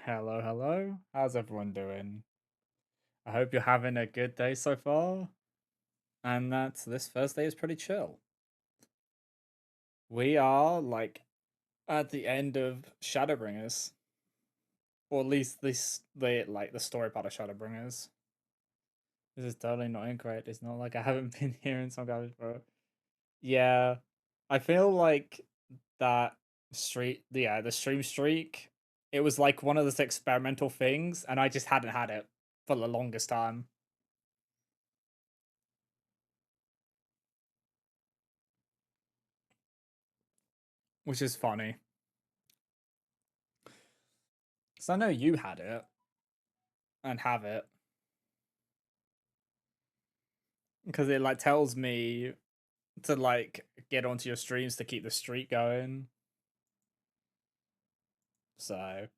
Hello, hello. How's everyone doing? I hope you're having a good day so far, and that this Thursday is pretty chill. We are like at the end of Shadowbringers, or at least the story part of Shadowbringers. This is totally not incorrect. It's not like I haven't been here in some garbage, bro. Yeah, I feel like that the stream streak. It was like one of those experimental things, and I just hadn't had it for the longest time. Which is funny. Because I know you had it and have it. Because it like tells me to like get onto your streams to keep the streak going. So,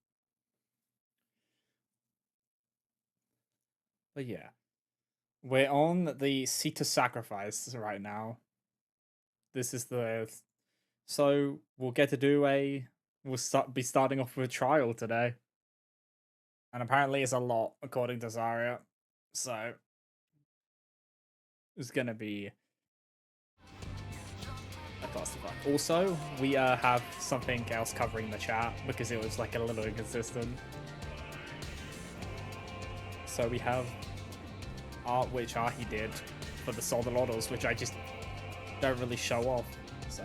but yeah. We're on the Seat of Sacrifice right now. This is the so we'll get to do be starting off with a trial today. And apparently it's a lot, according to Zarya. So it's gonna be a clusterfuck. Also, we have something else covering the chat because it was like a little inconsistent. So we have art which Ahi did for the Soldarodos, which I just don't really show off. So,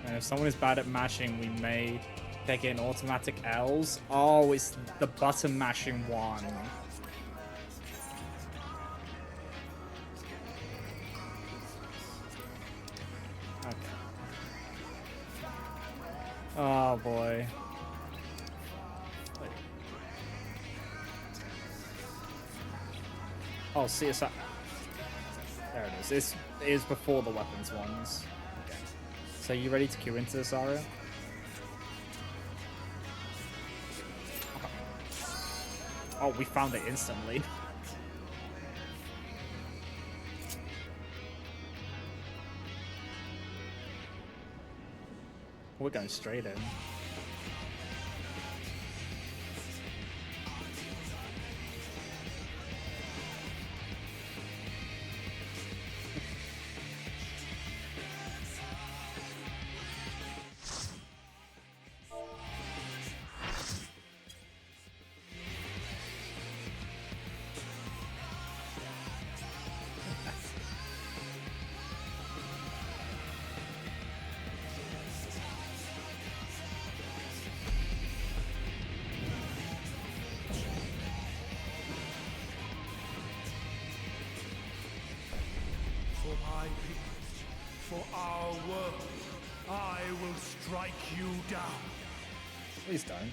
and if someone is bad at mashing, we may pick in automatic L's. Oh, it's the button mashing one. Okay. Oh boy. Oh, see, it's there it is. It is before the weapons ones. Okay. So you ready to queue into this area? Oh, we found it instantly. We're going straight in. For our world, I will strike you down. Please don't.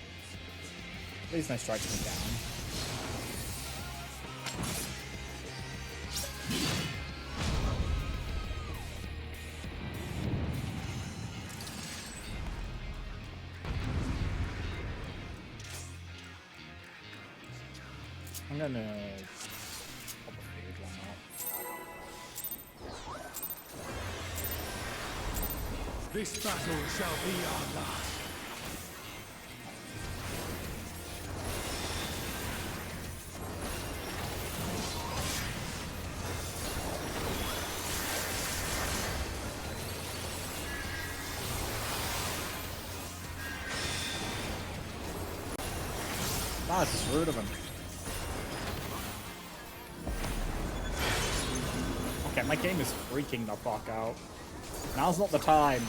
Please don't strike me down. I'm gonna pop a food one up. This battle shall be our last. That's just rude of him. Okay, my game is freaking the fuck out. Now's not the time.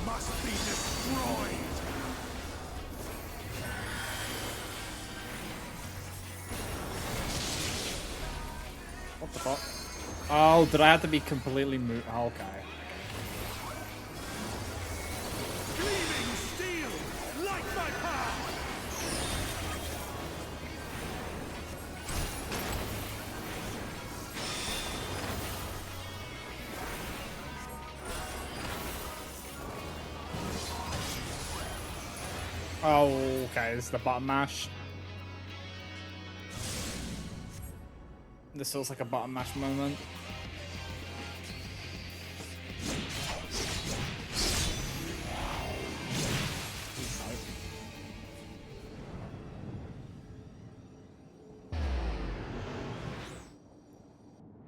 must be destroyed. What the fuck? Oh, did I have to be completely moved? Oh, okay. Gleaming steel, light my path. Oh, okay. This is the button mash. This feels like a button mash moment.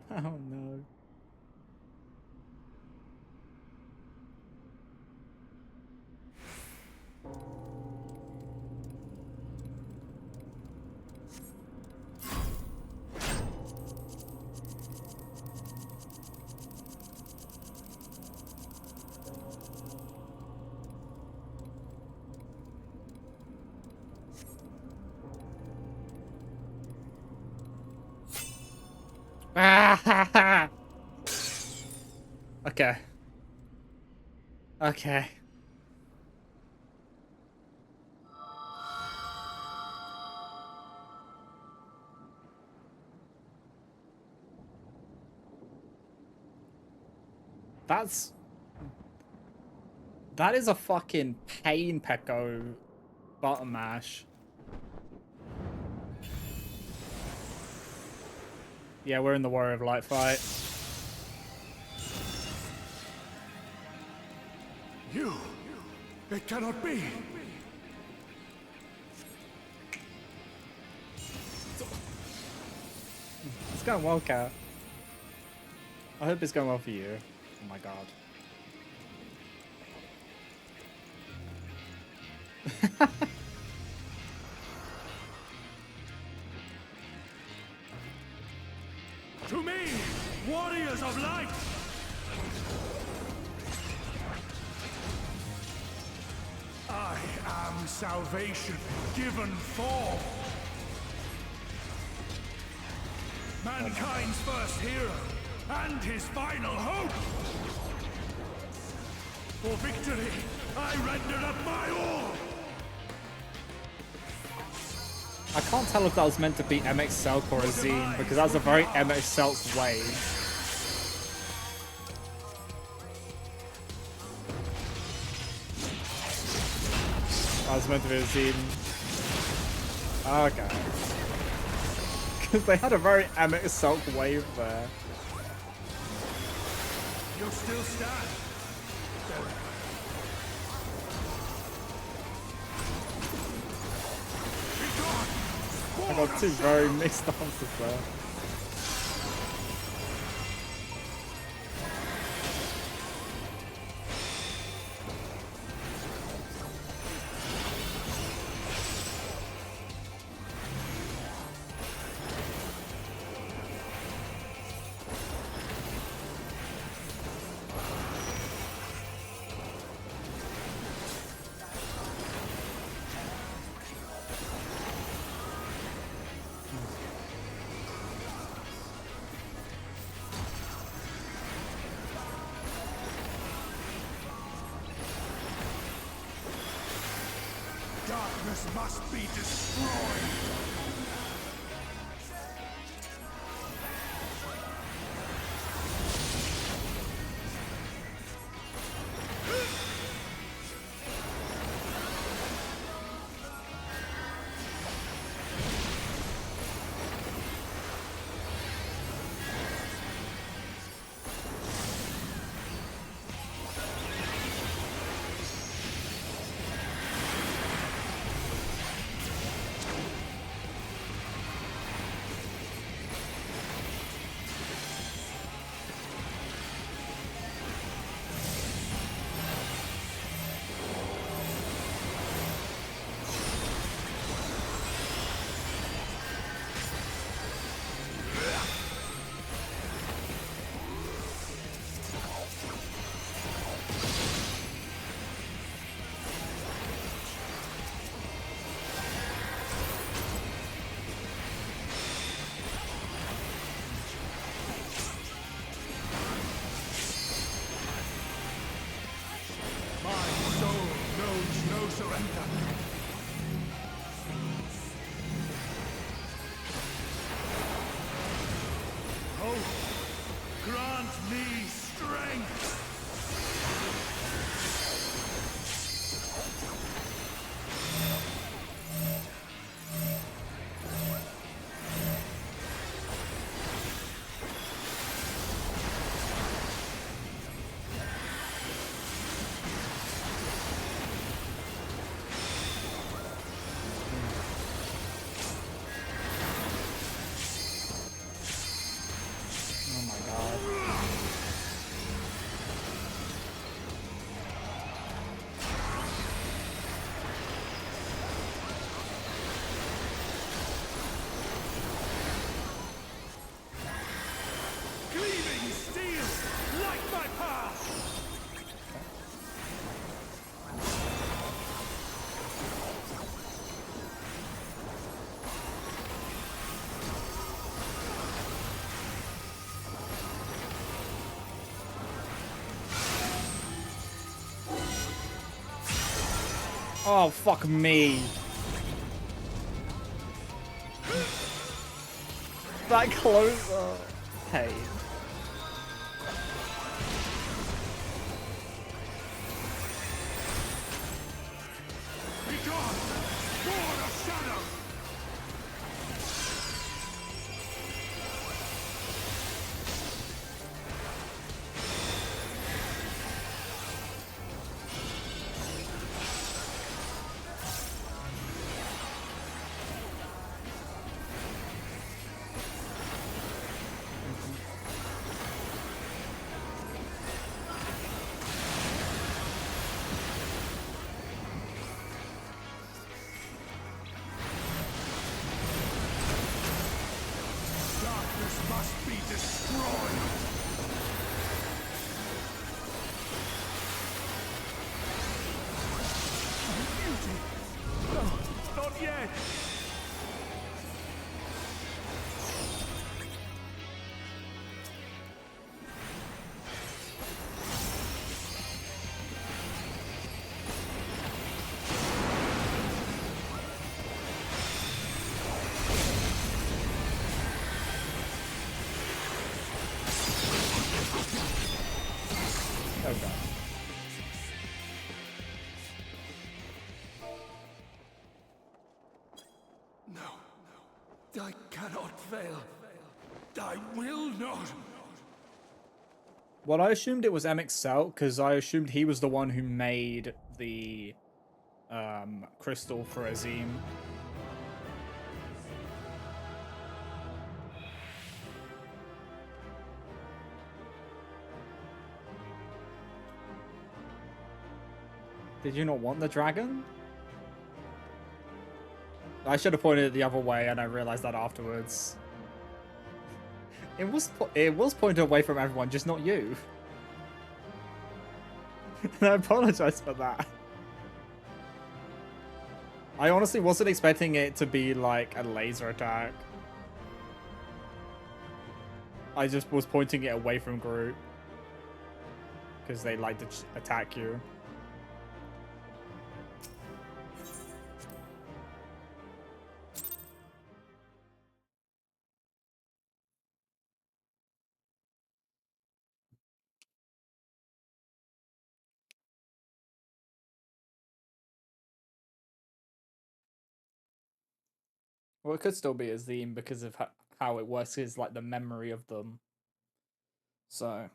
Oh no. Okay. Okay. That is a fucking pain Pecco button mash. Yeah, we're in the Warrior of Light fight. It cannot be. It's going well, Cat. I hope it's going well for you. Oh my god. To me, warriors of light! I am salvation given form. Mankind's first hero and his final hope. For victory, I render up my all. I can't tell if that was meant to be MX Selk or Azine, because that's a very MX Selk way. That was meant to be Azine. Okay. Because they had a very MX Selk wave there. You still stand. I got two very mixed answers there. Darkness must be destroyed. no surrender. Hope, grant me strength. Oh my god. Gleaming steel, light my path. Oh, fuck me. That close. Hey. Be gone, Lord of Shadow. Darkness must be destroyed. Beauty. No, not yet. Oh god. No, I cannot fail. I will not. Well, I assumed it was MXL because I assumed he was the one who made the crystal for Azim. Did you not want the dragon? I should have pointed it the other way, and I realized that afterwards. It was pointed away from everyone, just not you. And I apologize for that. I honestly wasn't expecting it to be like a laser attack. I just was pointing it away from Groot. Because they like to attack you. Well, it could still be a theme because of how it works is like the memory of them. So.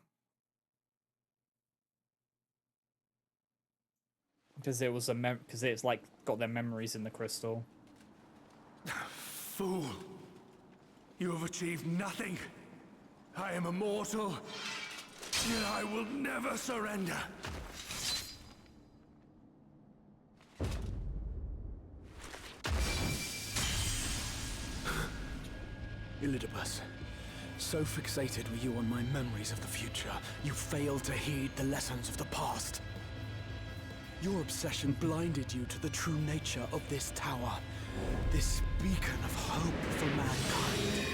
Because it was because it's like got their memories in the crystal. Fool. You have achieved nothing. I am immortal, yet I will never surrender. Elidibus, so fixated were you on my memories of the future, you failed to heed the lessons of the past. Your obsession blinded you to the true nature of this tower, this beacon of hope for mankind.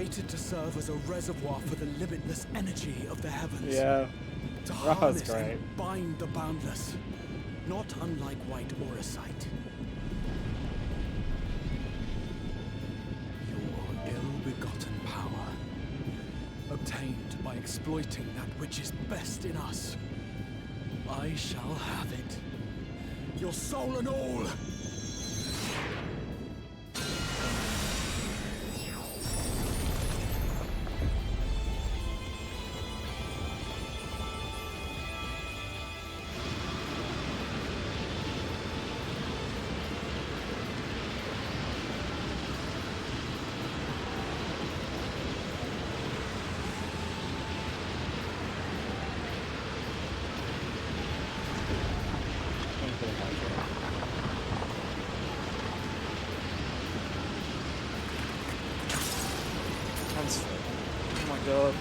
created to serve as a reservoir for the limitless energy of the heavens. Yeah. To Raha's harness great. and bind the boundless. Not unlike white auracite. Your ill-begotten power, obtained by exploiting that which is best in us. I shall have it. Your soul and all! Oh my god.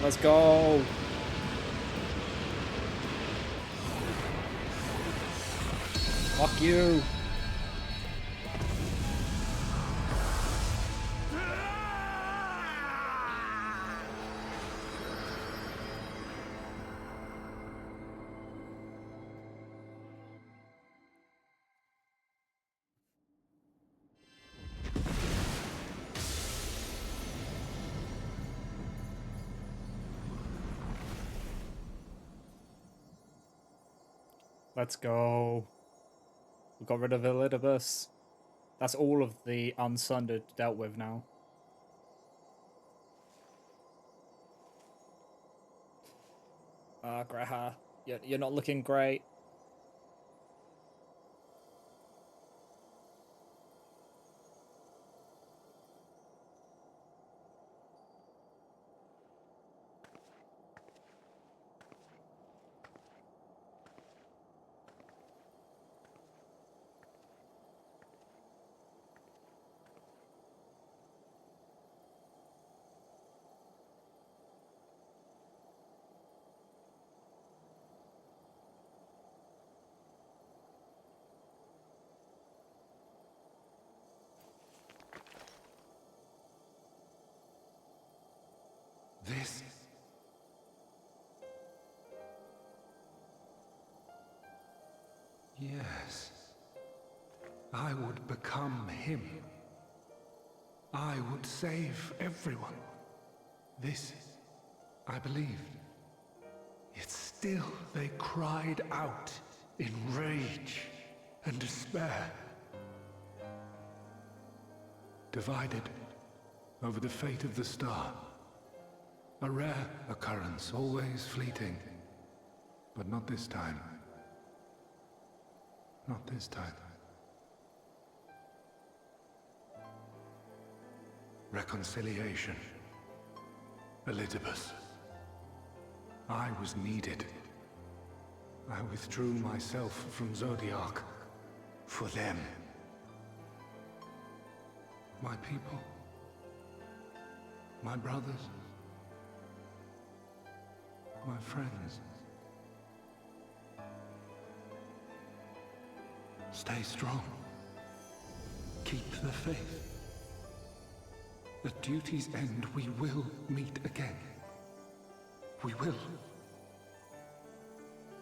Let's go. Fuck you. Let's go. We got rid of Elidibus. That's all of the Unsundered dealt with now. Graha, you're not looking great. This. Yes. I would become him. I would save everyone. This, I believed. Yet still they cried out in rage and despair. Divided over the fate of the star. A rare occurrence, always fleeting. But not this time. Not this time. Reconciliation. Elidibus. I was needed. I withdrew myself from Zodiac. For them. My people. My brothers. My friends. Stay strong. Keep the faith. At duty's end, we will meet again. We will.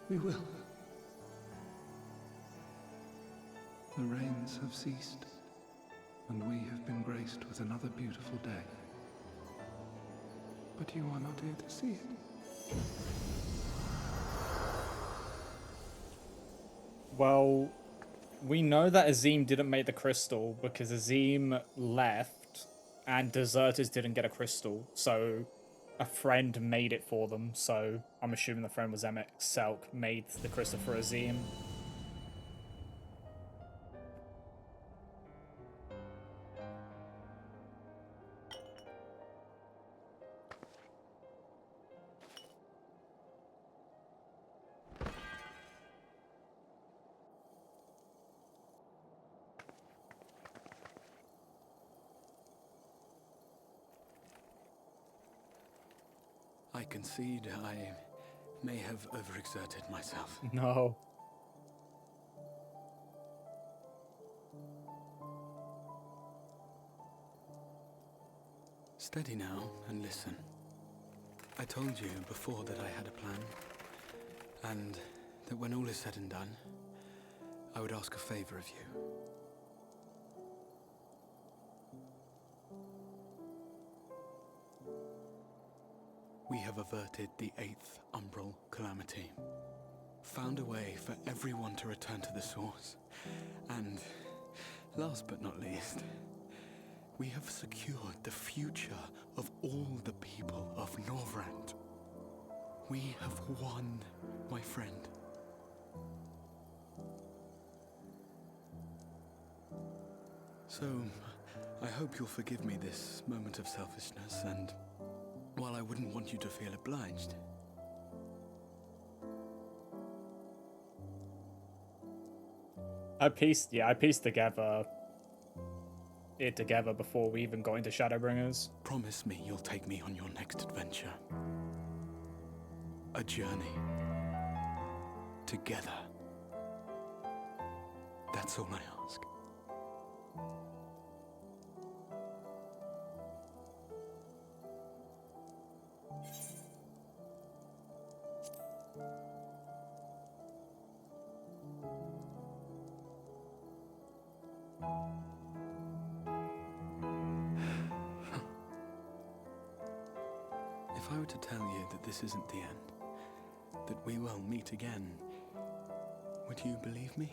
We will. The rains have ceased, and we have been graced with another beautiful day. But you are not here to see it. Well, we know that Azim didn't make the crystal because Azim left and deserters didn't get a crystal, so a friend made it for them, so I'm assuming the friend was Emek Selk made the crystal for Azim. I concede I may have overexerted myself. No. Steady now and listen. I told you before that I had a plan, and that when all is said and done, I would ask a favor of you. We have averted the 8th Umbral Calamity, found a way for everyone to return to the source, and, last but not least, we have secured the future of all the people of Norvrand. We have won, my friend. So, I hope you'll forgive me this moment of selfishness, and while I wouldn't want you to feel obliged, I pieced it together before we even got into Shadowbringers. promise me you'll take me on your next adventure. A journey. Together. That's all I ask. If I were to tell you that this isn't the end, that we will meet again, would you believe me?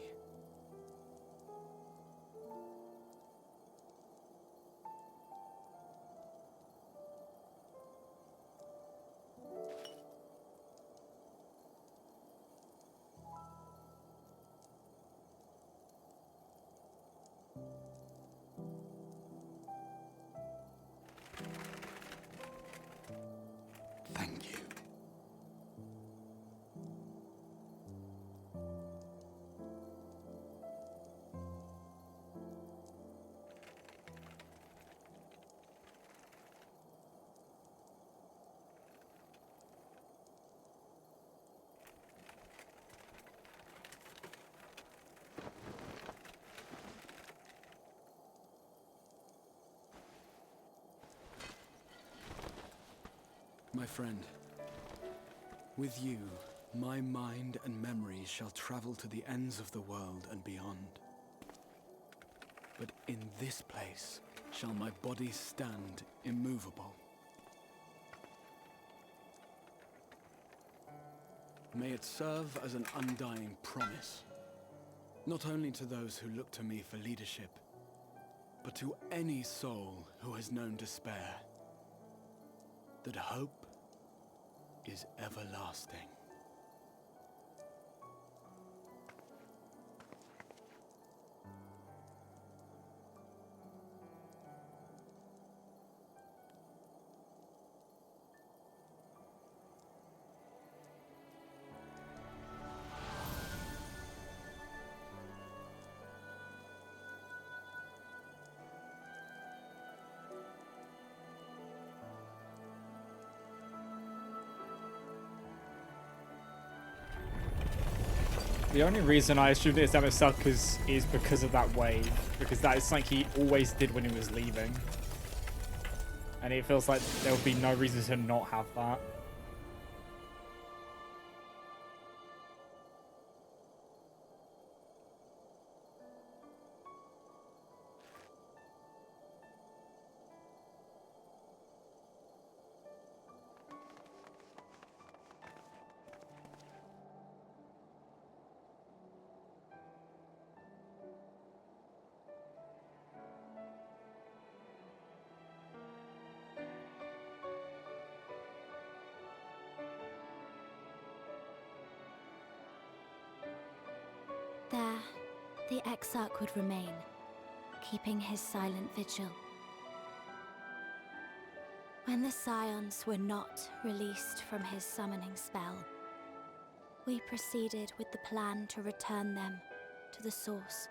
Thank you. My friend, with you, my mind and memories shall travel to the ends of the world and beyond. But in this place shall my body stand immovable. May it serve as an undying promise, not only to those who look to me for leadership, but to any soul who has known despair, that hope is everlasting. The only reason I assumed it's ever suck is because of that wave. Because that is something he always did when he was leaving. And it feels like there would be no reason to not have that. There, the Exarch would remain, keeping his silent vigil. When the Scions were not released from his summoning spell, we proceeded with the plan to return them to the source.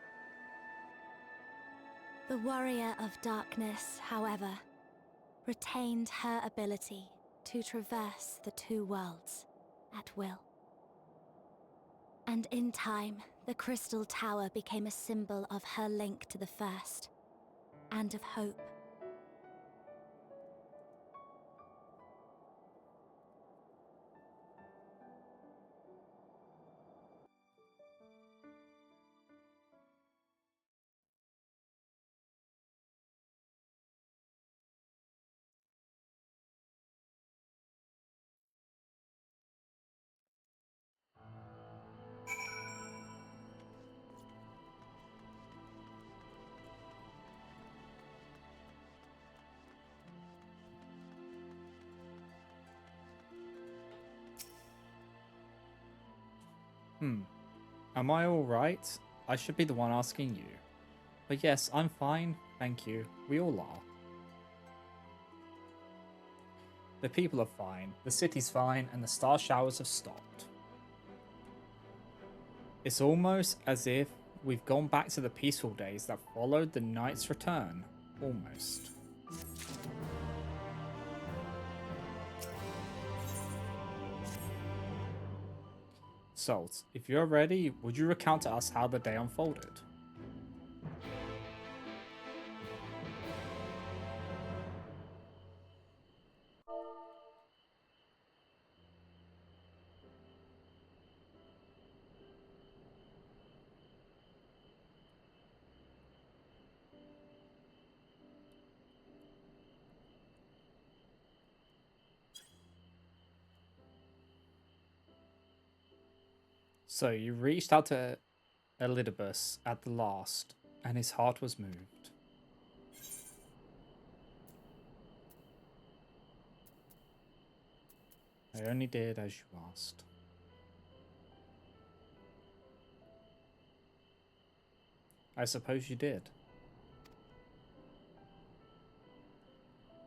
The Warrior of Darkness, however, retained her ability to traverse the two worlds at will. And in time, the Crystal Tower became a symbol of her link to the First, and of hope. Am I alright? I should be the one asking you. But yes, I'm fine, thank you. We all are. The people are fine, the city's fine, and the star showers have stopped. It's almost as if we've gone back to the peaceful days that followed the knight's return. Almost. Salt, if you're ready, would you recount to us how the day unfolded? So you reached out to Elidibus at the last, and his heart was moved. I only did as you asked. I suppose you did.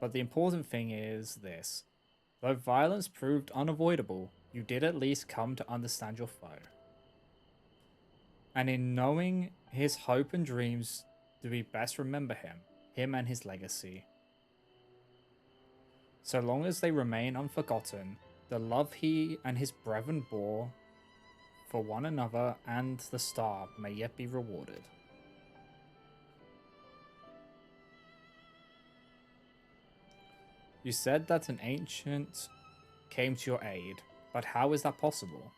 But the important thing is this. Though violence proved unavoidable, you did at least come to understand your foe. And in knowing his hope and dreams, do we best remember him and his legacy. So long as they remain unforgotten, the love he and his brethren bore for one another and the star may yet be rewarded. You said that an ancient came to your aid, but how is that possible?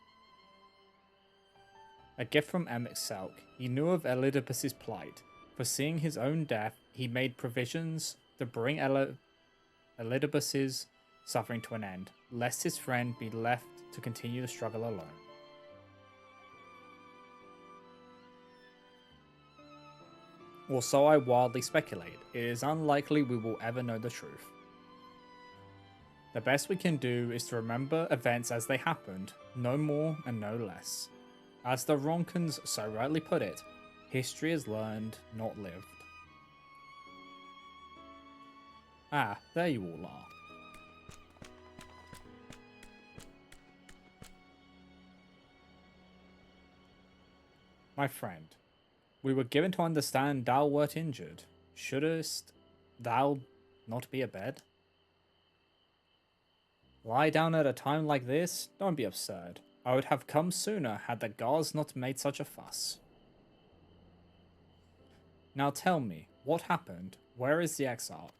A gift from Emixelk, he knew of Elidibus's plight. Foreseeing his own death, he made provisions to bring Elidibus's suffering to an end, lest his friend be left to continue the struggle alone. Or so I wildly speculate. It is unlikely we will ever know the truth. The best we can do is to remember events as they happened, no more and no less. As the Ronkans so rightly put it, history is learned, not lived. Ah, there you all are. My friend, we were given to understand thou wert injured. Shouldst thou not be abed? Lie down at a time like this? Don't be absurd. I would have come sooner had the guards not made such a fuss. Now tell me, what happened? Where is the Exarch?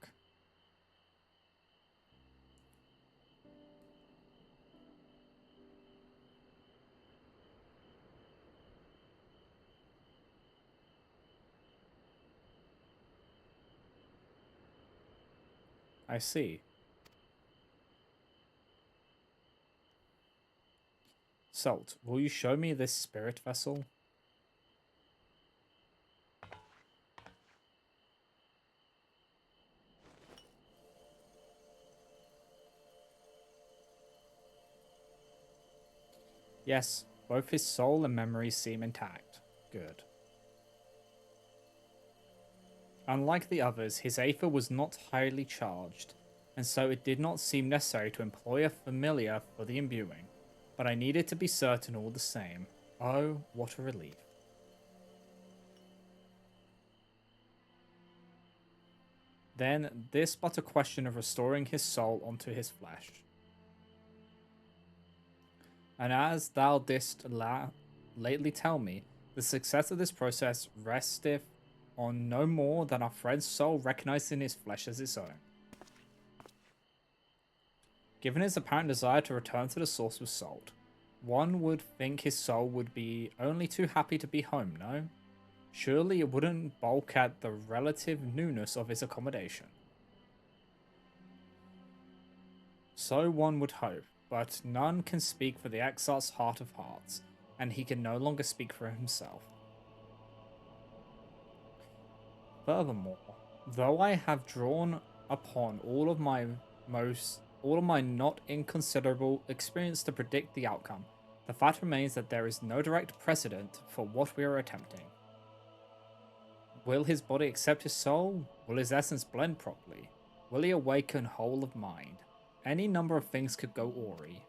I see. Salt, will you show me this spirit vessel? Yes, both his soul and memory seem intact. Good. Unlike the others, his aether was not highly charged, and so it did not seem necessary to employ a familiar for the imbuing. But I needed to be certain all the same. Oh, what a relief. Then, this but a question of restoring his soul onto his flesh. And as thou didst lately tell me, the success of this process resteth on no more than our friend's soul recognizing his flesh as its own. Given his apparent desire to return to the source with Salt, one would think his soul would be only too happy to be home, no? Surely it wouldn't balk at the relative newness of his accommodation. So one would hope, but none can speak for the Exarch's heart of hearts, and he can no longer speak for himself. Furthermore, though I have drawn upon all of my not inconsiderable experience to predict the outcome, The fact remains that there is no direct precedent for what we are attempting. Will his body accept his soul? Will his essence blend properly? Will he awaken whole of mind? Any number of things could go awry.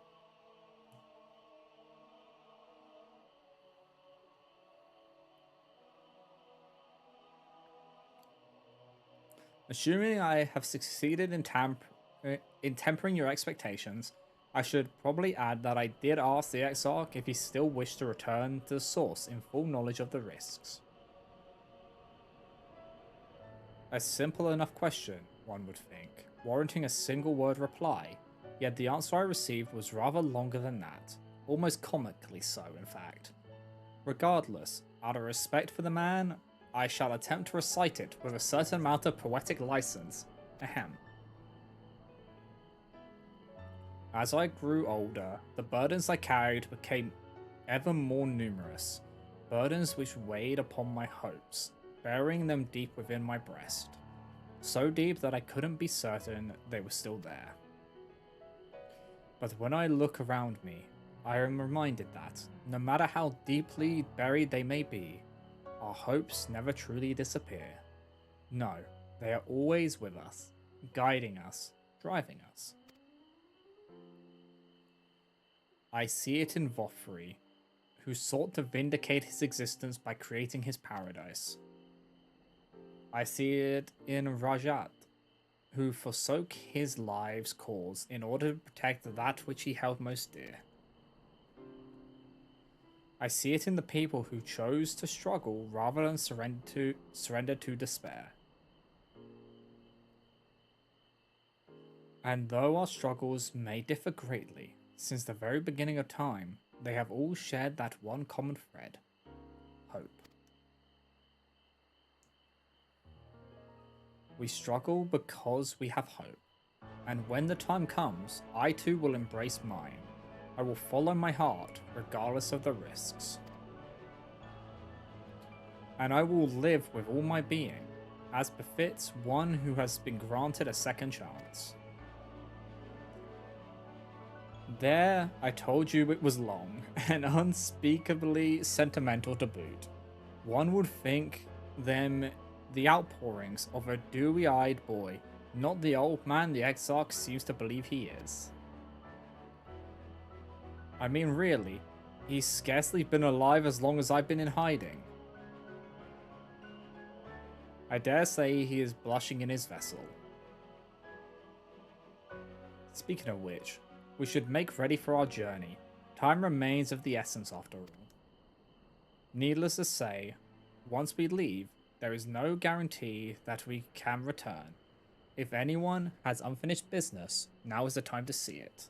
Assuming I have succeeded in tempering your expectations, I should probably add that I did ask the Exarch if he still wished to return to the source in full knowledge of the risks. A simple enough question, one would think, warranting a single word reply, yet the answer I received was rather longer than that, almost comically so, in fact. Regardless, out of respect for the man, I shall attempt to recite it with a certain amount of poetic license. Ahem. As I grew older, the burdens I carried became ever more numerous, burdens which weighed upon my hopes, burying them deep within my breast, so deep that I couldn't be certain they were still there. But when I look around me, I am reminded that, no matter how deeply buried they may be, our hopes never truly disappear. No, they are always with us, guiding us, driving us. I see it in Vofri, who sought to vindicate his existence by creating his paradise. I see it in Rajat, who forsook his life's cause in order to protect that which he held most dear. I see it in the people who chose to struggle rather than surrender to despair. And though our struggles may differ greatly, since the very beginning of time, they have all shared that one common thread: hope. We struggle because we have hope, and when the time comes, I too will embrace mine. I will follow my heart, regardless of the risks. And I will live with all my being, as befits one who has been granted a second chance. There, I told you it was long, and unspeakably sentimental to boot. One would think them the outpourings of a dewy-eyed boy, not the old man the Exarch seems to believe he is. I mean, really, he's scarcely been alive as long as I've been in hiding. I dare say he is blushing in his vessel. Speaking of which, we should make ready for our journey. Time remains of the essence after all. Needless to say, once we leave, there is no guarantee that we can return. If anyone has unfinished business, now is the time to see it.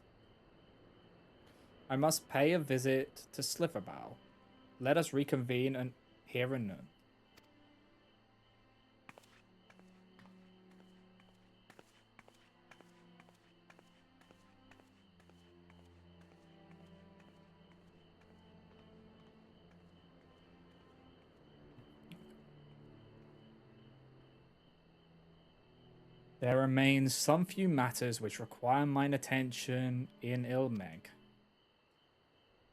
I must pay a visit to Sliverbow. Let us reconvene here and noon. There remain some few matters which require mine attention in Ilmeg.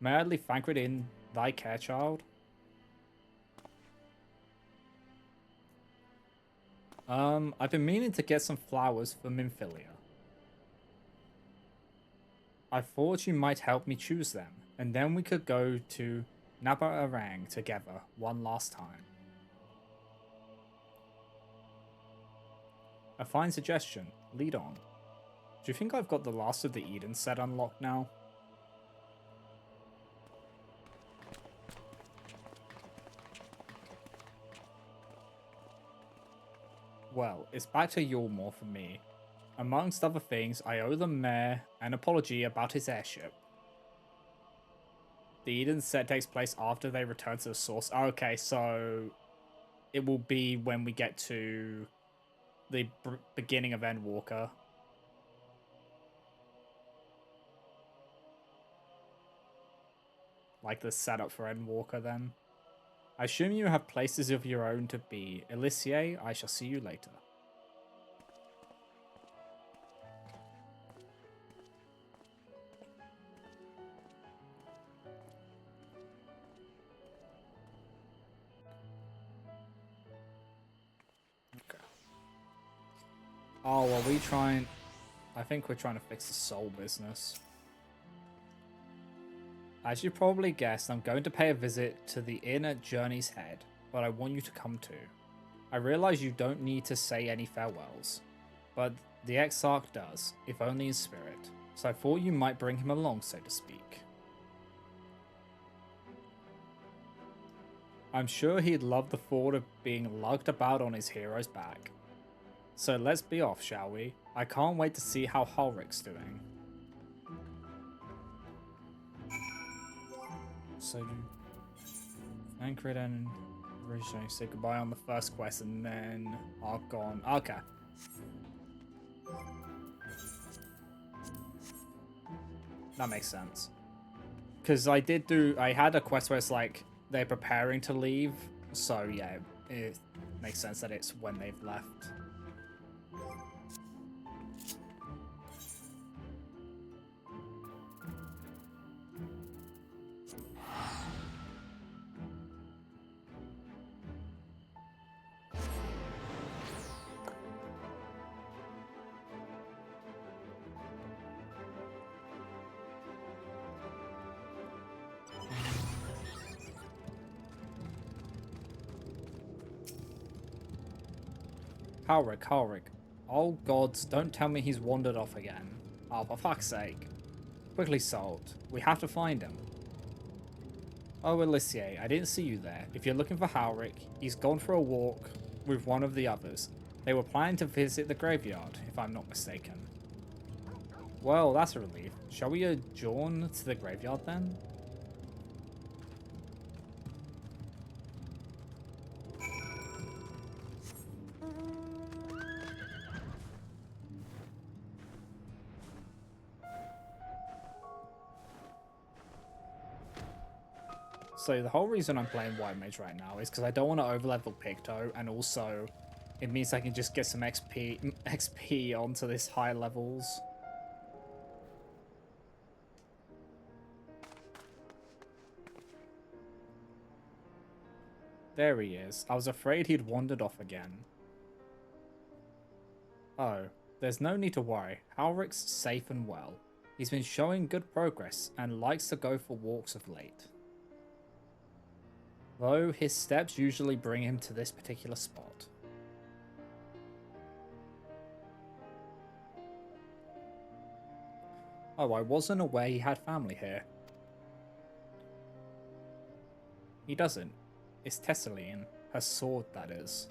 May I leave Thancred in thy care, child? I've been meaning to get some flowers for Minfilia. I thought you might help me choose them, and then we could go to Nabararang together one last time. A fine suggestion. Lead on. Do you think I've got the last of the Eden set unlocked now? Well, it's back to Yulmore for me. Amongst other things, I owe the mayor an apology about his airship. The Eden set takes place after they return to the source. Okay, so it will be when we get to the beginning of Endwalker. Like the setup for Endwalker then. I assume you have places of your own to be. Elysier, I shall see you later. Oh, are we trying... I think we're trying to fix the soul business. As you probably guessed, I'm going to pay a visit to the inn at Journey's Head, but I want you to come too. I realize you don't need to say any farewells, but the Exarch does, if only in spirit, so I thought you might bring him along, so to speak. I'm sure he'd love the thought of being lugged about on his hero's back. So let's be off, shall we? I can't wait to see how Hulrich's doing. So, thank Red and originally say goodbye on the first quest and then Argon. Okay. That makes sense. Because I had a quest where it's like they're preparing to leave. So yeah, it makes sense that it's when they've left. Halric. Oh gods, don't tell me he's wandered off again. Oh, for fuck's sake. Quickly solved. We have to find him. Oh, Alicia, I didn't see you there. If you're looking for Halric, he's gone for a walk with one of the others. They were planning to visit the graveyard, if I'm not mistaken. Well, that's a relief. Shall we adjourn to the graveyard then? So the whole reason I'm playing White Mage right now is because I don't want to overlevel Picto, and also it means I can just get some XP onto this high levels. There he is. I was afraid he'd wandered off again. Oh, there's no need to worry. Halric's safe and well. He's been showing good progress and likes to go for walks of late. Though his steps usually bring him to this particular spot. Oh, I wasn't aware he had family here. He doesn't. It's Tesseline, her sword that is.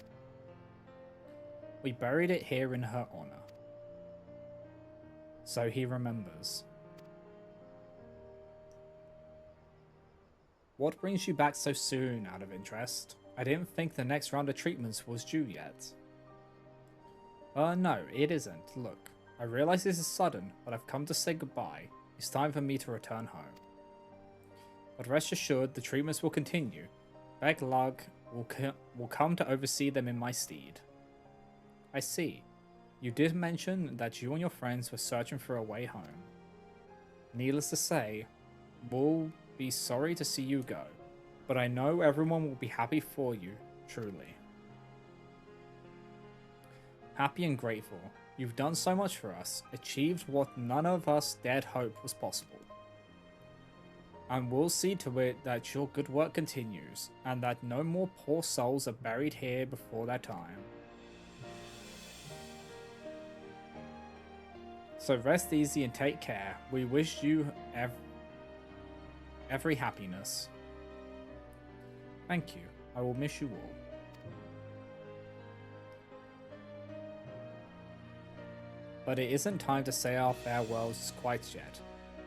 We buried it here in her honor. So he remembers. What brings you back so soon, out of interest? I didn't think the next round of treatments was due yet. No, it isn't. Look, I realize this is sudden, but I've come to say goodbye. It's time for me to return home. But rest assured, the treatments will continue. Beg Lug will come to oversee them in my stead. I see. You did mention that you and your friends were searching for a way home. Needless to say, we'll be sorry to see you go, but I know everyone will be happy for you, truly. Happy and grateful. You've done so much for us, achieved what none of us dared hope was possible. And we'll see to it that your good work continues, and that no more poor souls are buried here before their time. So rest easy and take care. We wish you every happiness. Thank you. I will miss you all. But it isn't time to say our farewells quite yet.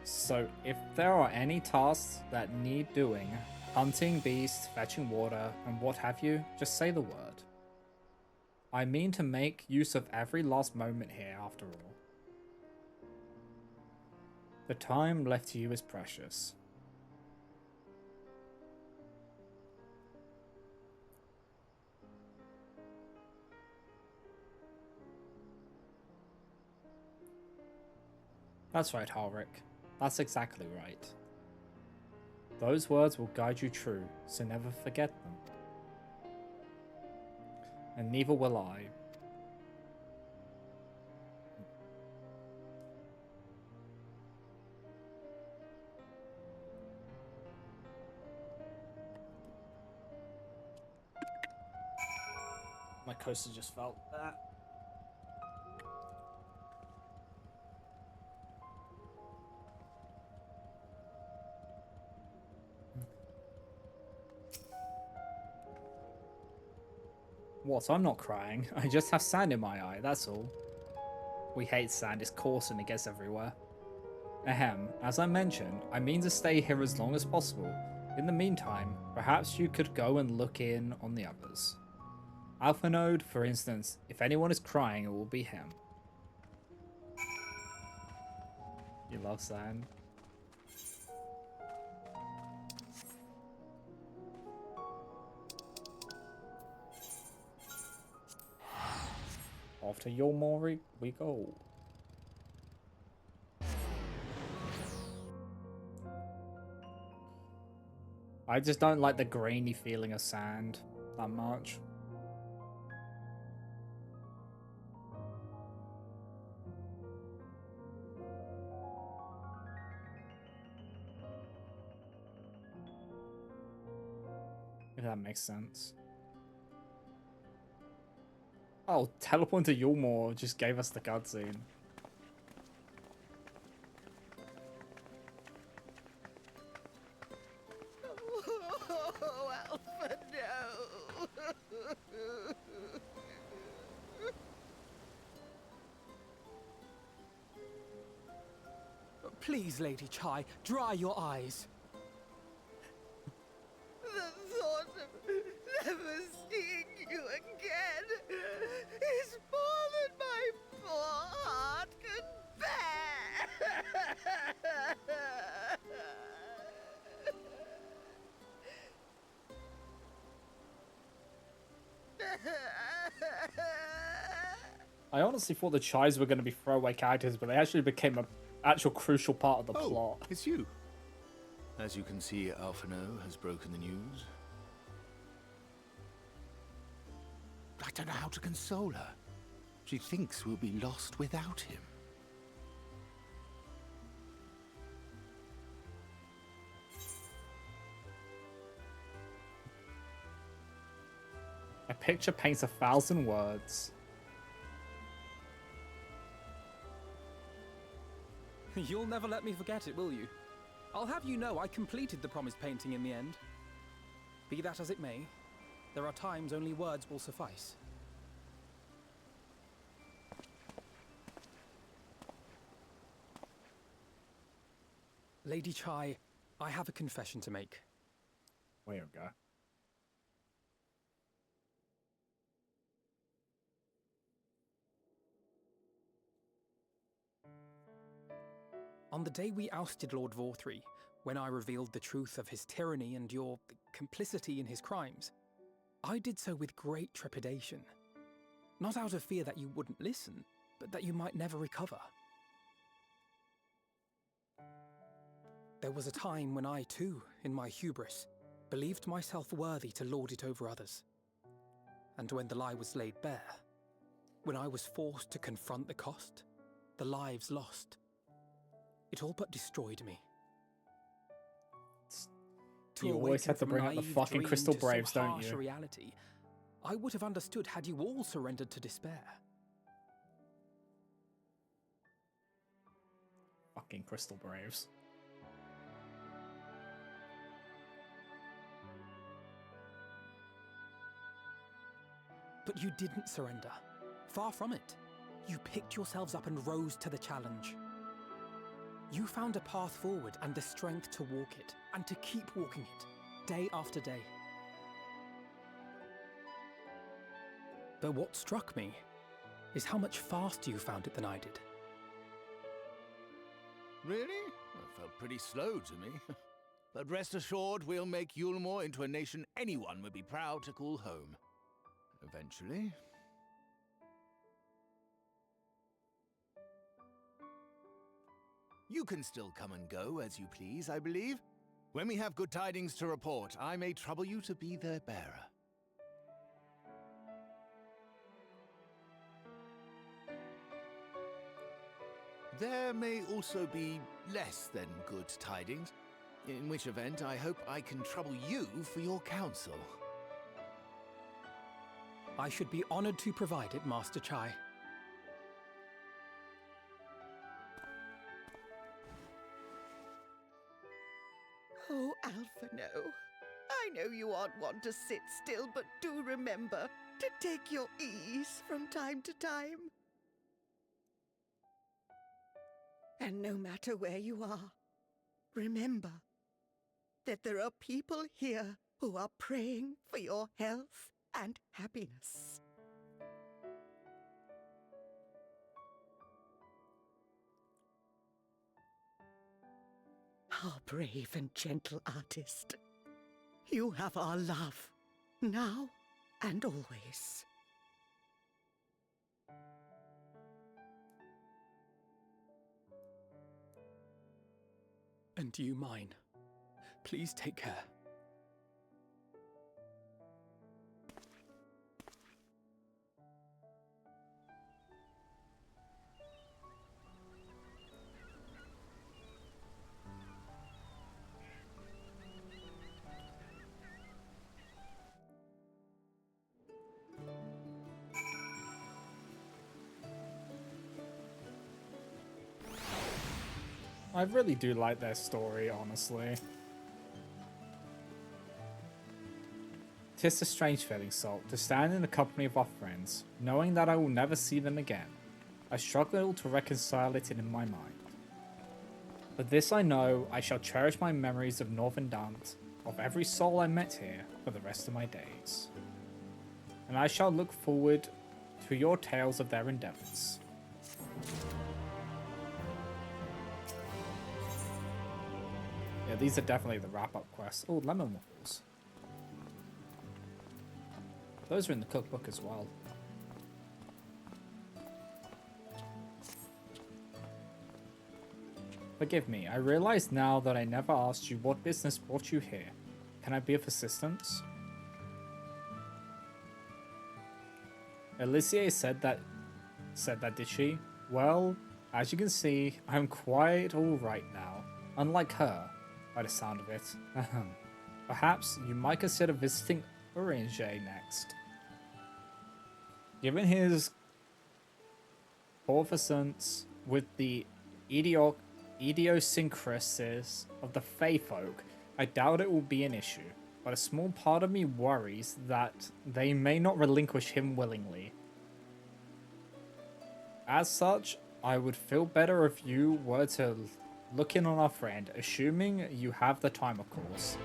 So if there are any tasks that need doing, hunting beasts, fetching water, and what have you, just say the word. I mean to make use of every last moment here after all. The time left to you is precious. That's right, Halric. That's exactly right. Those words will guide you true, so never forget them. And neither will I. My coaster just felt that. What? I'm not crying. I just have sand in my eye, that's all. We hate sand, it's coarse and it gets everywhere. Ahem, as I mentioned, I mean to stay here as long as possible. In the meantime, perhaps you could go and look in on the others. Alpha Node, for instance, if anyone is crying, it will be him. You love sand. Off to Yulmori we go. I just don't like the grainy feeling of sand that much. If that makes sense. Oh, teleport to Yulmor just gave us the cutscene. Oh, Alpha, no! Please, Lady Chai, dry your eyes. The thought of never seeing you again is more than my poor heart can bear. I honestly thought the Chais were going to be throwaway characters, but they actually became an actual crucial part of the plot. It's you. As you can see, Alphino has broken the news. I don't know how to console her. She thinks we'll be lost without him. A picture paints 1,000 words. You'll never let me forget it, will you? I'll have you know I completed the promised painting in the end. Be that as it may, there are times only words will suffice. Lady Chai, I have a confession to make. There we go. On the day we ousted Lord Vorthree, when I revealed the truth of his tyranny and your complicity in his crimes, I did so with great trepidation. Not out of fear that you wouldn't listen, but that you might never recover. There was a time when I too, in my hubris, believed myself worthy to lord it over others. And when the lie was laid bare, when I was forced to confront the cost, the lives lost, it all but destroyed me. You always have to bring up the fucking Crystal Braves, don't you? Reality, I would have understood had you all surrendered to despair. Fucking Crystal Braves. But you didn't surrender. Far from it. You picked yourselves up and rose to the challenge. You found a path forward and the strength to walk it, and to keep walking it, day after day. But what struck me is how much faster you found it than I did. Really? That felt pretty slow to me. But rest assured, we'll make Yulmor into a nation anyone would be proud to call home. Eventually. You can still come and go as you please, I believe. When we have good tidings to report, I may trouble you to be their bearer. There may also be less than good tidings, in which event I hope I can trouble you for your counsel. I should be honored to provide it, Master Chai. Oh, Alphino. I know you aren't one to sit still, but do remember to take your ease from time to time. And no matter where you are, remember that there are people here who are praying for your health and happiness. Our brave and gentle artist. You have our love, now and always. And you mine. Please take care. I really do like their story, honestly. "'Tis a strange feeling, Salt, to stand in the company of our friends, knowing that I will never see them again. I struggle to reconcile it in my mind. But this I know, I shall cherish my memories of Northern Dant, of every soul I met here, for the rest of my days. And I shall look forward to your tales of their endeavors." Yeah, these are definitely the wrap-up quests. Oh, lemon waffles. Those are in the cookbook as well. Forgive me, I realize now that I never asked you what business brought you here. Can I be of assistance? Alicia said that, did she? Well, as you can see, I'm quite alright now. Unlike her, by the sound of it. Perhaps you might consider visiting Orange next. Given his conversance with the idiosyncrasies of the Fey folk, I doubt it will be an issue, but a small part of me worries that they may not relinquish him willingly. As such, I would feel better if you were to look in on our friend, assuming you have the time, of course.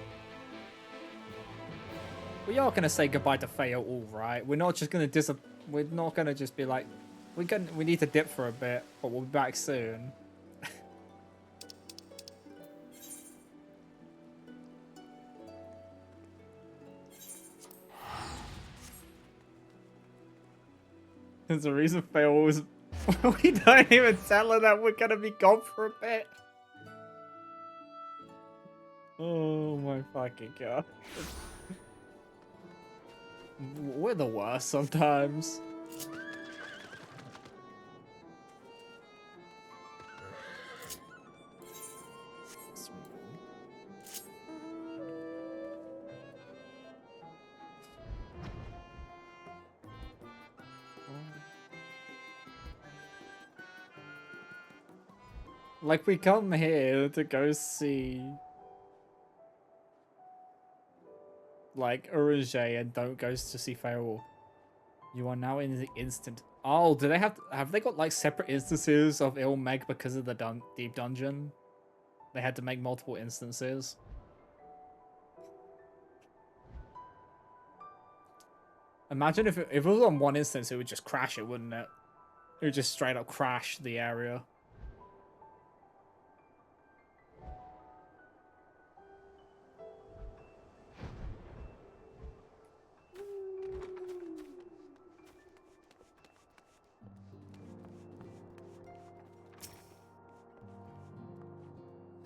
We are gonna say goodbye to Feo, all right. We're not just gonna we're not gonna just be like, we need to dip for a bit, but we'll be back soon. There's a reason Feo always. We don't even tell her that we're gonna be gone for a bit. Oh my fucking god. We're the worst sometimes. Like, we come here to go see like Orange and don't go to see Feral. You are now in the instant. Oh, do they have they got like separate instances of Ilmeg because of the deep dungeon? They had to make multiple instances. Imagine if it was on one instance, it would just crash it, wouldn't it? It would just straight up crash the area.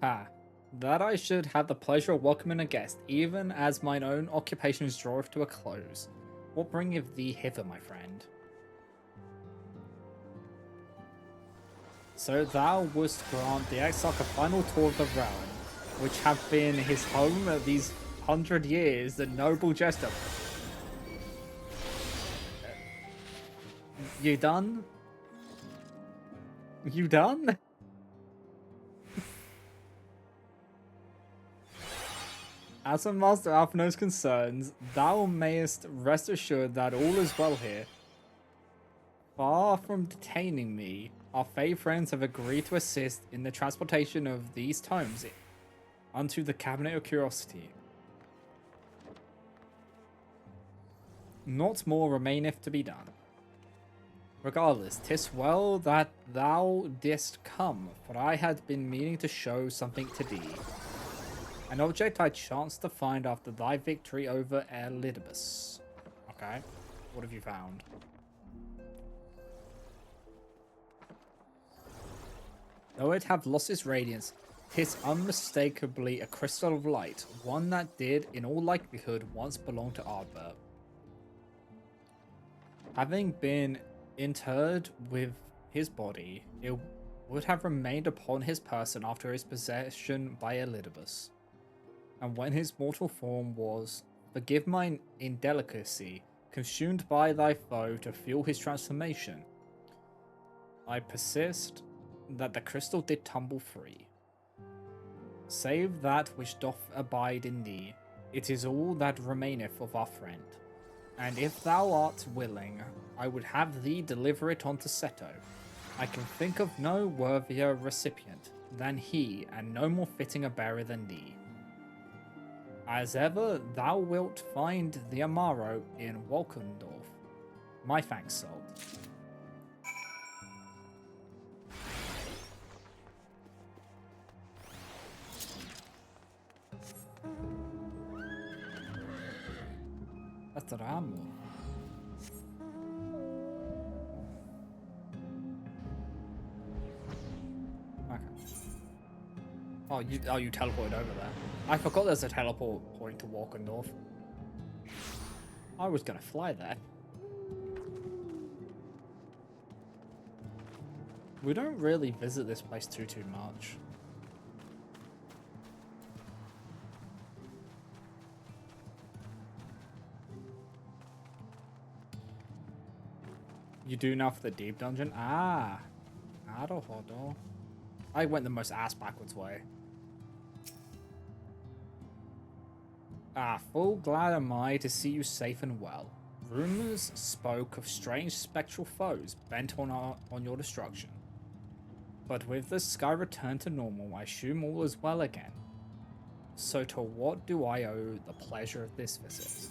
Ah, that I should have the pleasure of welcoming a guest, even as mine own occupations draweth to a close. What bringeth thee hither, my friend? So thou wouldst grant the Exarch a final tour of the realm, which have been his home these 100 years, the noble jester. You done? You done? As for Master Alphino's concerns, thou mayest rest assured that all is well here. Far from detaining me, our Fey friends have agreed to assist in the transportation of these tomes unto the Cabinet of Curiosity. Not more remaineth to be done. Regardless, 'tis well that thou didst come, for I had been meaning to show something to thee. An object I chanced to find after thy victory over Elidibus. Okay, what have you found? Though it have lost its radiance, 'tis unmistakably a crystal of light, one that did, in all likelihood, once belong to Ardbert. Having been interred with his body, it would have remained upon his person after his possession by Elidibus. And when his mortal form was, forgive mine indelicacy, consumed by thy foe to fuel his transformation, I persist that the crystal did tumble free. Save that which doth abide in thee, it is all that remaineth of our friend. And if thou art willing, I would have thee deliver it unto Seto. I can think of no worthier recipient than he, and no more fitting a bearer than thee. As ever, thou wilt find the Amaro in Walkendorf. My thanks, soul. That's Ramo. Okay. Oh, you teleported over there. I forgot there's a teleport point to Walkendorf. I was gonna fly there. We don't really visit this place too much. You do now for the deep dungeon? Ah. Naruhodo. I went the most ass backwards way. Ah, full glad am I to see you safe and well. Rumors spoke of strange spectral foes bent on your destruction. But with the sky returned to normal, I assume all is well again. So to what do I owe the pleasure of this visit?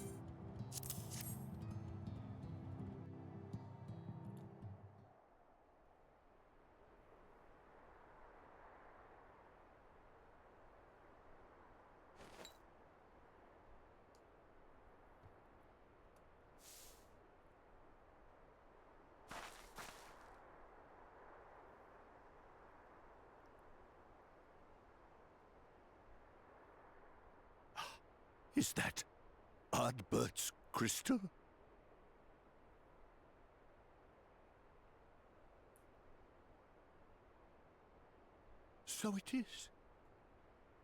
Is that Ardbert's crystal? So it is.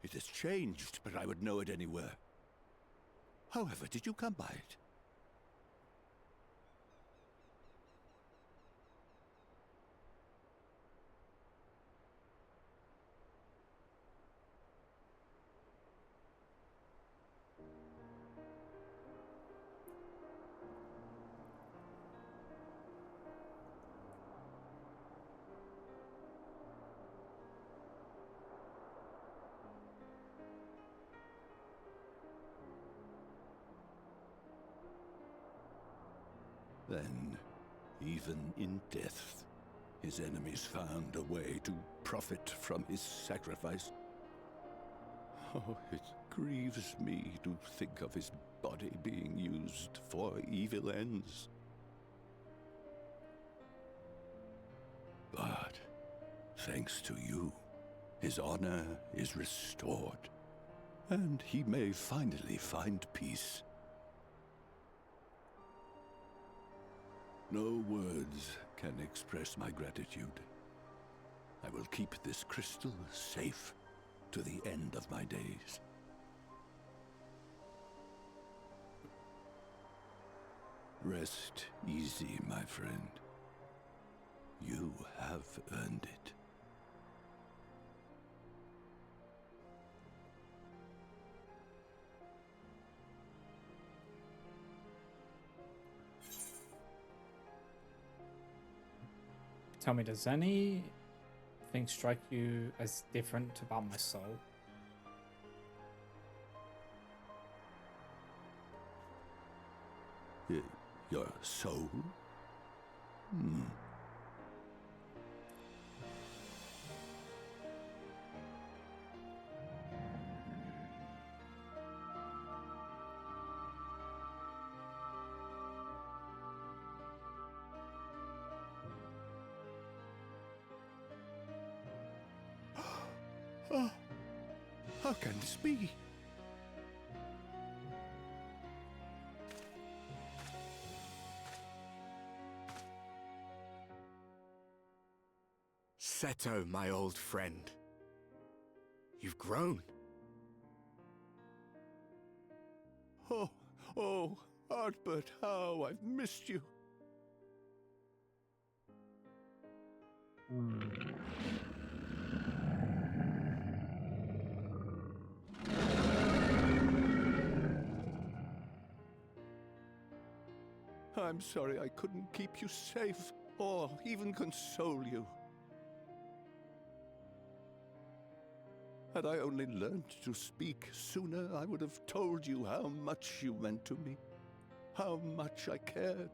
It has changed, but I would know it anywhere. However, did you come by it? Then, even in death, his enemies found a way to profit from his sacrifice. Oh, it grieves me to think of his body being used for evil ends. But, thanks to you, his honor is restored, and he may finally find peace. No words can express my gratitude. I will keep this crystal safe to the end of my days. Rest easy, my friend. You have earned it. Tell me, does anything strike you as different about my soul? Your soul? Oh, how can this be? Seto, my old friend. You've grown. Oh, Artbert, how I've missed you. I'm sorry I couldn't keep you safe, or even console you. Had I only learned to speak sooner, I would have told you how much you meant to me, how much I cared.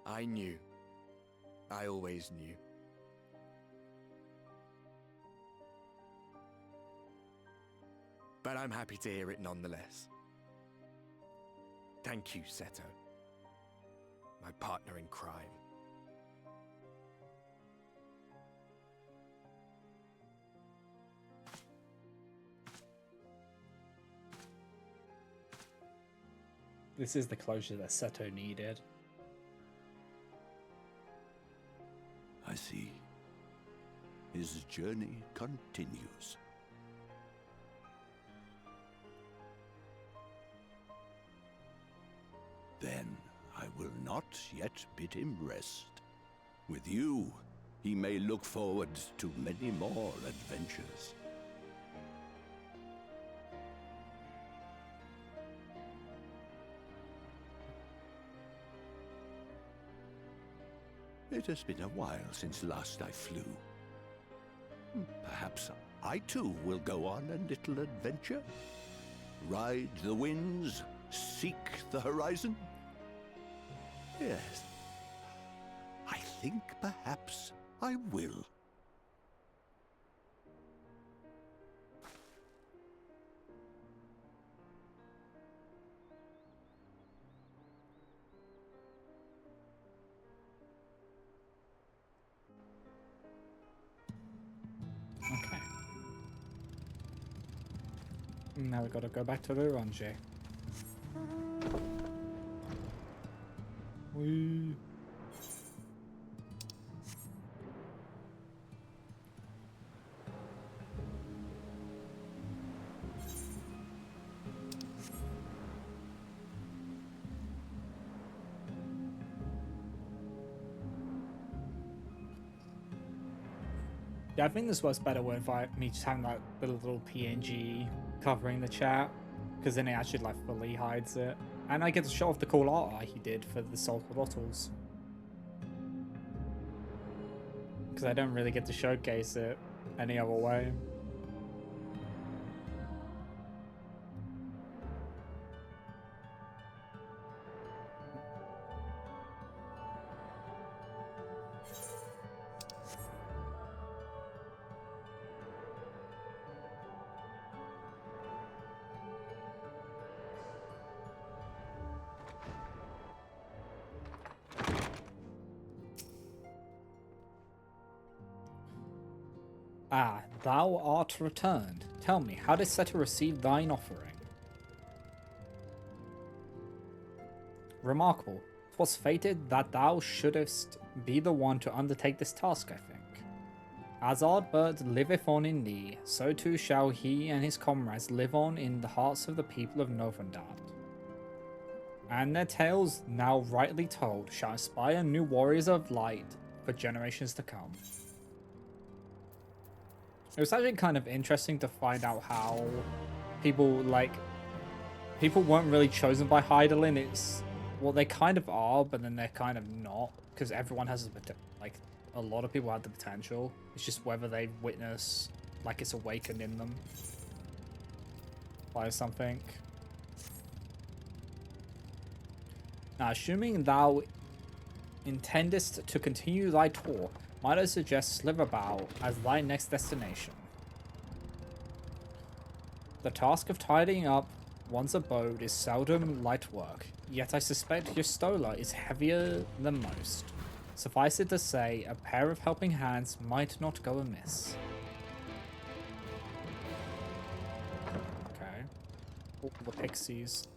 I knew. I always knew. But I'm happy to hear it nonetheless. Thank you, Seto. My partner in crime. This is the closure that Seto needed. I see. His journey continues. Then I will not yet bid him rest. With you, he may look forward to many more adventures. It has been a while since last I flew. Perhaps I too will go on a little adventure? Ride the winds, seek the horizon? Yes, I think perhaps I will. Okay. Now we gotta go back to the Ronje. Wee. Yeah, I think this works better with me just having that little PNG covering the chat, because then it actually like fully hides it. And I get to show off the cool art he did for the Soul Throttles. Because I don't really get to showcase it any other way. Ah, thou art returned. Tell me, how did Seto receive thine offering? Remarkable. 'Twas fated that thou shouldest be the one to undertake this task, I think. As our bird liveth on in thee, so too shall he and his comrades live on in the hearts of the people of Novendard. And their tales, now rightly told, shall inspire new warriors of light for generations to come. It was actually kind of interesting to find out how people weren't really chosen by Hydaelyn. It's, well, they kind of are, but then they're kind of not, because everyone has a lot of people have the potential. It's just whether they witness like it's awakened in them by something. Now, assuming thou intendest to continue thy tour, might I suggest Sliverbow as thy next destination. The task of tidying up one's abode is seldom light work, yet I suspect your Stola is heavier than most. Suffice it to say, a pair of helping hands might not go amiss. Okay. All the pixies.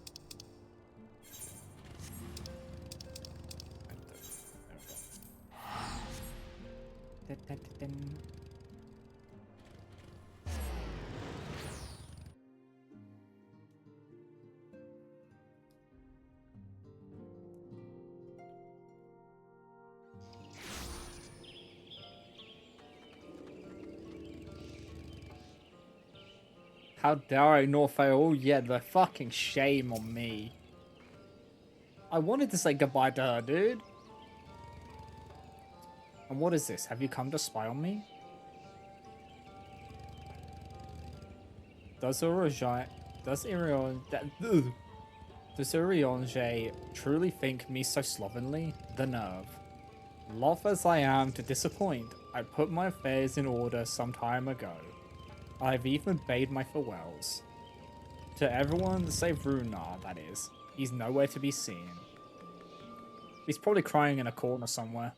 How dare I not fail? Oh yeah, the fucking shame on me. I wanted to say goodbye to her, dude. And what is this? Have you come to spy on me? Does Urianger truly think me so slovenly? The nerve. Loth as I am to disappoint, I put my affairs in order some time ago. I have even bade my farewells. To everyone save Runar, that is. He's nowhere to be seen. He's probably crying in a corner somewhere.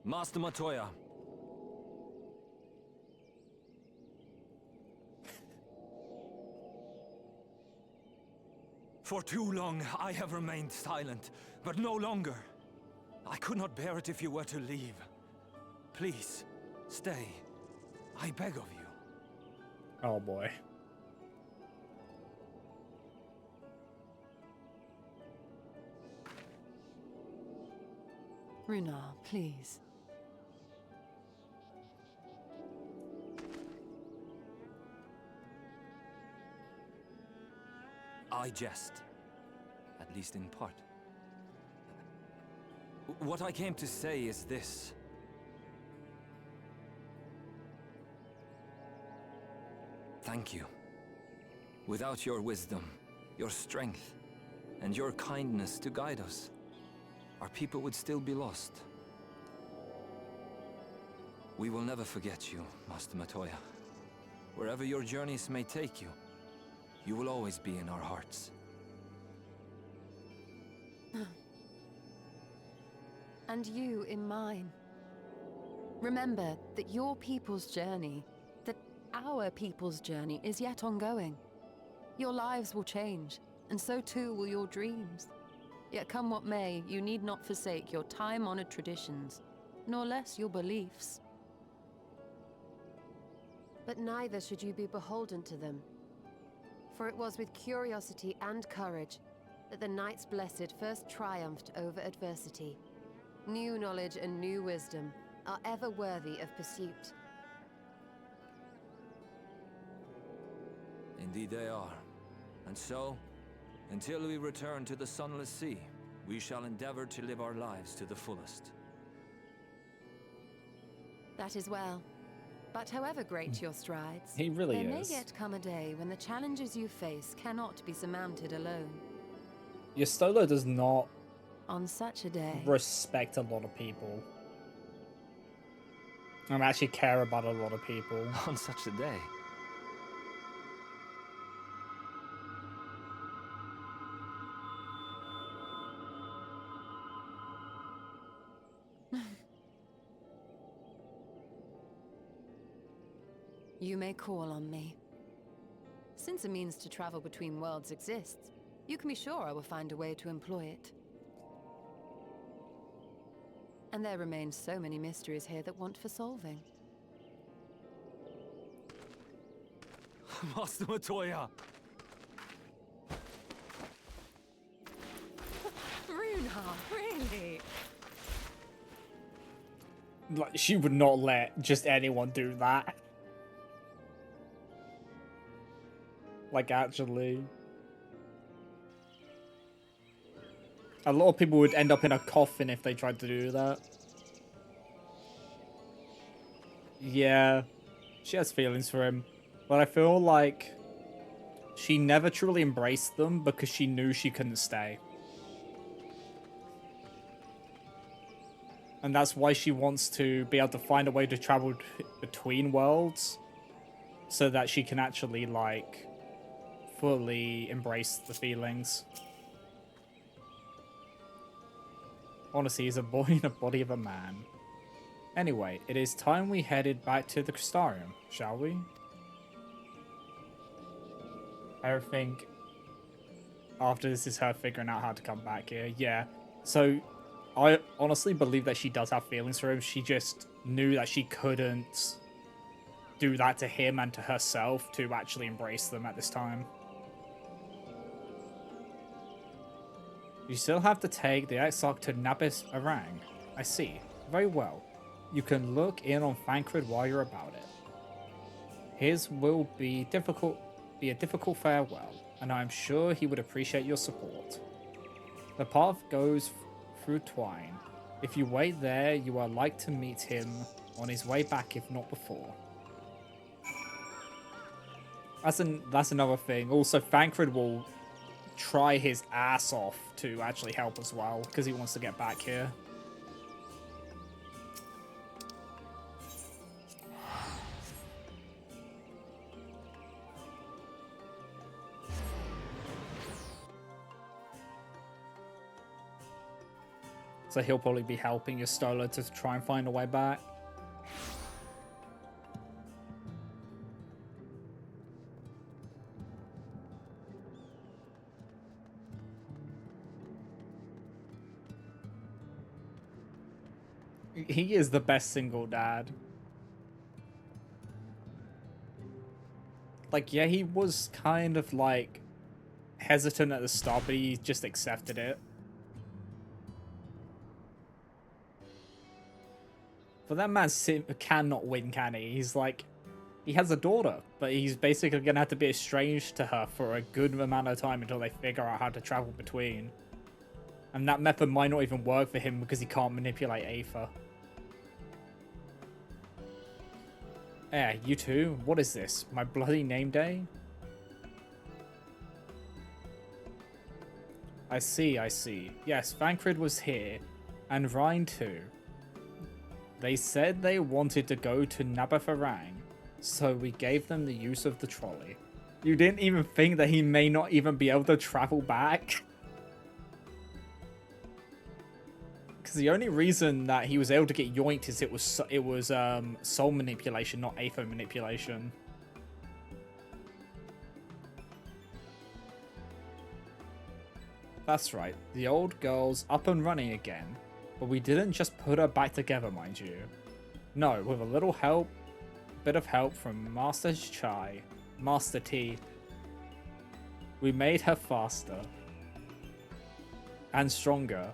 Master Matoya. For too long, I have remained silent, but no longer. I could not bear it if you were to leave. Please, stay. I beg of you. Oh boy. Runar, please. I jest. At least in part. What I came to say is this. Thank you. Without your wisdom, your strength, and your kindness to guide us, our people would still be lost. We will never forget you, Master Matoya. Wherever your journeys may take you, you will always be in our hearts. And you in mine. Remember that your people's journey, that our people's journey is yet ongoing. Your lives will change, and so too will your dreams. Yet come what may, you need not forsake your time-honored traditions, nor less your beliefs. But neither should you be beholden to them. For it was with curiosity and courage that the Knights Blessed first triumphed over adversity. New knowledge and new wisdom are ever worthy of pursuit. Indeed they are. And so, until we return to the Sunless Sea, we shall endeavor to live our lives to the fullest. That is well. But however great your strides, He really there is. may yet come a day when the challenges you face cannot be surmounted alone. Your Stola does not On such a day, respect a lot of people. And actually care about a lot of people. On such a day. You may call on me. Since a means to travel between worlds exists, you can be sure I will find a way to employ it. And there remain so many mysteries here that want for solving. Master Matoya! Runeheart, really? Like, she would not let just anyone do that. Like, actually. A lot of people would end up in a coffin if they tried to do that. Yeah, she has feelings for him. But I feel like she never truly embraced them because she knew she couldn't stay. And that's why she wants to be able to find a way to travel between worlds so that she can actually, like, fully embrace the feelings. Honestly, he's a boy in the body of a man. Anyway, it is time we headed back to the Crystarium, shall we? I think after this is her figuring out how to come back here. Yeah. So I honestly believe that she does have feelings for him. She just knew that she couldn't do that to him and to herself to actually embrace them at this time. You still have to take the Exarch to Nabis Arang. I see. Very well. You can look in on Thancred while you're about it. His will be a difficult farewell, and I am sure he would appreciate your support. The path goes through Twine. If you wait there, you are like to meet him on his way back, if not before. That's another thing. Also, Thancred will try his ass off to actually help as well, because he wants to get back here. So he'll probably be helping Yostola to try and find a way back. He is the best single dad. Like, yeah, he was kind of, like, hesitant at the start, but he just accepted it. But that man cannot win, can he? He's like, he has a daughter, but he's basically going to have to be estranged to her for a good amount of time until they figure out how to travel between. And that method might not even work for him because he can't manipulate Aether. Yeah, you two? What is this? My bloody name day? I see, I see. Yes, Thancred was here. And Rhine too. They said they wanted to go to Nabatharang, so we gave them the use of the trolley. You didn't even think that he may not even be able to travel back? Because the only reason that he was able to get yoinked is it was soul manipulation, not Aether manipulation. That's right, the old girl's up and running again, but we didn't just put her back together, mind you. No, with a little help, bit of help from Master Chai, Master T, we made her faster and stronger.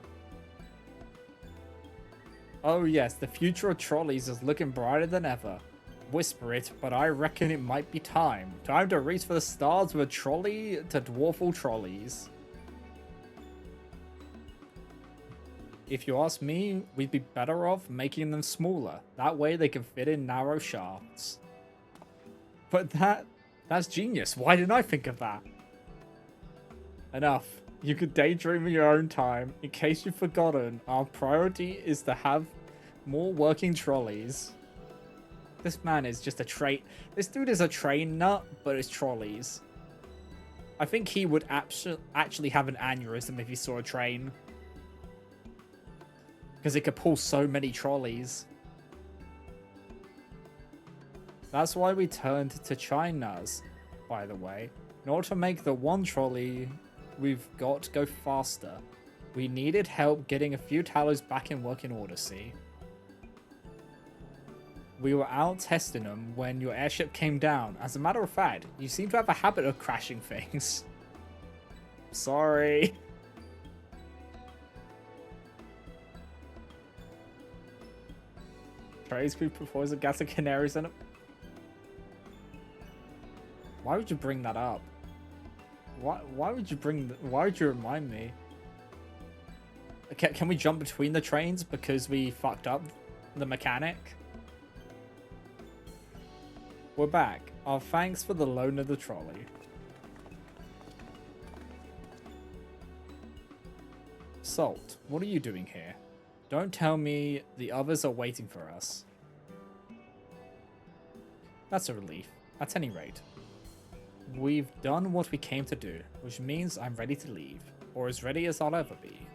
Oh yes, the future of trolleys is looking brighter than ever. Whisper it, but I reckon it might be time. Time to reach for the stars with a trolley to dwarf all trolleys. If you ask me, we'd be better off making them smaller. That way they can fit in narrow shafts. But that's genius. Why didn't I think of that? Enough. You could daydream in your own time. In case you've forgotten, our priority is to have more working trolleys. This man is just a train. This dude is a train nut, but it's trolleys. I think he would actually have an aneurysm if he saw a train. Because it could pull so many trolleys. That's why we turned to China's, by the way. In order to make the one trolley we've got go faster, we needed help getting a few towers back in working order, see? We were out testing them when your airship came down. As a matter of fact, you seem to have a habit of crashing things. Sorry. Trays could poison gas and canaries in it. Why would you bring that up? Why would you why would you remind me? Can we jump between the trains because we fucked up the mechanic? We're back. Our thanks for the loan of the trolley. Salt, what are you doing here? Don't tell me the others are waiting for us. That's a relief, at any rate. We've done what we came to do, which means I'm ready to leave, or as ready as I'll ever be.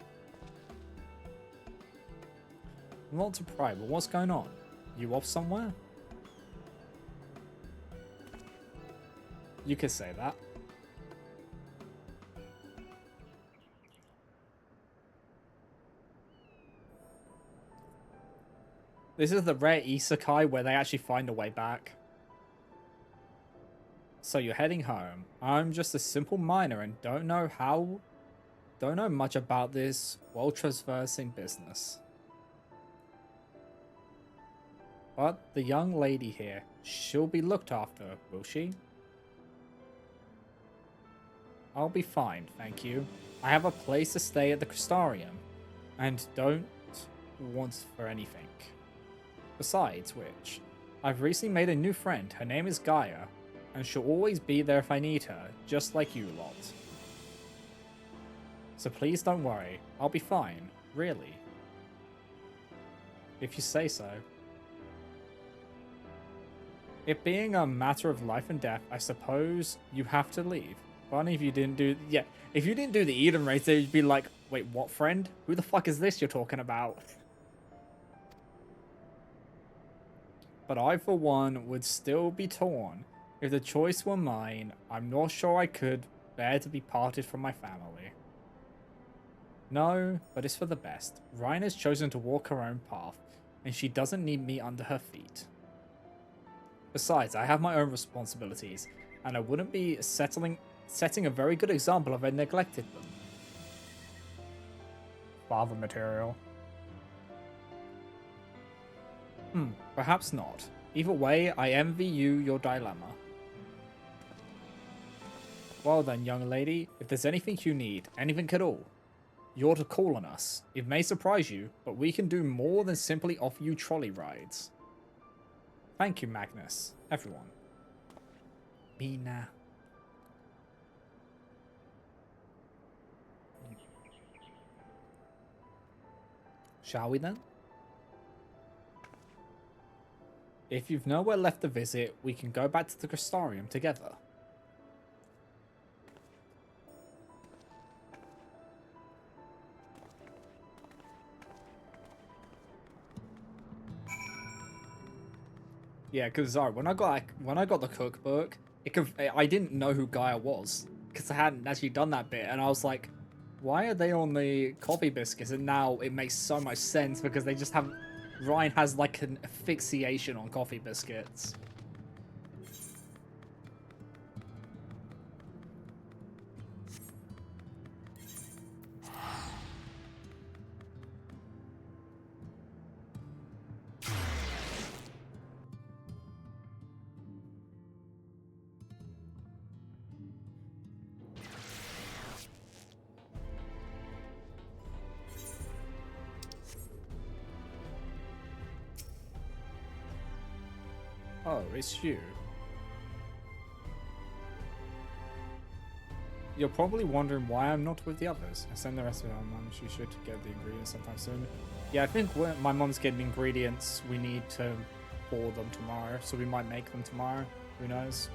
Not to pry, but what's going on? You off somewhere? You could say that. This is the rare isekai where they actually find a way back. So you're heading home. I'm just a simple miner and don't know much about this world-traversing business. But the young lady here, she'll be looked after, will she? I'll be fine, thank you. I have a place to stay at the Crystarium, and don't want for anything. Besides which, I've recently made a new friend. Her name is Gaia, and she'll always be there if I need her, just like you lot. So please don't worry, I'll be fine, really. If you say so. It being a matter of life and death, I suppose you have to leave. Funny if you didn't do... Yeah, if you didn't do the Eden race, they'd be like, wait, what friend? Who the fuck is this you're talking about? But I, for one, would still be torn. If the choice were mine, I'm not sure I could bear to be parted from my family. No, but it's for the best. Ryan has chosen to walk her own path, and she doesn't need me under her feet. Besides, I have my own responsibilities, and I wouldn't be setting a very good example if I neglected them. Father material. Perhaps not. Either way, I envy you your dilemma. Well then, young lady, if there's anything you need, anything at all, you're to call on us. It may surprise you, but we can do more than simply offer you trolley rides. Thank you, Magnus. Everyone. Mina. Shall we then? If you've nowhere left to visit, we can go back to the Crystarium together. Yeah, because when I got the cookbook, I didn't know who Gaia was because I hadn't actually done that bit, and I was like, why are they on the coffee biscuits? And now it makes so much sense because they just have... Ryan has like an asphyxiation on coffee biscuits. Oh, it's you. You're probably wondering why I'm not with the others. I send the rest of our mum. She should get the ingredients sometime soon. Yeah, I think my mum's getting ingredients. We need to pour them tomorrow, so we might make them tomorrow. Who knows?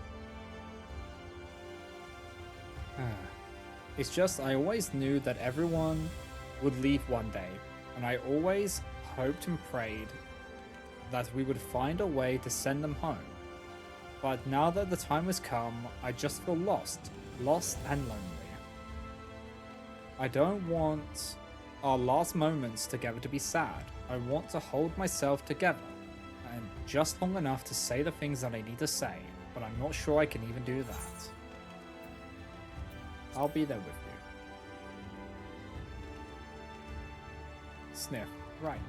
It's just I always knew that everyone would leave one day, and I always hoped and prayed that we would find a way to send them home. But now that the time has come, I just feel lost and lonely. I don't want our last moments together to be sad. I want to hold myself together, and just long enough to say the things that I need to say, but I'm not sure I can even do that. I'll be there with you. Sniff. Right.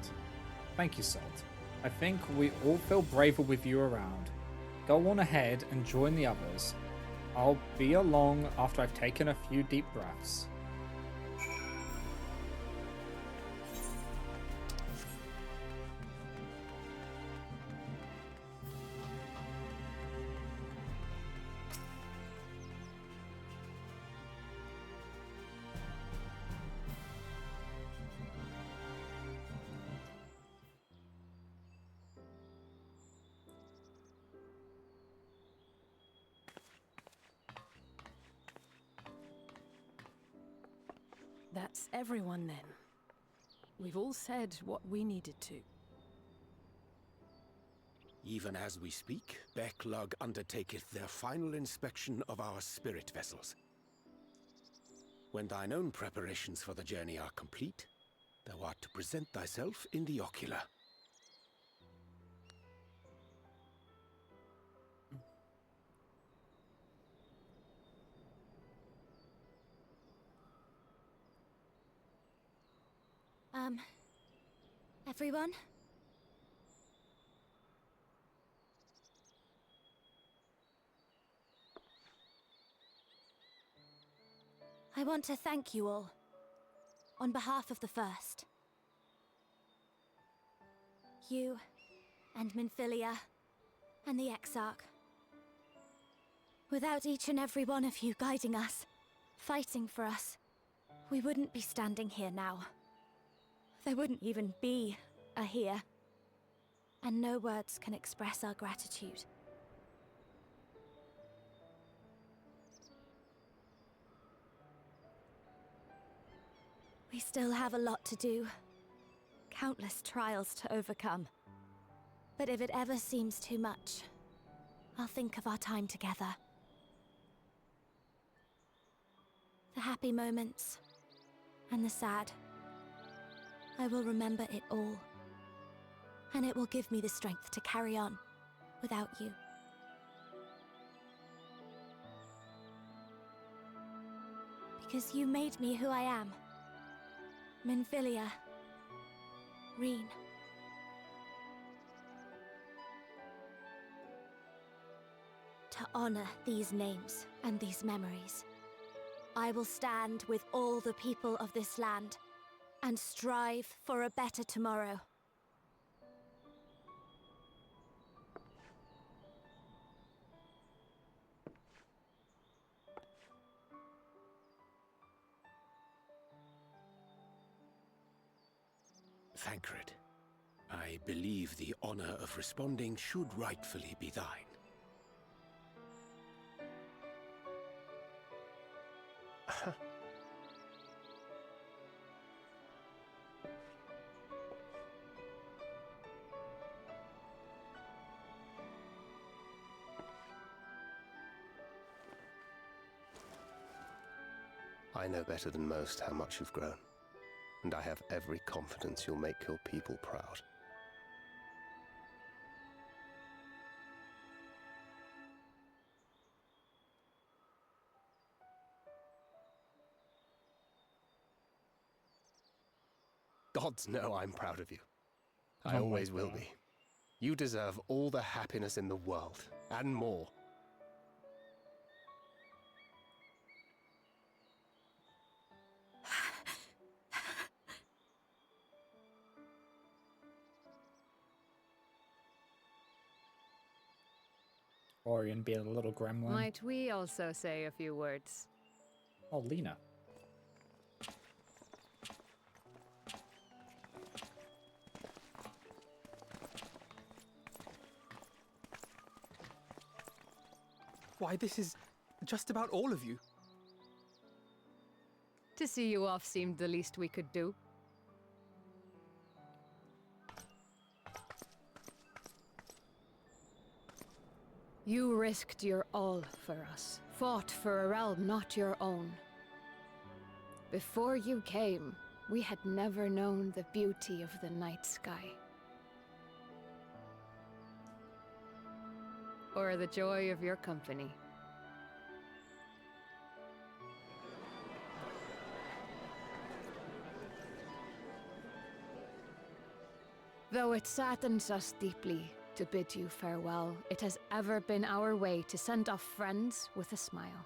Thank you, Salt. I think we all feel braver with you around. Go on ahead and join the others. I'll be along after I've taken a few deep breaths. That's everyone then. We've all said what we needed to. Even as we speak, Backlog undertaketh their final inspection of our spirit vessels. When thine own preparations for the journey are complete, thou art to present thyself in the ocular. Everyone? I want to thank you all, on behalf of the First. You, and Minfilia, and the Exarch. Without each and every one of you guiding us, fighting for us, we wouldn't be standing here now. There wouldn't even be a here. And no words can express our gratitude. We still have a lot to do. Countless trials to overcome. But if it ever seems too much, I'll think of our time together. The happy moments, and the sad. I will remember it all. And it will give me the strength to carry on without you. Because you made me who I am. Minfilia. Reen. To honor these names and these memories, I will stand with all the people of this land and strive for a better tomorrow. Thancred, I believe the honor of responding should rightfully be thine. I know better than most how much you've grown, and I have every confidence you'll make your people proud. Gods know I'm proud of you. I always will be. You deserve all the happiness in the world, and more. Orion being a little gremlin. Might we also say a few words? Oh, Lena. Why, this is just about all of you. To see you off seemed the least we could do. You risked your all for us, fought for a realm not your own. Before you came, we had never known the beauty of the night sky. Or the joy of your company. Though it saddens us deeply to bid you farewell, it has ever been our way to send off friends with a smile.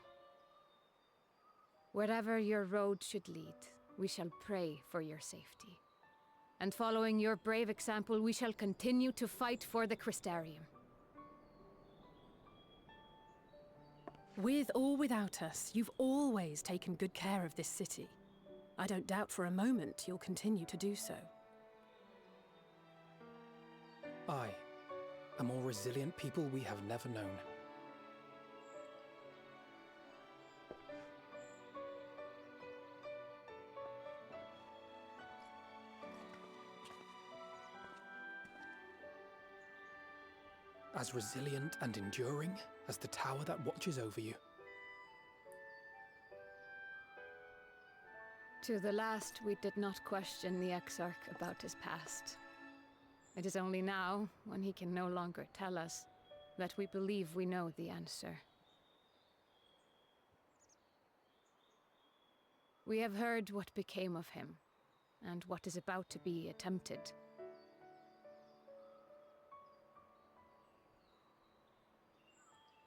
Wherever your road should lead, we shall pray for your safety. And following your brave example, we shall continue to fight for the Crystarium. With or without us, you've always taken good care of this city. I don't doubt for a moment you'll continue to do so. Aye, a more resilient people we have never known. As resilient and enduring as the tower that watches over you. To the last, we did not question the Exarch about his past. It is only now, when he can no longer tell us, that we believe we know the answer. We have heard what became of him, and what is about to be attempted.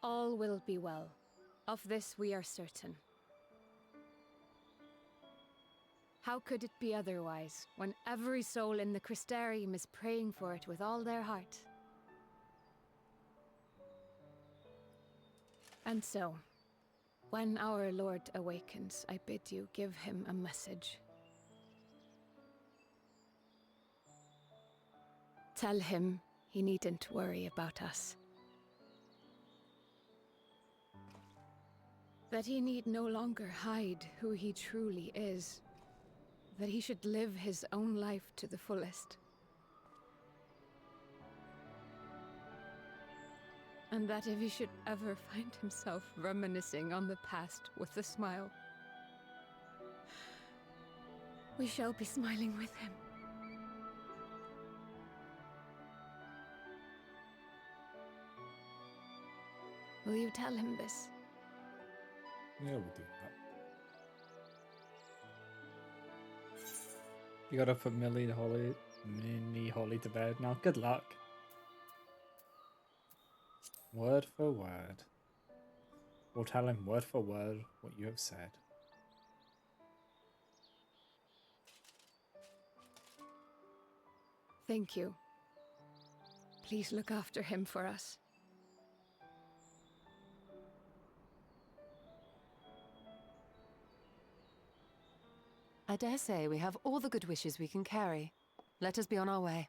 All will be well. Of this we are certain. How could it be otherwise, when every soul in the Crystarium is praying for it with all their heart? And so, when our Lord awakens, I bid you give him a message. Tell him he needn't worry about us. That he need no longer hide who he truly is. That he should live his own life to the fullest. And that if he should ever find himself reminiscing on the past with a smile, we shall be smiling with him. Will you tell him this? Yeah, we'll do that. You gotta put Mini Holly to bed now. Good luck. Word for word. We'll tell him word for word what you have said. Thank you. Please look after him for us. I dare say we have all the good wishes we can carry. Let us be on our way.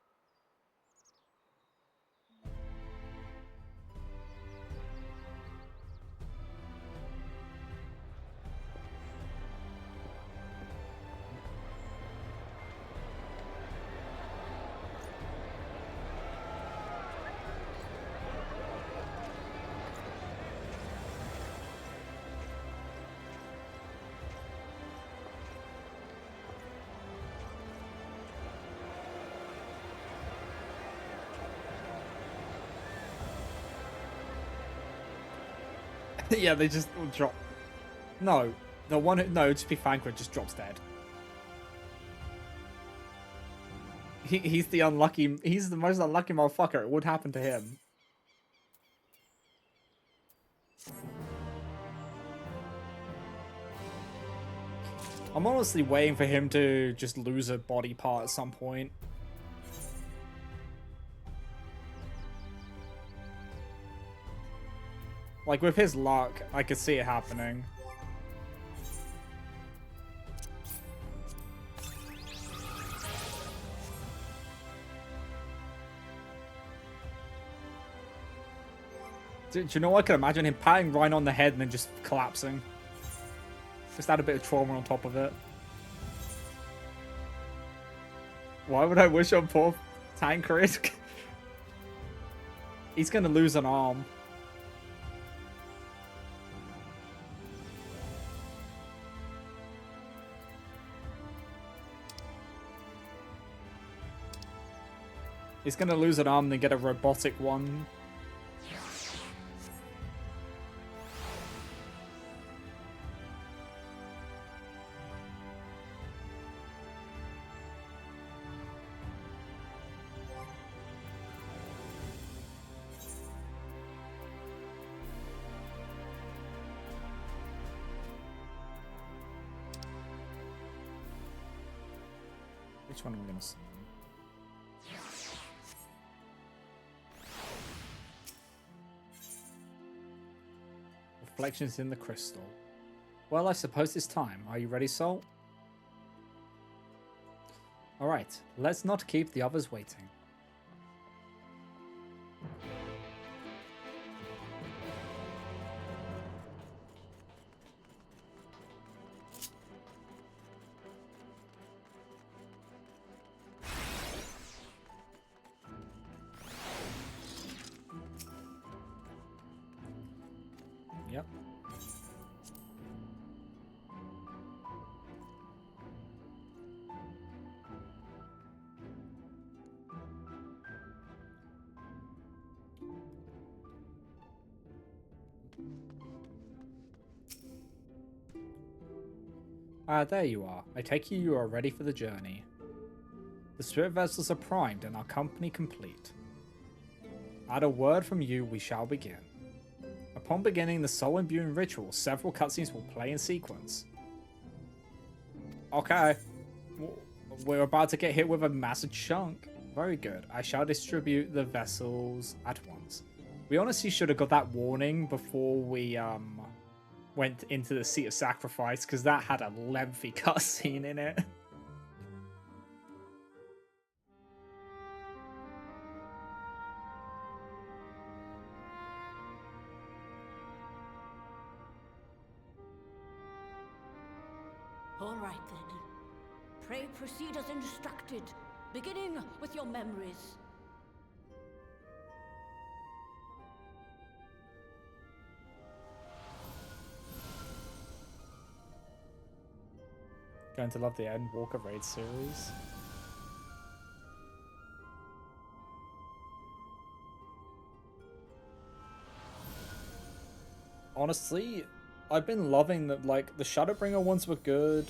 Yeah, they just drop. No, the one who, no, to be Thancred just drops dead. He's the unlucky. He's the most unlucky motherfucker. It would happen to him. I'm honestly waiting for him to just lose a body part at some point. Like, with his luck, I could see it happening. Do you know what? I could imagine him patting Ryan on the head and then just collapsing. Just add a bit of trauma on top of it. Why would I wish on poor Tancred? He's gonna lose an arm. He's gonna lose an arm and then get a robotic one. Which one are we gonna see? Reflections in the crystal. Well, I suppose it's time. Are you ready, Soul? Alright, let's not keep the others waiting. Yep. Ah, there you are. I take you are ready for the journey. The spirit vessels are primed and our company complete. At a word from you, we shall begin. Upon beginning the soul imbuing ritual, several cutscenes will play in sequence. Okay. We're about to get hit with a massive chunk. Very good. I shall distribute the vessels at once. We honestly should have got that warning before we went into the Seat of Sacrifice, because that had a lengthy cutscene in it. All right then. Pray proceed as instructed, beginning with your memories. Going to love the Endwalker raid series. Honestly, I've been loving that. Like, the Shadowbringer ones were good.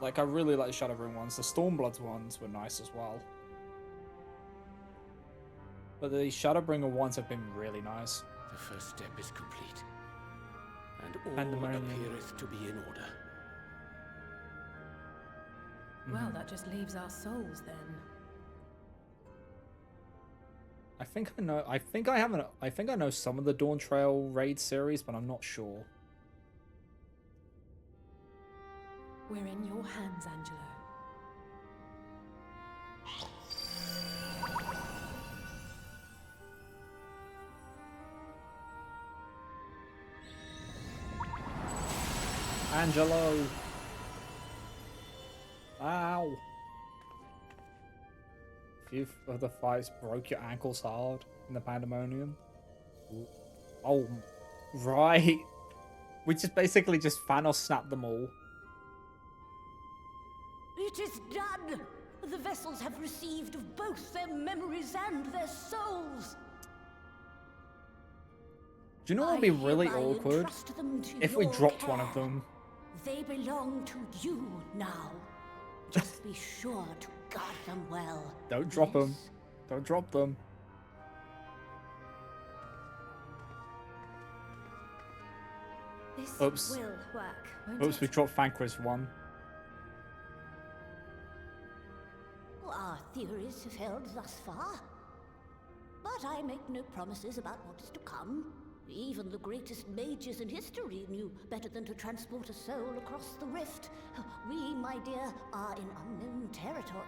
Like, I really like the Shadowbringer ones. The Stormbloods ones were nice as well. But the Shadowbringer ones have been really nice. The first step is complete, and all Pandemonium. appeareth to be in order. Well, that just leaves our souls then. I think I know. I think I know some of the Dawn Trail raid series, but I'm not sure. We're in your hands, Angelo. Angelo! Ow! A few of the fights broke your ankles hard in the Pandemonium. Oh, right! We just basically just Thanos snapped them all. It is done! The vessels have received of both their memories and their souls. Do you know what would be really hereby awkward? entrust them to If we your dropped one of care. them. They belong to you now. Just be sure to guard them well. Don't drop them. Don't drop them. This Oops. will work, won't Oops, it? we dropped Thancred's one. Our theories have held thus far. But I make no promises about what is to come. Even the greatest mages in history knew better than to transport a soul across the rift. We, my dear, are in unknown territory.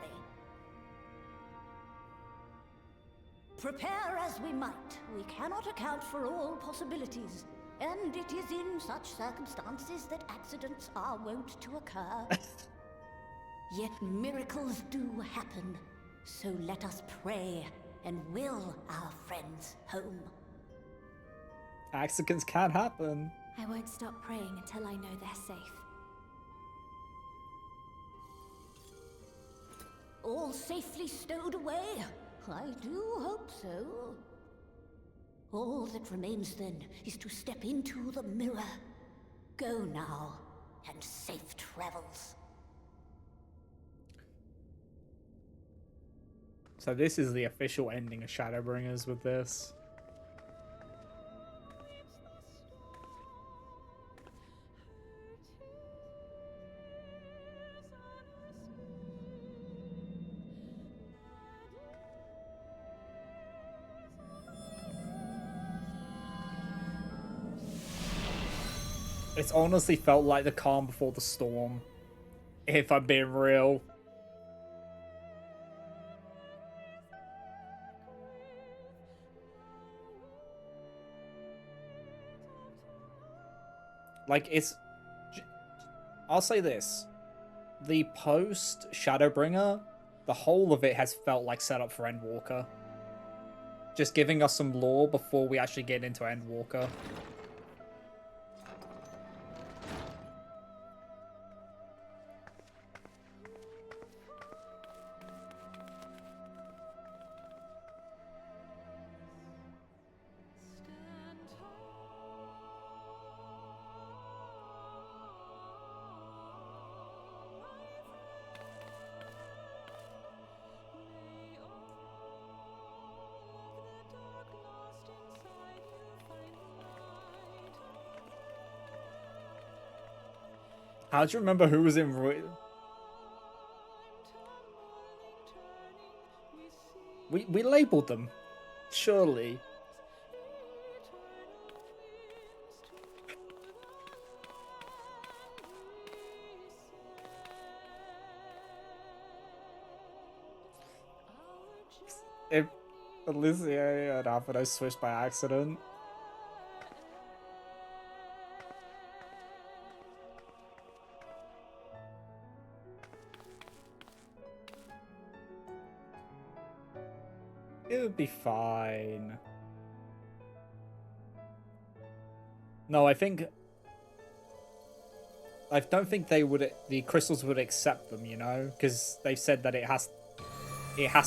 Prepare as we might, we cannot account for all possibilities. And it is in such circumstances that accidents are wont to occur. Yet miracles do happen. So let us pray and will our friends home. Accidents can happen. I won't stop praying until I know they're safe. All safely stowed away? I do hope so. All that remains then is to step into the mirror. Go now, and safe travels. So this is the official ending of Shadowbringers with this. It's honestly felt like the calm before the storm, if I'm being real. Like, I'll say this. The post Shadowbringer, the whole of it has felt like setup for Endwalker. Just giving us some lore before we actually get into Endwalker. How do you remember who was in We labeled them, surely. If Alicia and Alfredo switched by accident. It would be fine. No, I don't think the crystals would accept them, you know, because they've said that it has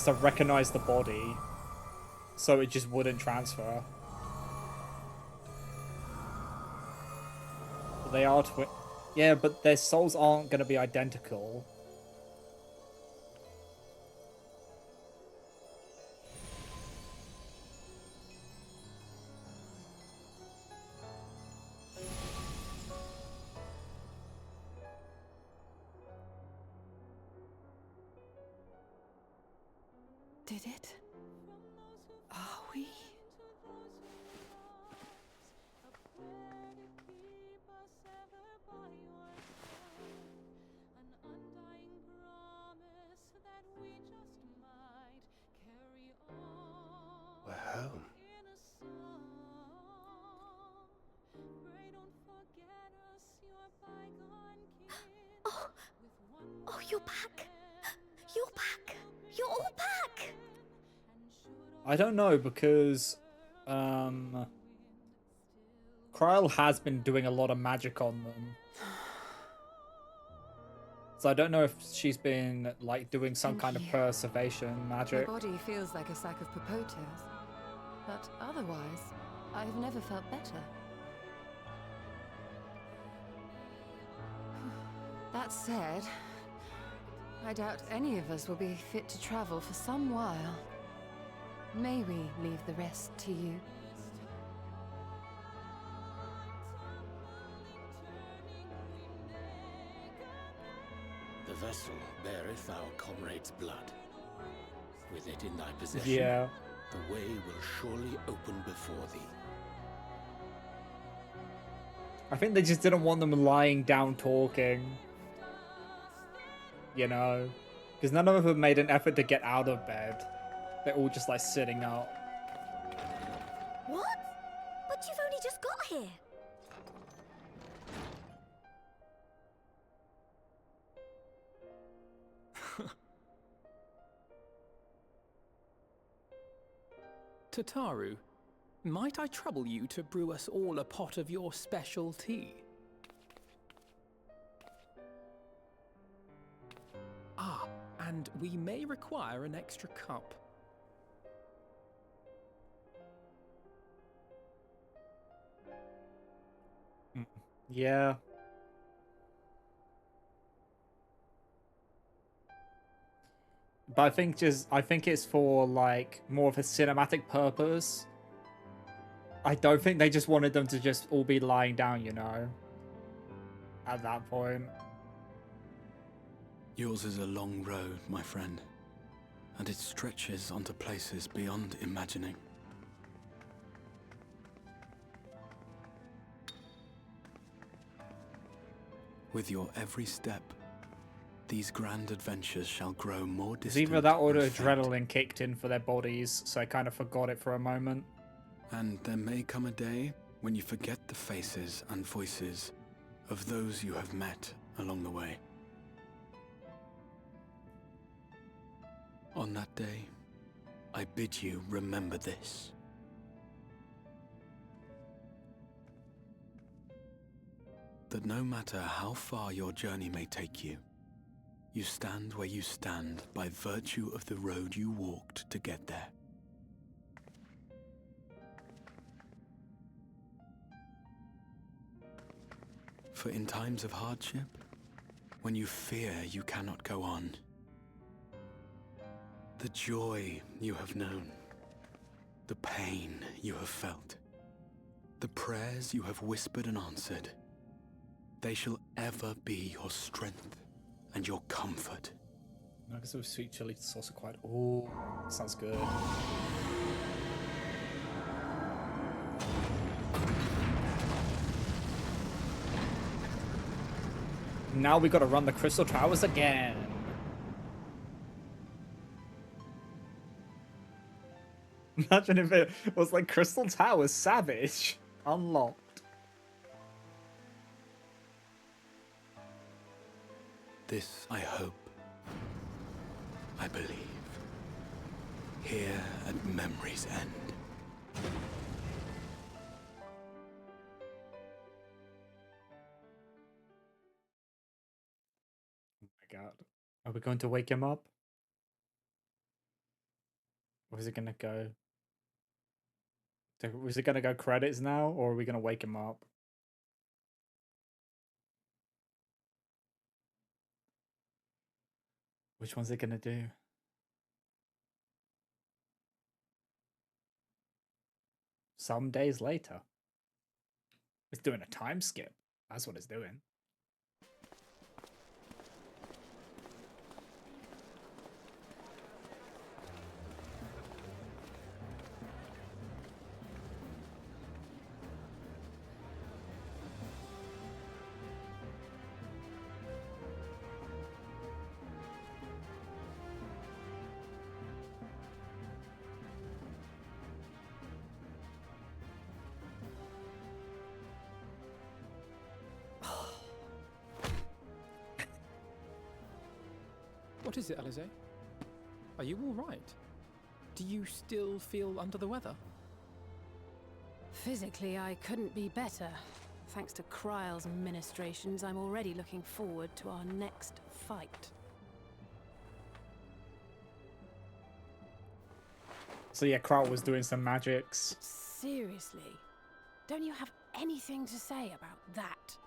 to recognize the body, so it just wouldn't transfer. But they are yeah, but their souls aren't going to be identical. Did it? Are we? We're home. Oh, you're back. You're back. You're all back. I don't know, because Kryl has been doing a lot of magic on them. So I don't know if she's been like doing some kind of preservation magic. My body feels like a sack of potatoes, but otherwise, I've never felt better. That said, I doubt any of us will be fit to travel for some while. May we leave the rest to you? The vessel beareth our comrade's blood. With it in thy possession, Yeah. the way will surely open before thee. I think they just didn't want them lying down talking. You know? Because none of them made an effort to get out of bed. They're all just like sitting up. What? But you've only just got here. Tataru, might I trouble you to brew us all a pot of your special tea? Ah, and we may require an extra cup. Yeah. But I think it's for like more of a cinematic purpose. I don't think they just wanted them to just all be lying down, you know, at that point. Yours is a long road, my friend, and it stretches onto places beyond imagining. With your every step, these grand adventures shall grow more It's distant. either that or the and faint. adrenaline kicked in for their bodies, so I kind of forgot it for a moment. And there may come a day when you forget the faces and voices of those you have met along the way. On that day, I bid you remember this. That no matter how far your journey may take you, you stand where you stand by virtue of the road you walked to get there. For in times of hardship, when you fear you cannot go on, the joy you have known, the pain you have felt, the prayers you have whispered and answered, they shall ever be your strength and your comfort. Nuggets with sweet chili sauce are quite... Oh, sounds good. Now we gotta run the Crystal Towers again. Imagine if it was like Crystal Towers Savage. Unlocked. This I hope, I believe, here at memory's end. Oh my god. Are we going to wake him up? Or is it gonna go... Was it gonna go credits now, or are we gonna wake him up? Which one's it gonna do? Some days later. It's doing a time skip. That's what it's doing. What is it, Alize? Are you all right? Do you still feel under the weather? Physically, I couldn't be better. Thanks to Kryle's ministrations, I'm already looking forward to our next fight. So yeah, Krauth was doing some magics. Seriously? Don't you have anything to say about that?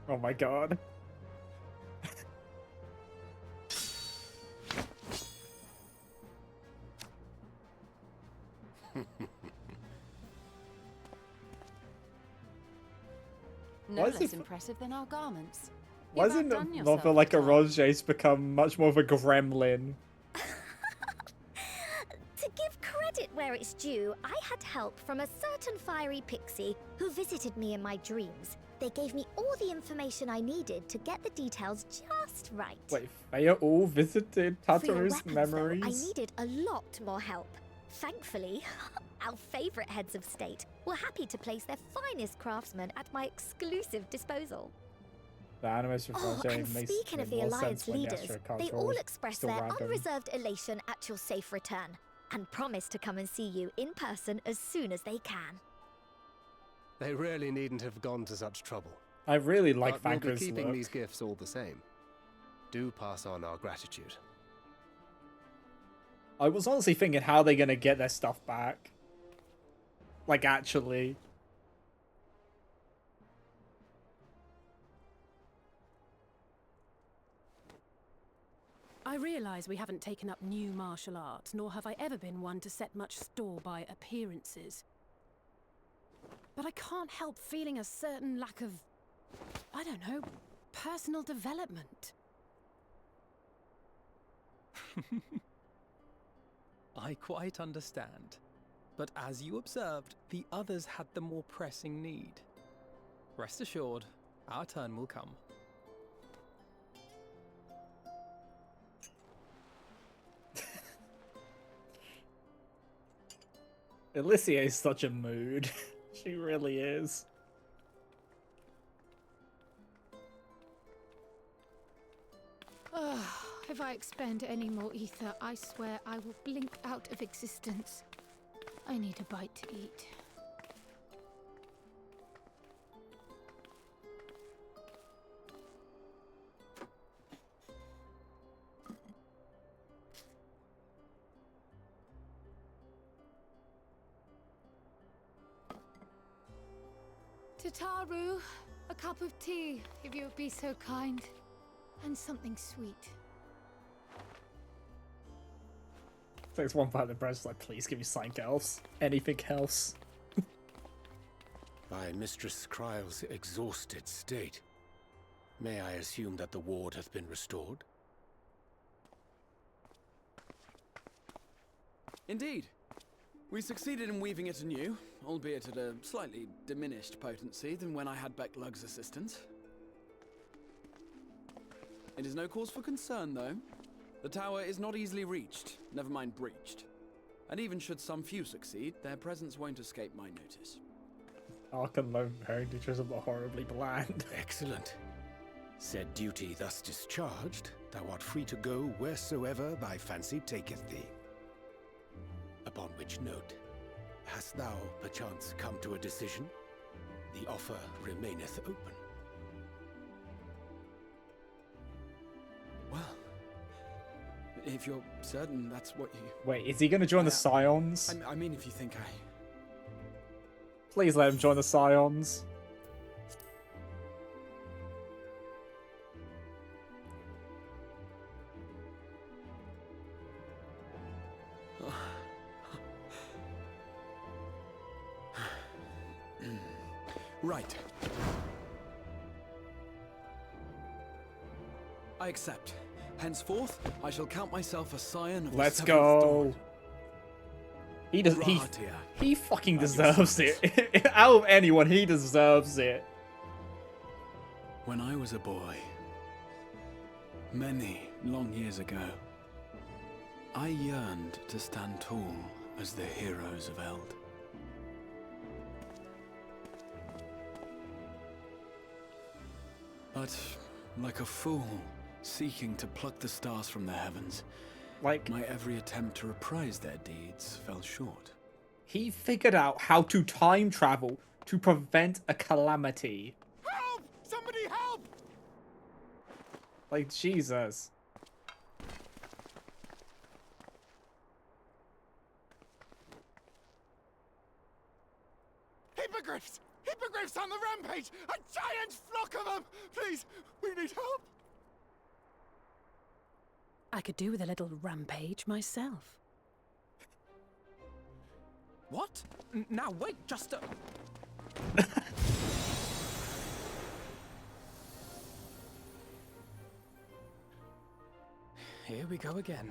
Oh my god. No Why is less it- impressive than our garments. Why You've doesn't outdone not yourself, feel like a Tom. Roger's become much more of a gremlin? To give credit where it's due, I had help from a certain fiery pixie who visited me in my dreams. They gave me all the information I needed to get the details just right. Wait, Freya all visited For your Tataru's weapons, though, memories? I needed a lot more help. Thankfully, our favorite heads of state, were happy to place their finest craftsmen at my exclusive disposal. The animation Oh, and speaking of the Alliance leaders, they all expressed their unreserved elation at your safe return, and promise to come and see you in person as soon as they can. They really needn't have gone to such trouble. I really like But we'll be Vanquer's keeping look. these gifts all the same. Do pass on our gratitude. I was honestly thinking how they're gonna get their stuff back. Like, actually. I realise we haven't taken up new martial arts, nor have I ever been one to set much store by appearances. But I can't help feeling a certain lack of, I don't know, personal development. I quite understand. But as you observed, the others had the more pressing need. Rest assured, our turn will come. Alicia is such a mood. She really is. If I expend any more ether, I swear I will blink out of existence. I need a bite to eat. Tataru, a cup of tea, if you would be so kind. And something sweet. Takes one part of the breast, like, please give me something else. Anything else. By Mistress Kryle's exhausted state, may I assume that the ward hath been restored? Indeed. We succeeded in weaving it anew, albeit at a slightly diminished potency than when I had Becklug's assistance. It is no cause for concern, though. The tower is not easily reached, never mind breached. And even should some few succeed, their presence won't escape my notice. Ark and Lone Heritages are horribly bland. Excellent. Said duty thus discharged, thou art free to go wheresoever thy fancy taketh thee. Upon which note, hast thou perchance come to a decision? The offer remaineth open. Well, if you're certain that's what you... Wait, is he gonna join the Scions? I mean, if you think I... Please let him join the Scions. Right. I accept. Henceforth, I shall count myself a scion of Let's the go. He does. He fucking deserves it. Out of anyone, he deserves it. When I was a boy, many long years ago, I yearned to stand tall as the heroes of Eld. But, like a fool, seeking to pluck the stars from the heavens, my every attempt to reprise their deeds fell short. He figured out how to time travel to prevent a calamity. Help! Somebody help! Like, Jesus. Hippogriffs! Hippogriffs on the rampage! A giant flock of them! Please, we need help! I could do with a little rampage myself. What? Now wait, just a... Here we go again.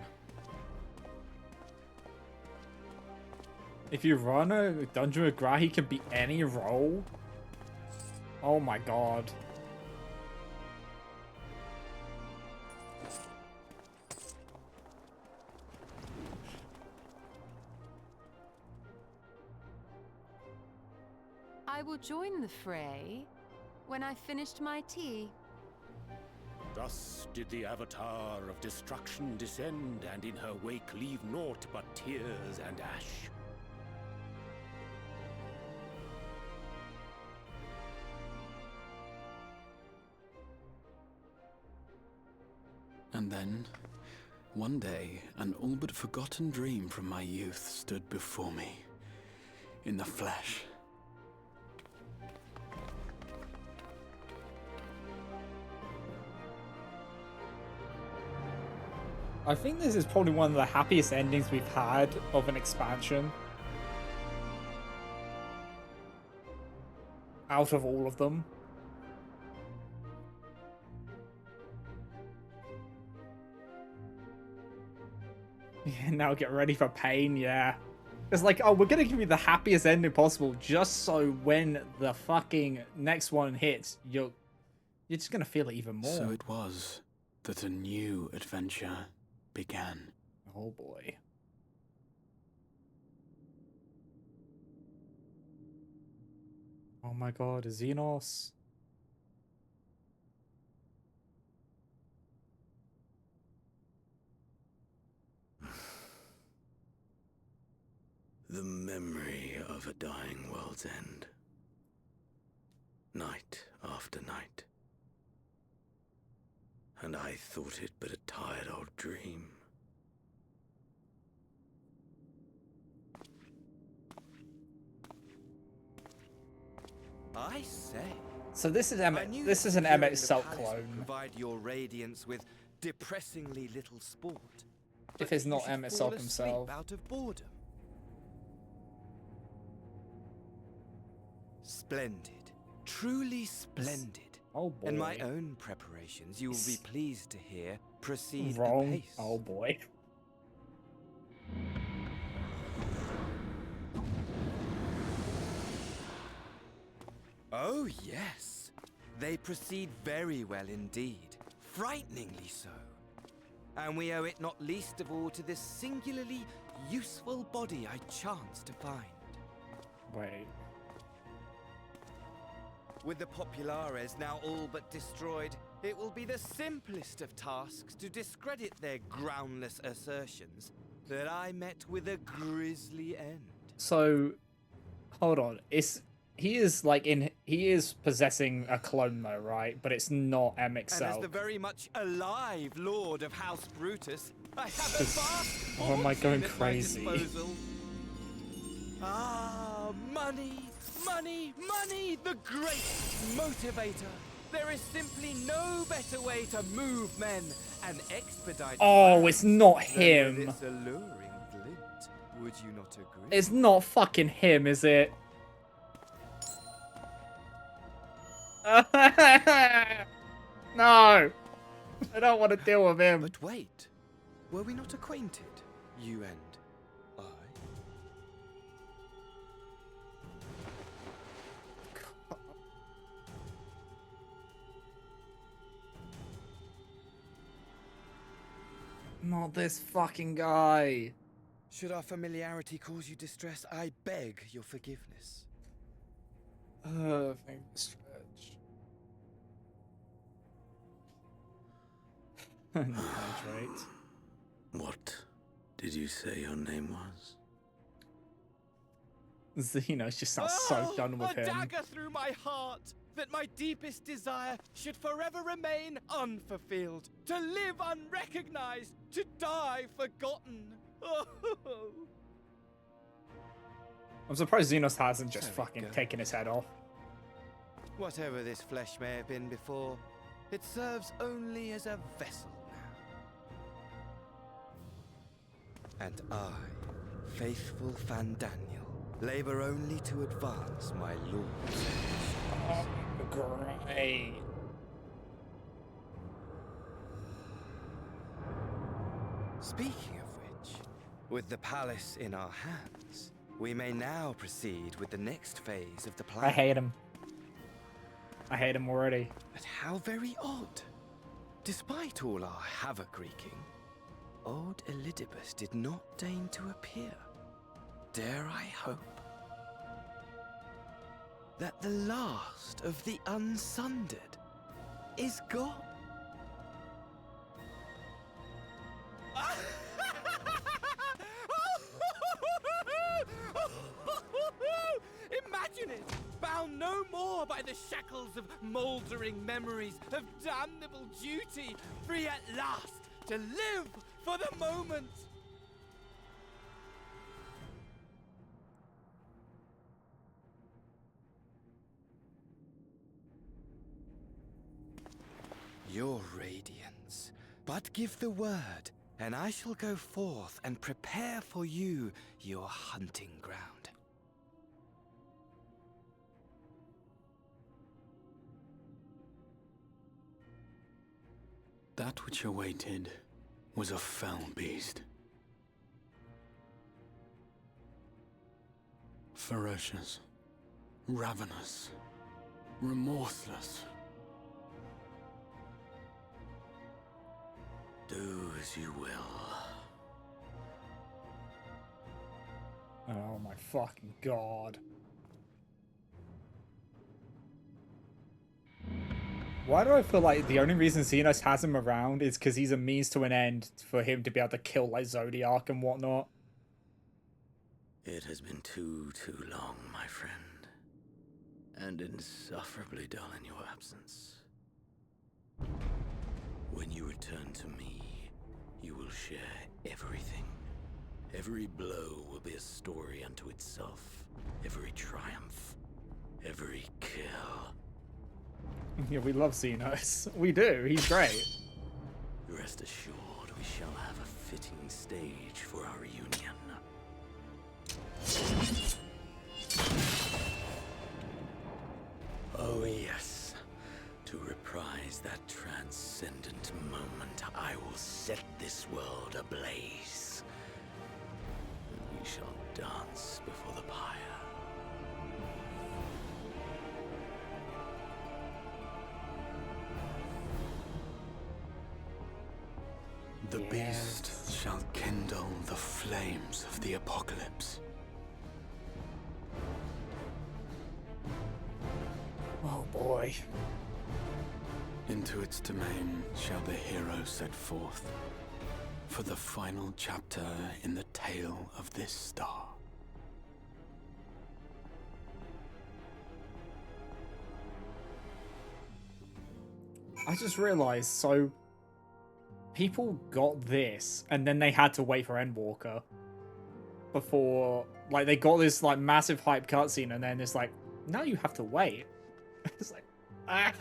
If you run a dungeon with Gra, he can beat any role. Oh my god. will join the fray when I finished my tea. Thus did the Avatar of Destruction descend, and in her wake leave naught but tears and ash. And then, one day, an all but forgotten dream from my youth stood before me, in the flesh. I think this is probably one of the happiest endings we've had of an expansion. Out of all of them. Yeah, now get ready for pain, yeah. It's like, oh, we're gonna give you the happiest ending possible just so when the fucking next one hits, you're just gonna feel it even more. So it was that a new adventure began. Oh boy. Oh my god, Xenos. The memory of a dying world's end. Night after night. And I thought it but a tired old dream. I say. So this is an securing Emmett the Selk palace clone. would provide your radiance with depressingly little sport. If it's not You should Emmett fall Selk asleep himself. out of boredom. Splendid. Truly splendid. Oh boy. And my own preparations, you will be pleased to hear, proceed Wrong. apace. Oh boy. Oh, yes. They proceed very well indeed. Frighteningly so. And we owe it not least of all to this singularly useful body I chanced to find. Wait. With the Populares now all but destroyed, it will be the simplest of tasks to discredit their groundless assertions that I met with a grisly end. So, hold on. He is possessing a clone though, right? But it's not Emmett And as Selk. the very much alive Lord of House Brutus, I have a vast Oh, am I going fortune at my crazy? disposal. Ah, money, money, money, the great motivator. There is simply no better way to move men and expedite. Oh, it's not than him. with this alluring glint. Would you not agree? It's not fucking him, is it? No! I don't want to deal with him. But wait, were we not acquainted, you and I? Not this fucking guy. Should our familiarity cause you distress, I beg your forgiveness. Thank you, Stretch. Hydrate. What did you say your name was? Xenos just sounds so done with a him. dagger through my heart, that my deepest desire should forever remain unfulfilled, to live unrecognized, to die forgotten. I'm surprised Xenos hasn't just fucking taken his head off. Whatever this flesh may have been before, it serves only as a vessel now. And I, faithful Fandaniel, labor only to advance my lord's Oh, great. Speaking of which, with the palace in our hands, we may now proceed with the next phase of the plan. I hate him. I hate him already. But how very odd. Despite all our havoc wreaking, old Elidibus did not deign to appear. Dare I hope? that the last of the unsundered is gone. Imagine it! Bound no more by the shackles of mouldering memories of damnable duty, free at last to live for the moment! Your radiance. But give the word, and I shall go forth and prepare for you your hunting ground. That which awaited was a fell beast. Ferocious, ravenous, remorseless. Do as you will. Oh my fucking god. Why do I feel like the only reason Xenos has him around is because he's a means to an end for him to be able to kill like Zodiac and whatnot? It has been too long, my friend. And insufferably dull in your absence. When you return to me, you will share everything. Every blow will be a story unto itself. Every triumph. Every kill. Yeah, we love Xenos. We do. He's great. Rest assured, we shall have a fitting stage for our reunion. Oh yes. To reprise that transcendent moment, I will set this world ablaze. And we shall dance before the pyre. The beast shall kindle the flames of the apocalypse. Oh boy. Into its domain shall the hero set forth for the final chapter in the tale of this star. I just realized, so people got this and then they had to wait for Endwalker before, like, they got this like massive hype cutscene and then it's like, now you have to wait. It's like, ah.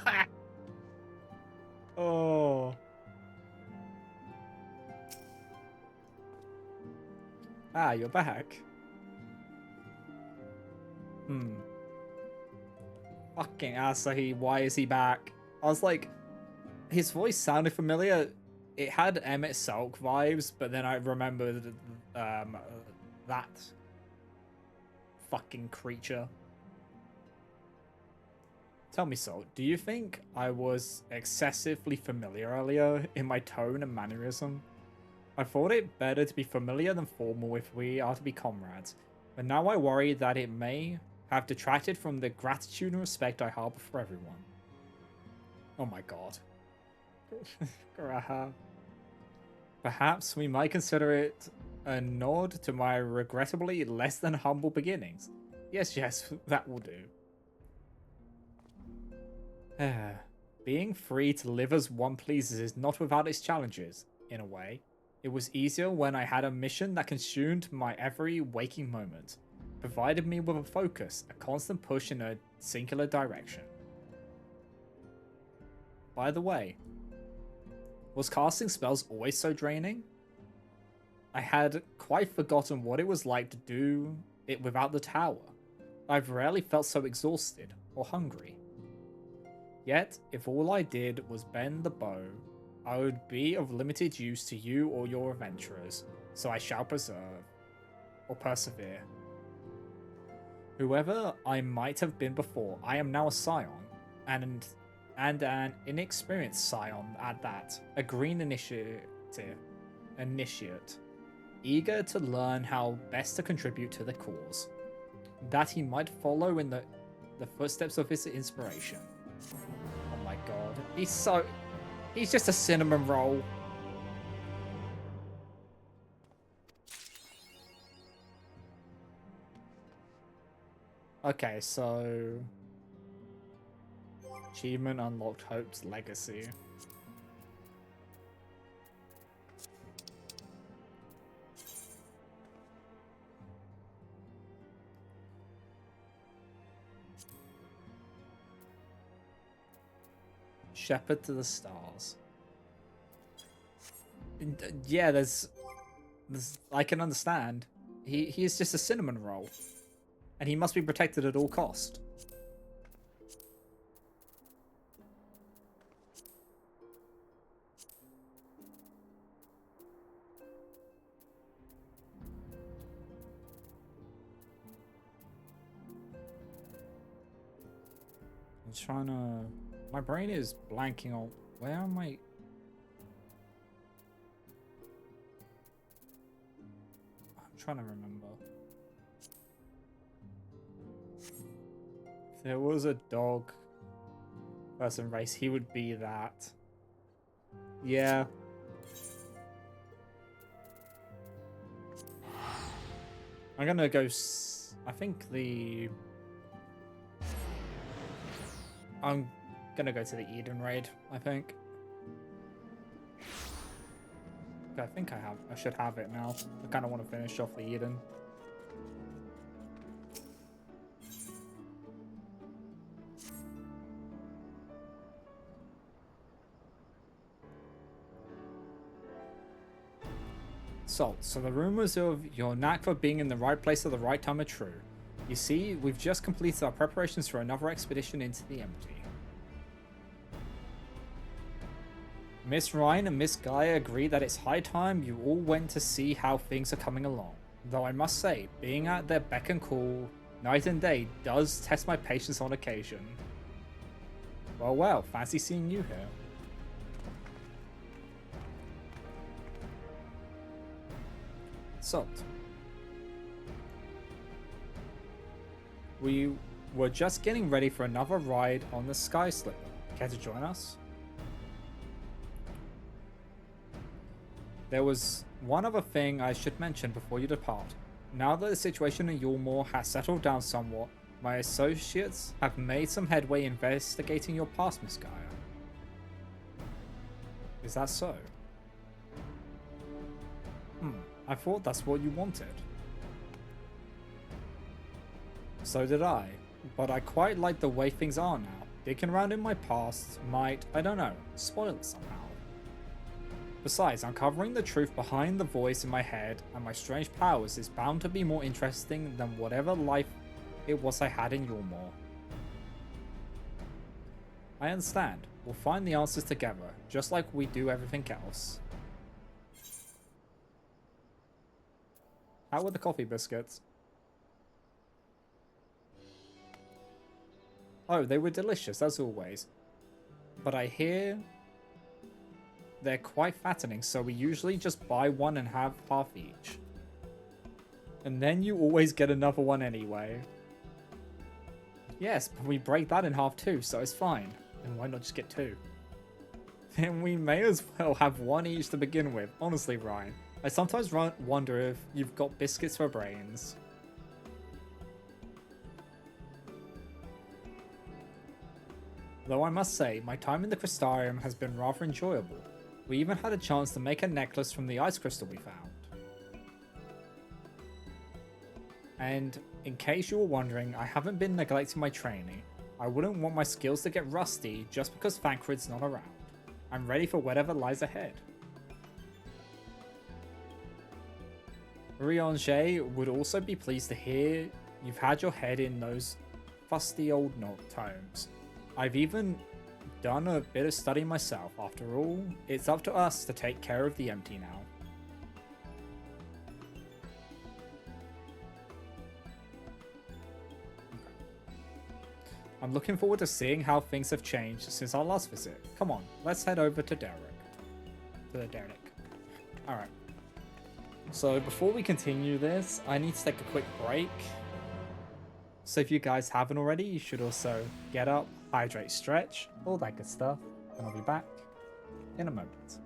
Oh. Ah, you're back. Fucking Asahi, why is he back? I was like, his voice sounded familiar. It had Emmett Salk vibes, but then I remembered that fucking creature. Tell me, Salt, do you think I was excessively familiar earlier in my tone and mannerism? I thought it better to be familiar than formal if we are to be comrades, but now I worry that it may have detracted from the gratitude and respect I harbor for everyone. Oh my god. Perhaps we might consider it a nod to my regrettably less than humble beginnings. Yes, that will do. Being free to live as one pleases is not without its challenges, in a way. It was easier when I had a mission that consumed my every waking moment, provided me with a focus, a constant push in a singular direction. By the way, was casting spells always so draining? I had quite forgotten what it was like to do it without the tower. I've rarely felt so exhausted or hungry. Yet, if all I did was bend the bow, I would be of limited use to you or your adventurers, so I shall persevere. Whoever I might have been before, I am now a scion, and an inexperienced scion at that, a green initiate, eager to learn how best to contribute to the cause. That he might follow in the the footsteps of his inspiration. Oh my god. He's just a cinnamon roll. Okay, so... Achievement unlocked Hope's Legacy. Shepherd to the Stars. Yeah, there's I can understand. He is just a cinnamon roll. And he must be protected at all cost. I'm trying to... My brain is blanking on... Where am I... I'm trying to remember. If there was a dog person race, he would be that. Yeah. I'm gonna go... I think the... I'm gonna go to the Eden raid, I think. I think I should have it now. I kind of want to finish off the Eden. So the rumors of your knack for being in the right place at the right time are true. You see, we've just completed our preparations for another expedition into the empty. Miss Ryan and Miss Gaia agree that it's high time you all went to see how things are coming along. Though I must say, being at their beck and call night and day does test my patience on occasion. Well, fancy seeing you here. Salt. We were just getting ready for another ride on the Sky Slipper. Care to join us? There was one other thing I should mention before you depart. Now that the situation in Yulmore has settled down somewhat, my associates have made some headway investigating your past, Miss Gaia. Is that so? I thought that's what you wanted. So did I, but I quite like the way things are now. Digging around in my past might, I don't know, spoil it somehow. Besides, uncovering the truth behind the voice in my head and my strange powers is bound to be more interesting than whatever life it was I had in Yulmore. I understand. We'll find the answers together, just like we do everything else. How were the coffee biscuits? Oh, they were delicious, as always. But I hear they're quite fattening, so we usually just buy one and have half each. And then you always get another one anyway. Yes, but we break that in half too, so it's fine. Then why not just get two? And we may as well have one each to begin with. Honestly, Ryan, I sometimes wonder if you've got biscuits for brains. Though I must say, my time in the Crystarium has been rather enjoyable. We even had a chance to make a necklace from the ice crystal we found. And in case you were wondering, I haven't been neglecting my training. I wouldn't want my skills to get rusty just because Thancred's not around. I'm ready for whatever lies ahead. Riange would also be pleased to hear you've had your head in those fusty old tomes. I've even done a bit of study myself. After all, it's up to us to take care of the empty now. I'm looking forward to seeing how things have changed since our last visit. Come on, let's head over to Derek. Alright. So before we continue this, I need to take a quick break. So if you guys haven't already, you should also get up, hydrate, stretch, all that good stuff, and I'll be back in a moment.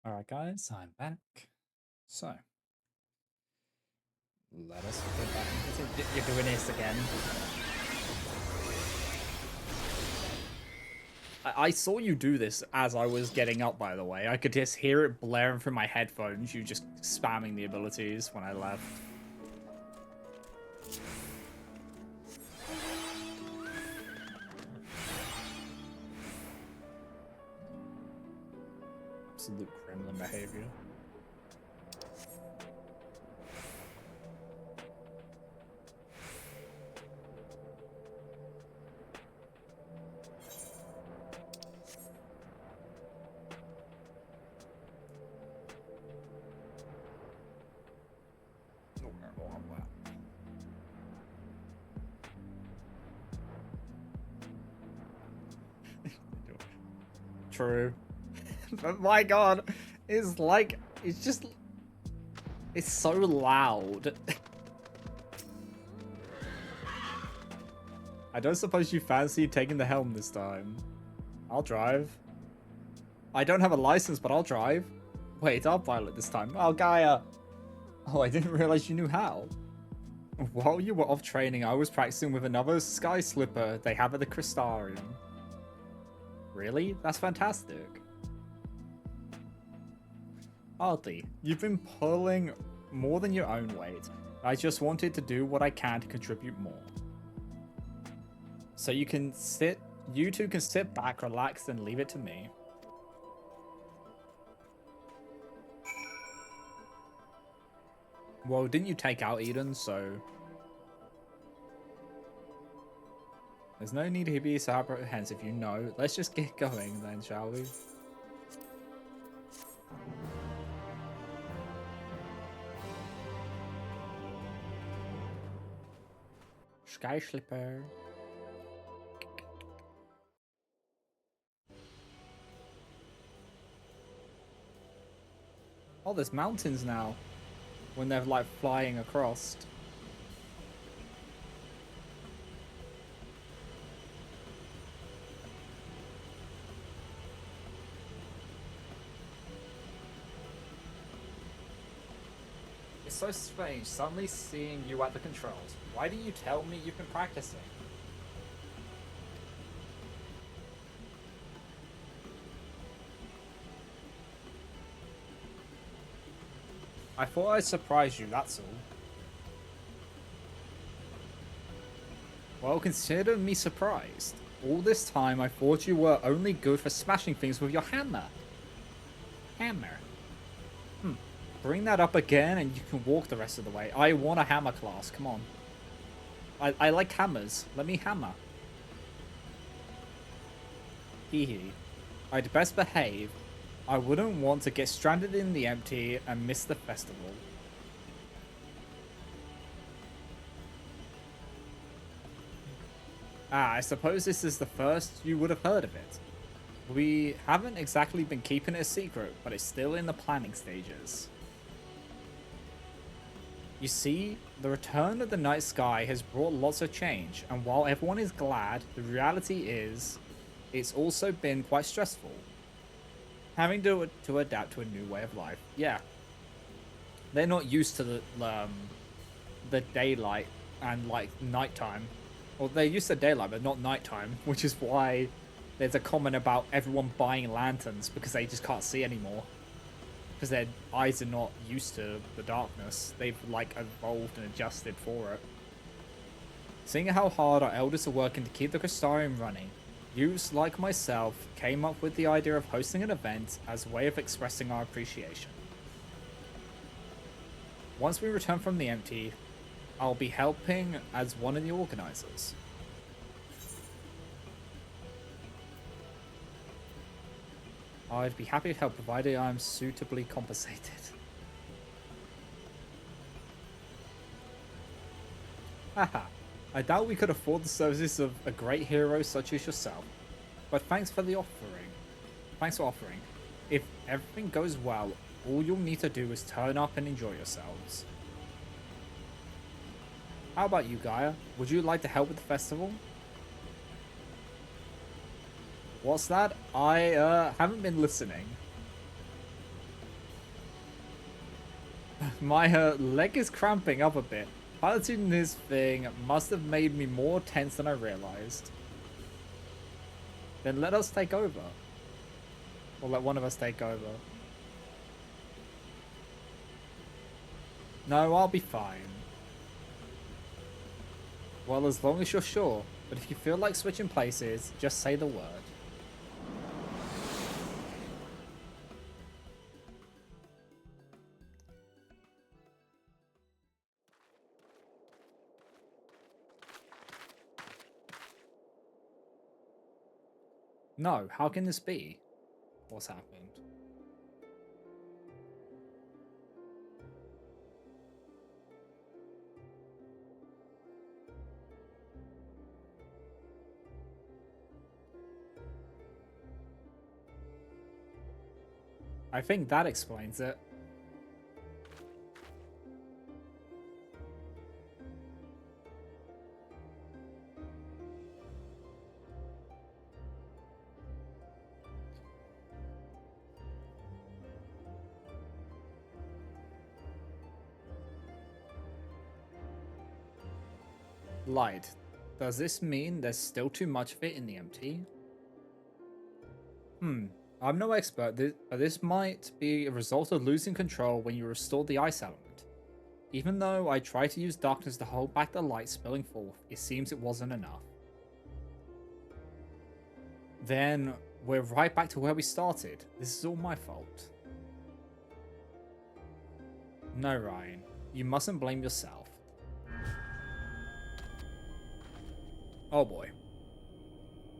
Alright guys, I'm back. So, let us get back into you're doing this again. I saw you do this as I was getting up, by the way. I could just hear it blaring through my headphones, you just spamming the abilities when I left. Absolute Kremlin behavior. True. But my god, it's like, it's just, it's so loud. I don't suppose you fancy taking the helm this time. I'll drive. I don't have a license, but I'll drive. Wait, I'll pilot this time. Oh, Gaia. Oh, I didn't realize you knew how. While you were off training, I was practicing with another sky slipper they have at the Crystarium. Really? That's fantastic. Hardly. You've been pulling more than your own weight. I just wanted to do what I can to contribute more. So you two can sit back, relax, and leave it to me. Well, didn't you take out Eden, so... There's no need to be so apprehensive, you know. Let's just get going then, shall we? Sky Slipper. Oh, there's mountains now. When they're like flying across. It's so strange suddenly seeing you at the controls. Why didn't you tell me you've been practicing? I thought I'd surprise you, that's all. Well, consider me surprised. All this time I thought you were only good for smashing things with your hammer. Hammer. Bring that up again and you can walk the rest of the way. I want a hammer class, come on. I like hammers. Let me hammer. Hee hee. I'd best behave. I wouldn't want to get stranded in the empty and miss the festival. Ah, I suppose this is the first you would have heard of it. We haven't exactly been keeping it a secret, but it's still in the planning stages. You see, the return of the night sky has brought lots of change, and while everyone is glad, the reality is, it's also been quite stressful. Having to adapt to a new way of life. Yeah. They're not used to the daylight and like nighttime. Well, they're used to daylight, but not nighttime, which is why there's a comment about everyone buying lanterns because they just can't see anymore. Because their eyes are not used to the darkness. They've like evolved and adjusted for it. Seeing how hard our elders are working to keep the Crystarium running, youths like myself came up with the idea of hosting an event as a way of expressing our appreciation. Once we return from the empty, I'll be helping as one of the organizers. I'd be happy to help provided I am suitably compensated. Haha, I doubt we could afford the services of a great hero such as yourself, but thanks for the offering. Thanks for offering. If everything goes well, all you'll need to do is turn up and enjoy yourselves. How about you, Gaia? Would you like to help with the festival? What's that? I haven't been listening. My leg is cramping up a bit. Piloting this thing must have made me more tense than I realized. Then let us take over. Or let one of us take over. No, I'll be fine. Well, as long as you're sure. But if you feel like switching places, just say the word. No, how can this be? What's happened? I think that explains it. Light. Does this mean there's still too much of it in the MT? I'm no expert, but this might be a result of losing control when you restore the ice element. Even though I tried to use darkness to hold back the light spilling forth, it seems it wasn't enough. Then we're right back to where we started. This is all my fault. No, Ryan. You mustn't blame yourself. Oh boy.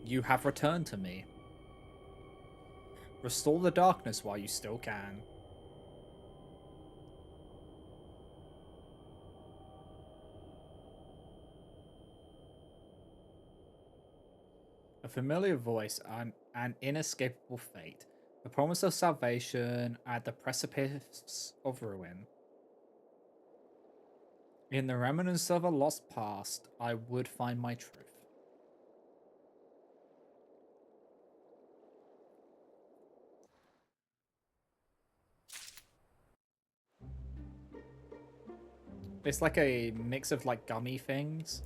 You have returned to me. Restore the darkness while you still can. A familiar voice, an inescapable fate. The promise of salvation at the precipice of ruin. In the remnants of a lost past, I would find my truth. It's like a mix of like gummy things.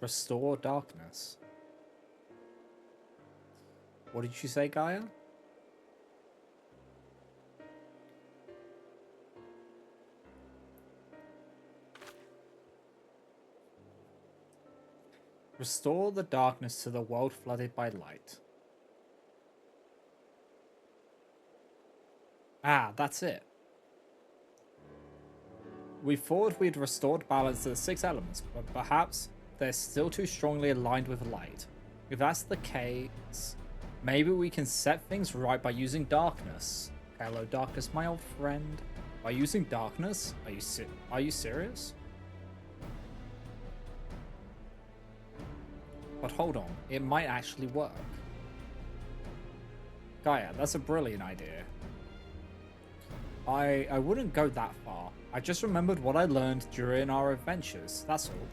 Restore darkness. What did you say, Gaia? Restore the darkness to the world flooded by light. Ah, that's it. We thought we'd restored balance to the 6 elements, but perhaps they're still too strongly aligned with light. If that's the case, maybe we can set things right by using darkness. Hello, darkness, my old friend. By using darkness? Are you serious? But hold on, it might actually work. Gaia, that's a brilliant idea. I wouldn't go that far. I just remembered what I learned during our adventures, that's all.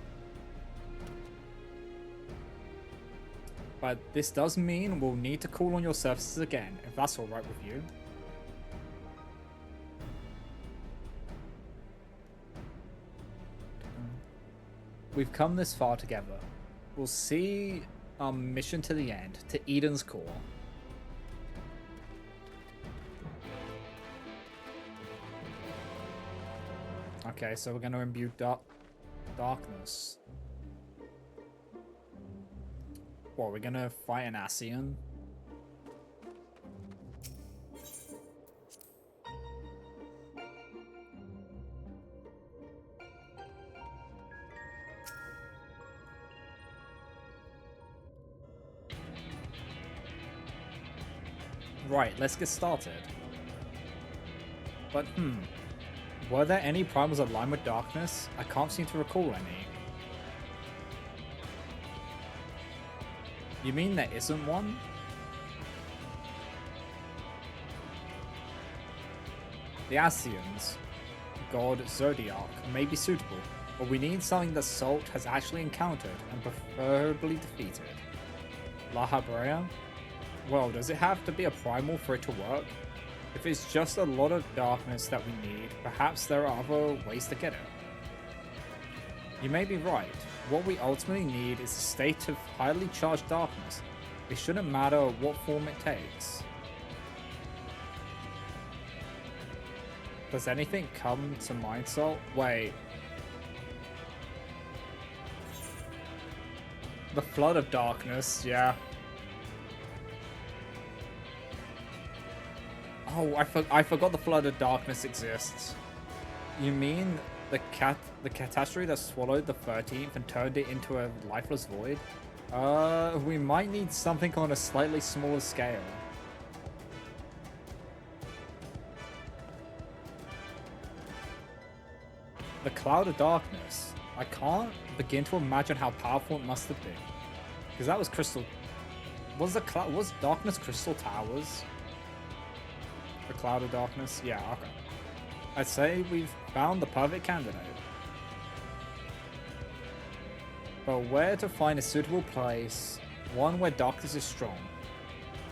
But this does mean we'll need to call on your services again, if that's alright with you. We've come this far together. We'll see our mission to the end, to Eden's core. Okay, so we're going to imbue darkness. What, we're going to fight an Ascian? Right, let's get started. But, were there any primals aligned with darkness? I can't seem to recall any. You mean there isn't one? The Ascians, god Zodiac, may be suitable, but we need something that Salt has actually encountered and preferably defeated. La Habrea? Well, does it have to be a primal for it to work? If it's just a lot of darkness that we need, perhaps there are other ways to get it. You may be right. What we ultimately need is a state of highly charged darkness. It shouldn't matter what form it takes. Does anything come to mind, Salt? Wait. The Flood of Darkness, yeah. Oh, I forgot the Flood of Darkness exists. You mean the catastrophe that swallowed the 13th and turned it into a lifeless void? We might need something on a slightly smaller scale. The Cloud of Darkness. I can't begin to imagine how powerful it must have been. Because that was Crystal... Was Darkness Crystal Towers? The Cloud of Darkness? Yeah, okay. I'd say we've found the perfect candidate. But where to find a suitable place, one where darkness is strong?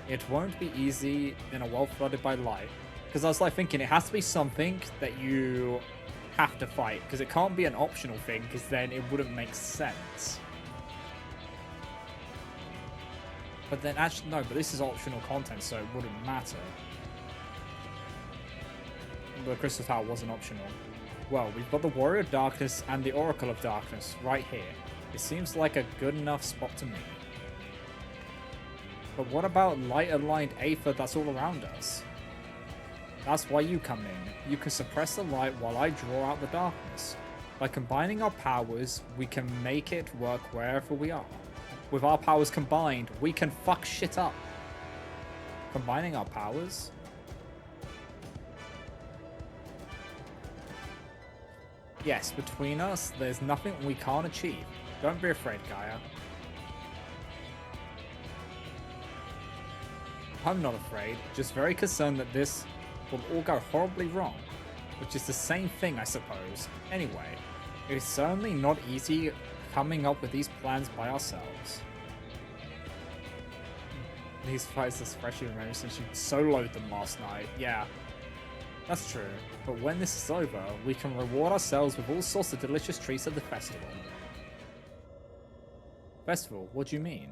It won't be easy in a world flooded by light. Because I was like thinking, it has to be something that you have to fight. Because it can't be an optional thing, because then it wouldn't make sense. But then actually, no, but this is optional content, so it wouldn't matter. The Crystal Tower wasn't optional. Well, we've got the Warrior of Darkness and the Oracle of Darkness right here. It seems like a good enough spot to me. But what about light-aligned Aether that's all around us? That's why you come in. You can suppress the light while I draw out the darkness. By combining our powers, we can make it work wherever we are. With our powers combined, we can fuck shit up. Combining our powers? Yes, between us, there's nothing we can't achieve. Don't be afraid, Gaia. I'm not afraid, just very concerned that this will all go horribly wrong. Which is the same thing, I suppose. Anyway, it's certainly not easy coming up with these plans by ourselves. These fights are freshly remembered since you soloed them last night. Yeah. That's true, but when this is over, we can reward ourselves with all sorts of delicious treats at the festival. Festival? What do you mean?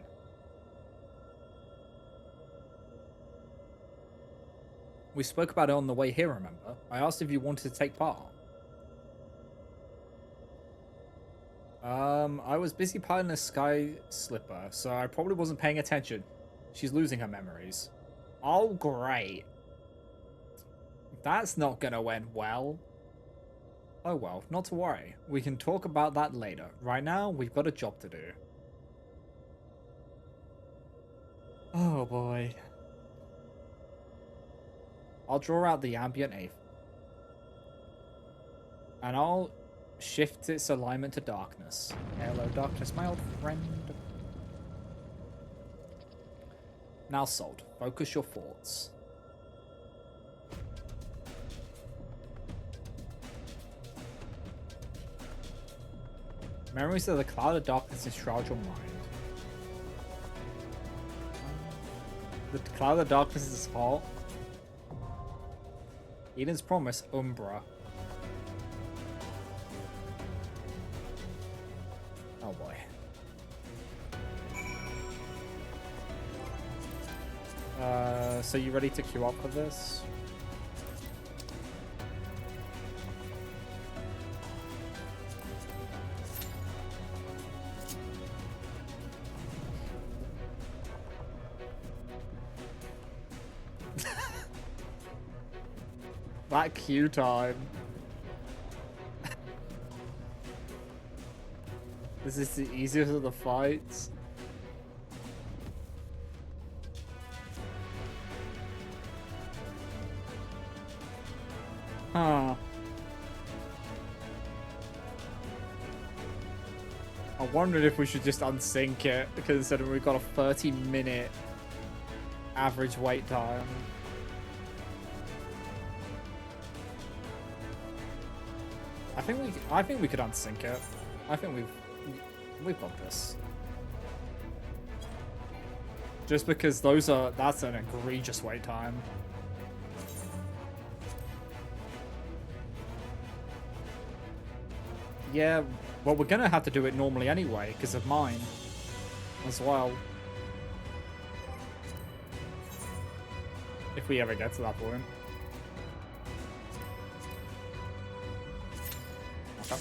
We spoke about it on the way here, remember? I asked if you wanted to take part. I was busy piloting a sky slipper, so I probably wasn't paying attention. She's losing her memories. Oh, great. That's not gonna end well. Oh well, not to worry. We can talk about that later. Right now, we've got a job to do. Oh boy. I'll draw out the ambient Aether. And I'll shift its alignment to darkness. Hello, darkness, my old friend. Now, Salt, focus your thoughts. Memories of the Cloud of Darkness enshroud your mind. The Cloud of Darkness is hot. Eden's Promise, Umbra. Oh boy. So you ready to queue up for this? That queue time. This is the easiest of the fights. Huh. I wondered if we should just unsync it, because instead we've got a 30-minute average wait time. I think we could unsync it. I think we've got this. Just because that's an egregious wait time. Yeah, well, we're gonna have to do it normally anyway because of mine as well. If we ever get to that point. Okay.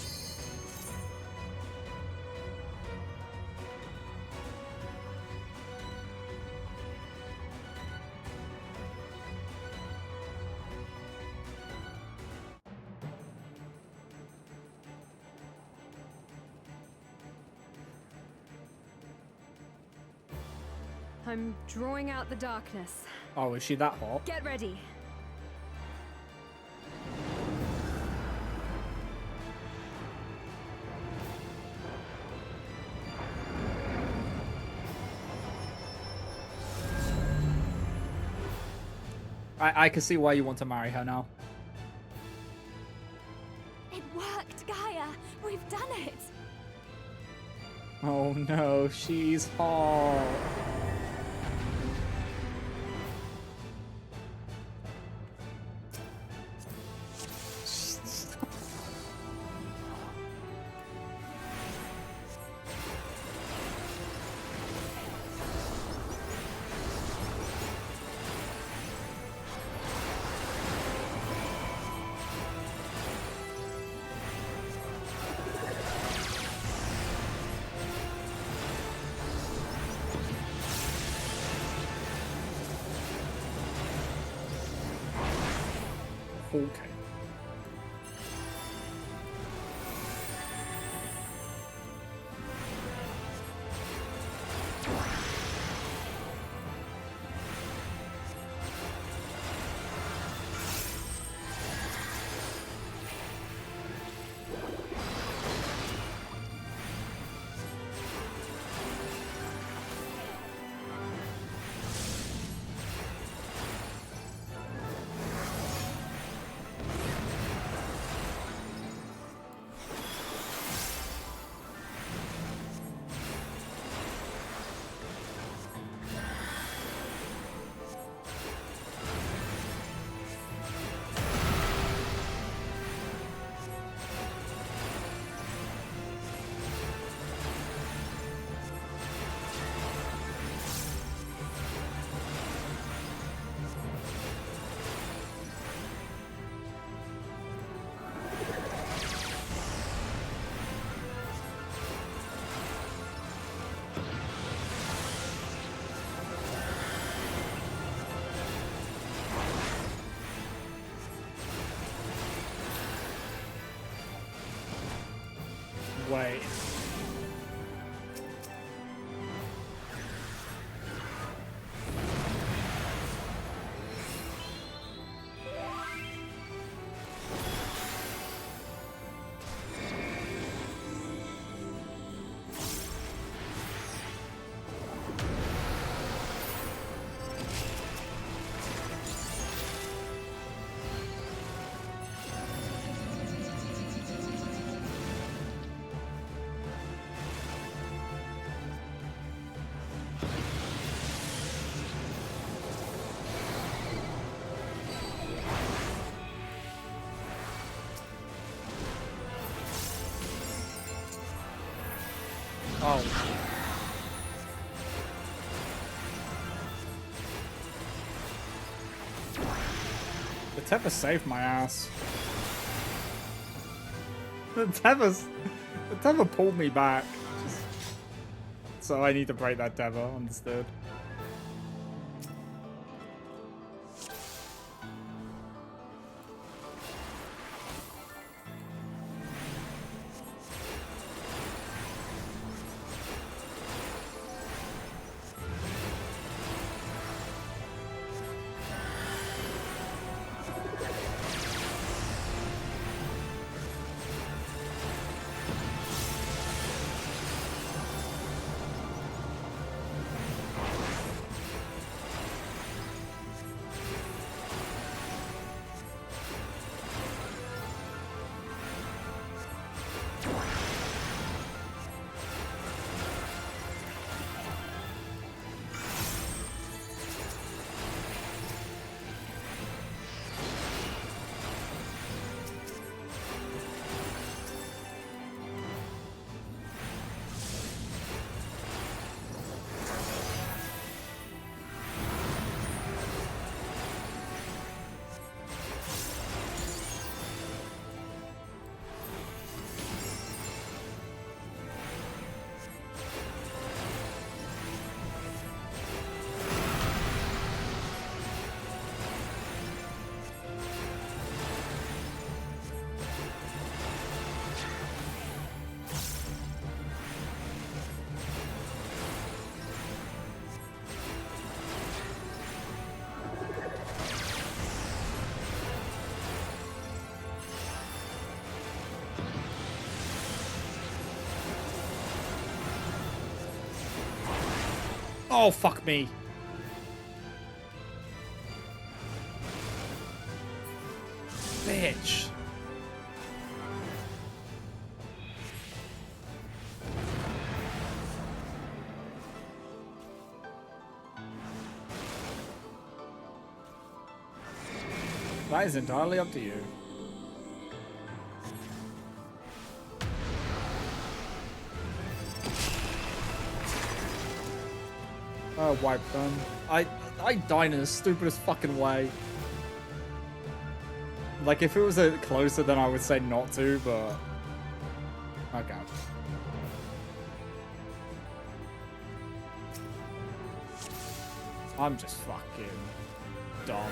I'm drawing out the darkness. Oh, is she that hot? Get ready. I can see why you want to marry her now. It worked, Gaia! We've done it! Oh no, she's hot. Okay. Wait. Oh. The Tether saved my ass. The Tether pulled me back. So I need to break that Tether, understood. Oh, fuck me. Bitch. That is entirely up to you. Wipe them. I died in the stupidest fucking way. Like, if it was a closer, then I would say not to, but... Okay. I'm just fucking dumb.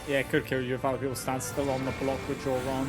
Yeah, it could kill you if other people stand still on the block which you're on.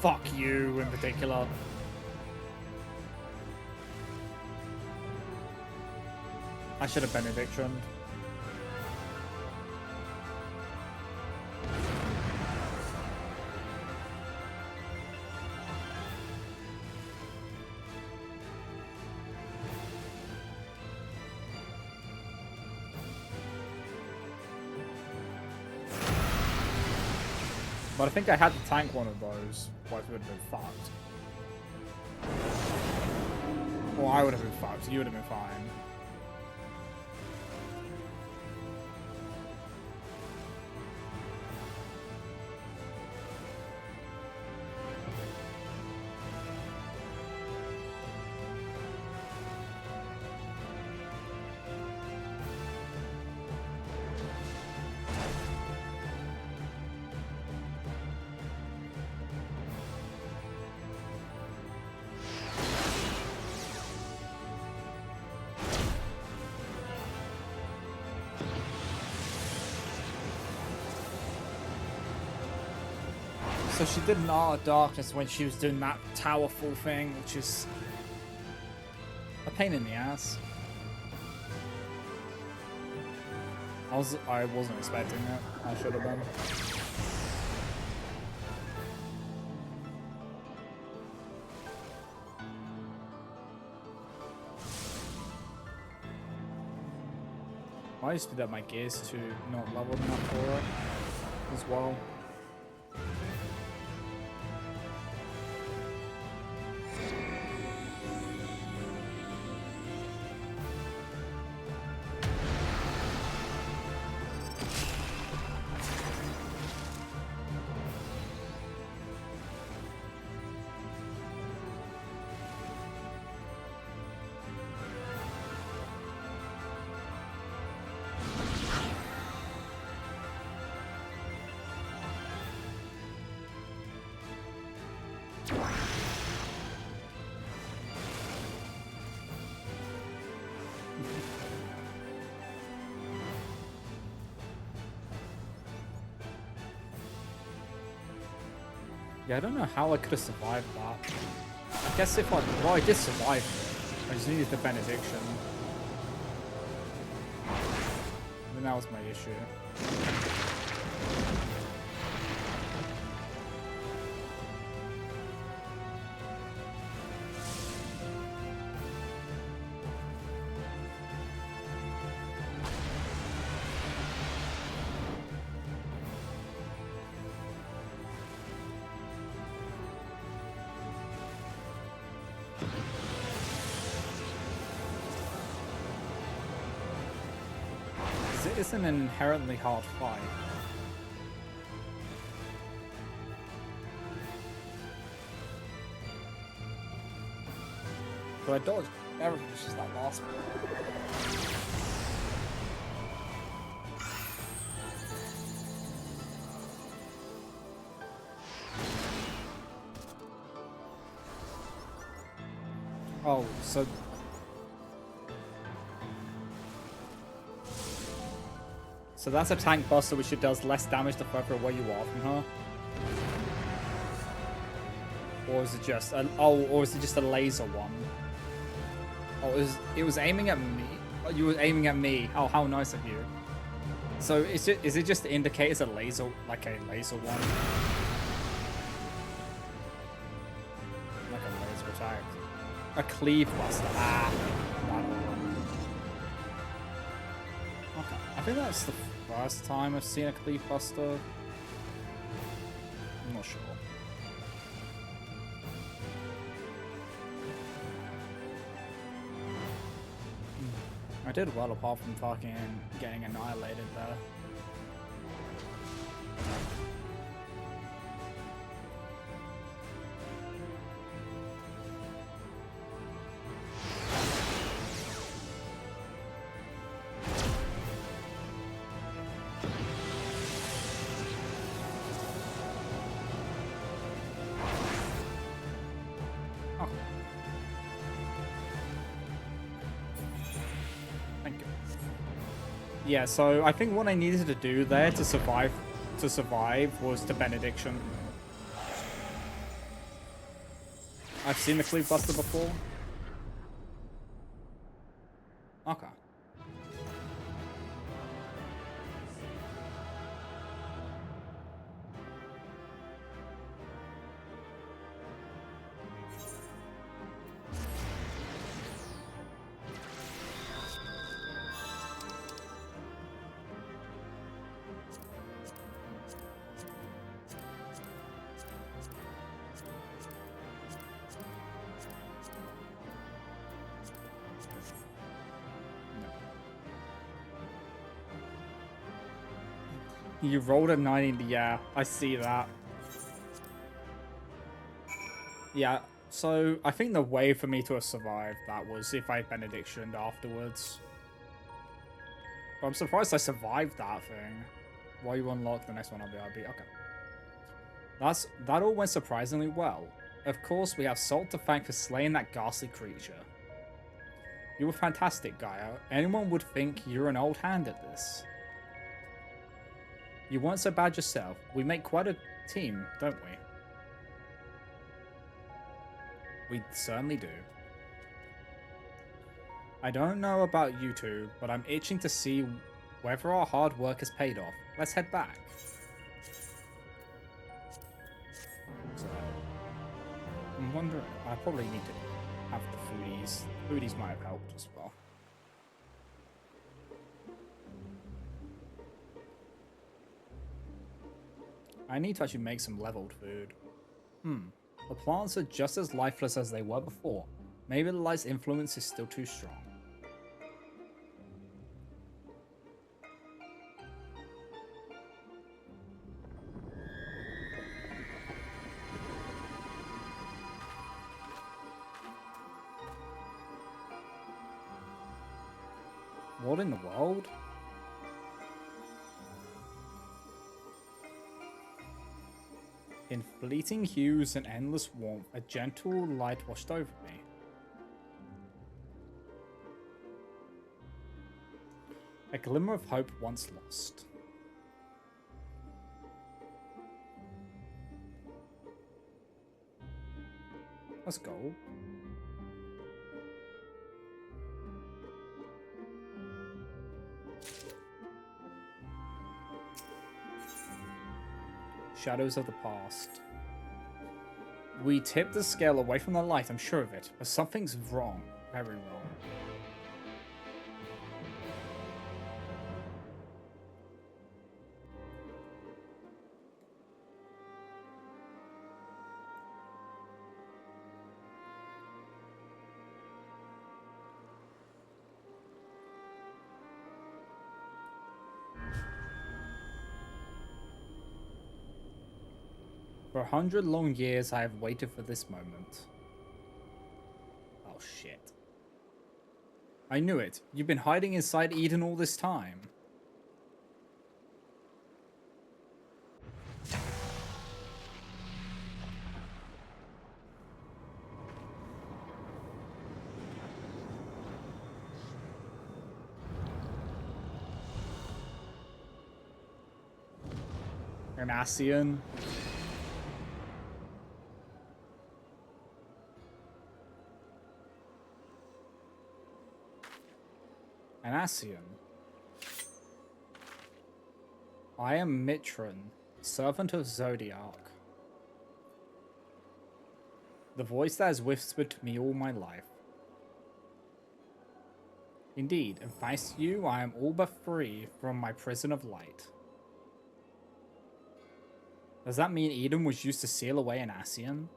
Fuck you in particular. I should have benedictioned. But I think I had to tank one of those, or it would have been fucked. Or I would have been fucked, you would have been fine. So she did an Art of Darkness when she was doing that towerful thing, which is a pain in the ass. I wasn't expecting it. I should have been. I used to be that my gears to not leveled enough for it as well. Yeah, I don't know how I could have survived that. I guess if I... Well, I did survive it. I just needed the benediction. And that was my issue. It isn't an inherently hard fight. But I dodged everything, it's just that last one. Oh, so... So that's a tank buster which it does less damage the further away you are from her. Or is it just a, or is it just a laser one? Oh, it was aiming at me. Oh, you were aiming at me. Oh, how nice of you. So is it just to indicate it's a laser, like a laser one? Like a laser attack. A cleave buster. Ah, that one. Okay, I think that's the first time I've seen a cleave buster. I'm not sure. I did well apart from fucking getting annihilated there. Yeah, so I think what I needed to do there to survive was the benediction. I've seen the cleave buster before. Okay. You rolled a 90, yeah, I see that. Yeah, so I think the way for me to have survived that was if I benedictioned afterwards. But I'm surprised I survived that thing. While you unlock the next one on BRB. Okay. That all went surprisingly well. Of course, we have Salt to thank for slaying that ghastly creature. You were fantastic, Gaia. Anyone would think you're an old hand at this. You weren't so bad yourself. We make quite a team, don't we? We certainly do. I don't know about you two, but I'm itching to see whether our hard work has paid off. Let's head back. So, I'm wondering, I probably need to have the foodies. Foodies might have helped as well. I need to actually make some leveled food. The plants are just as lifeless as they were before. Maybe the light's influence is still too strong. What in the world? In fleeting hues and endless warmth, a gentle light washed over me. A glimmer of hope once lost. Let's go. Shadows of the past. We tipped the scale away from the light, I'm sure of it, but something's wrong. Very wrong. For 100 long years, I have waited for this moment. Oh, shit. I knew it. You've been hiding inside Eden all this time. An Ascian. An Ascian. I am Mitron, servant of Zodiac. The voice that has whispered to me all my life. Indeed, and thanks to you, I am all but free from my prison of light. Does that mean Eden was used to seal away an Ascian?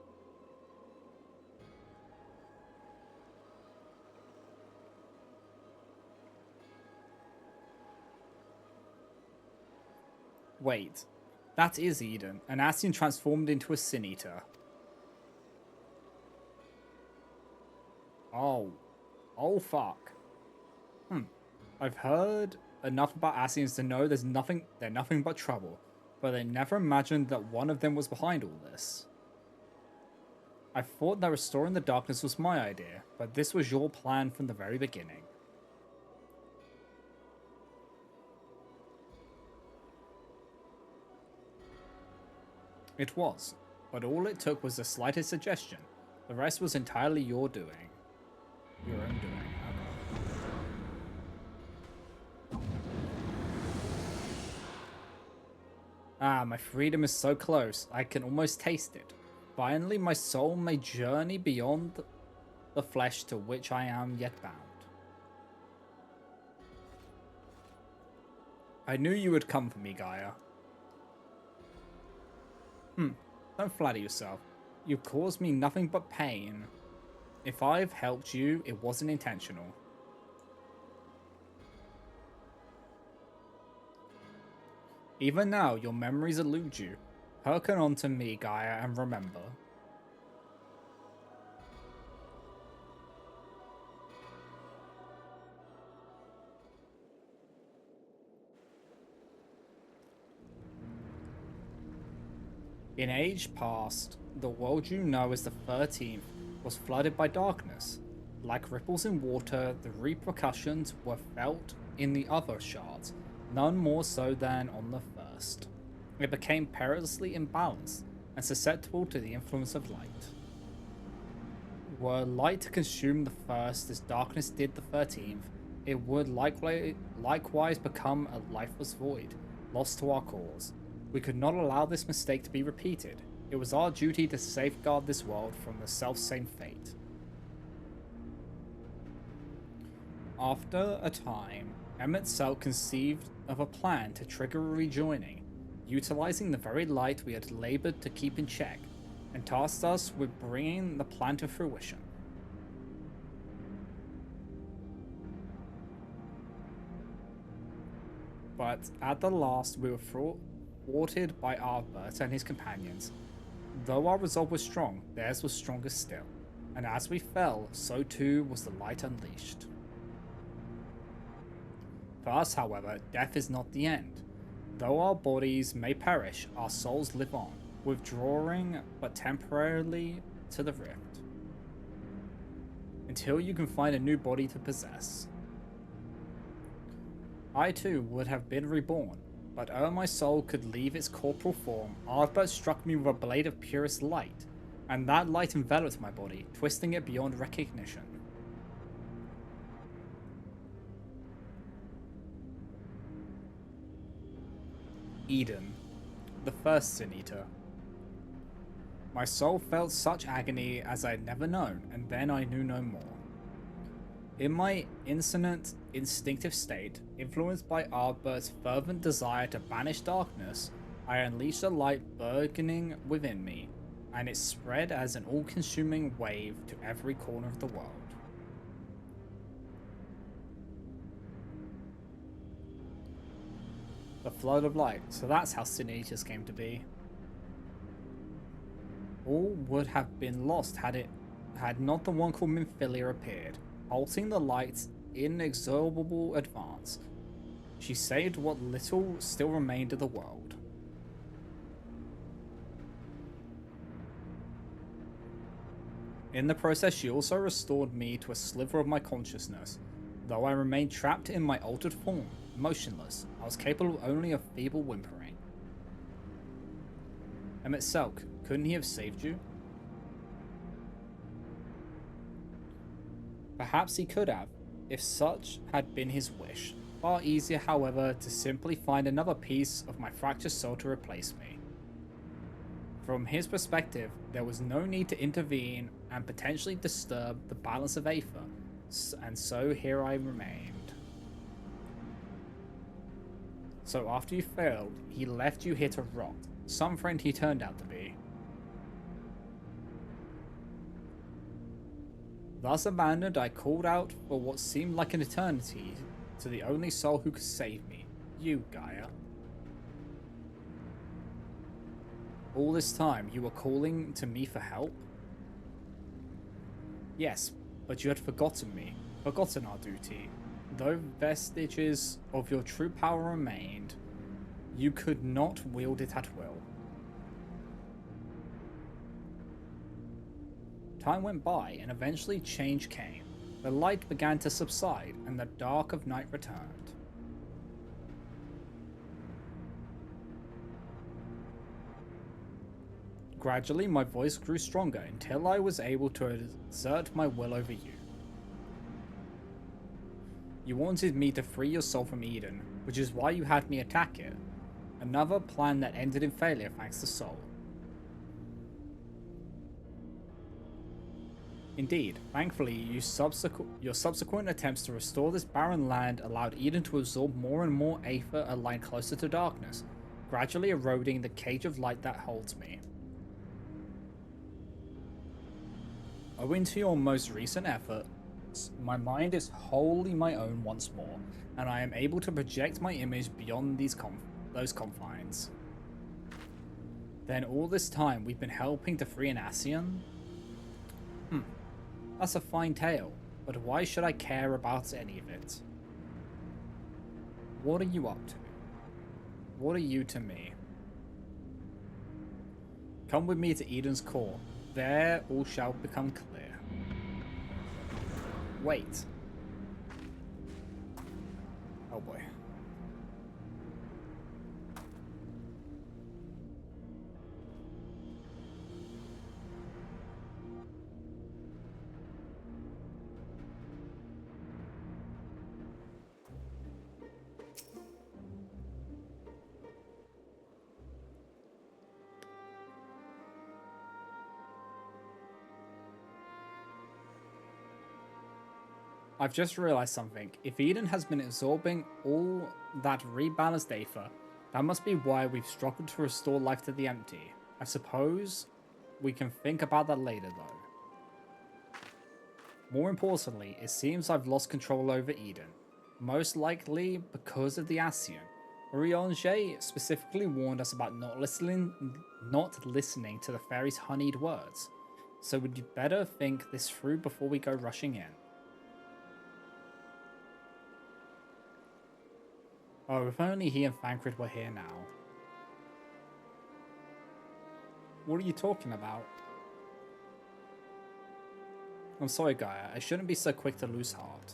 Wait, that is Eden, an Ascian transformed into a Sin Eater. Oh. Oh fuck. I've heard enough about Ascians to know they're nothing but trouble, but I never imagined that one of them was behind all this. I thought that restoring the darkness was my idea, but this was your plan from the very beginning. It was, but all it took was the slightest suggestion. The rest was entirely your doing. Your own doing. Ah, my freedom is so close, I can almost taste it. Finally, my soul may journey beyond the flesh to which I am yet bound. I knew you would come for me, Gaia. Don't flatter yourself. You've caused me nothing but pain. If I've helped you, it wasn't intentional. Even now, your memories elude you. Hearken on to me, Gaia, and remember. In age past, the world you know as the 13th was flooded by darkness. Like ripples in water, the repercussions were felt in the other shards, none more so than on the first. It became perilously imbalanced and susceptible to the influence of light. Were light to consume the first as darkness did the 13th, it would likewise become a lifeless void, lost to our cause. We could not allow this mistake to be repeated. It was our duty to safeguard this world from the selfsame fate. After a time, Emmett Selk conceived of a plan to trigger a rejoining, utilizing the very light we had labored to keep in check, and tasked us with bringing the plan to fruition. But at the last, we were thwarted by Ardbert and his companions. Though our resolve was strong, theirs was stronger still, and as we fell, so too was the light unleashed. For us, however, death is not the end. Though our bodies may perish, our souls live on, withdrawing but temporarily to the rift, until you can find a new body to possess. I too would have been reborn, but ere my soul could leave its corporal form, Ardbert struck me with a blade of purest light, and that light enveloped my body, twisting it beyond recognition. Eden, the first Sin Eater. My soul felt such agony as I had never known, and then I knew no more. In my insonant, instinctive state, influenced by Ardbert's fervent desire to banish darkness, I unleashed a light burgeoning within me, and it spread as an all-consuming wave to every corner of the world. The flood of light, so that's how Sin Eaters came to be. All would have been lost had not the one called Minfilia appeared, halting the light's inexorable advance. She saved what little still remained of the world. In the process, she also restored me to a sliver of my consciousness. Though I remained trapped in my altered form, motionless, I was capable only of feeble whimpering. Emmett Selk, couldn't he have saved you? Perhaps he could have, if such had been his wish. Far easier, however, to simply find another piece of my fractured soul to replace me. From his perspective, there was no need to intervene and potentially disturb the balance of Aether, and so here I remained. So after you failed, he left you here to rot. Some friend he turned out to be. Thus abandoned, I called out for what seemed like an eternity to the only soul who could save me, you, Gaia. All this time, you were calling to me for help? Yes, but you had forgotten me, forgotten our duty. Though vestiges of your true power remained, you could not wield it at will. Time went by, and eventually change came. The light began to subside, and the dark of night returned. Gradually, my voice grew stronger until I was able to exert my will over you. You wanted me to free your soul from Eden, which is why you had me attack it. Another plan that ended in failure thanks to Soul. Indeed, thankfully, your subsequent attempts to restore this barren land allowed Eden to absorb more and more Aether aligned closer to darkness, gradually eroding the cage of light that holds me. Owing to your most recent efforts, my mind is wholly my own once more, and I am able to project my image beyond these those confines. Then all this time we've been helping to free an Ascian? That's a fine tale, but why should I care about any of it? What are you up to? What are you to me? Come with me to Eden's Court. There all shall become clear. Wait. Oh boy. I've just realized something. If Eden has been absorbing all that rebalanced data, that must be why we've struggled to restore life to the empty. I suppose we can think about that later though. More importantly, it seems I've lost control over Eden. Most likely because of the Ascian. Urianger specifically warned us about not listening to the fairy's honeyed words. So we'd better think this through before we go rushing in. Oh, if only he and Thancred were here now. What are you talking about? I'm sorry, Gaia. I shouldn't be so quick to lose heart.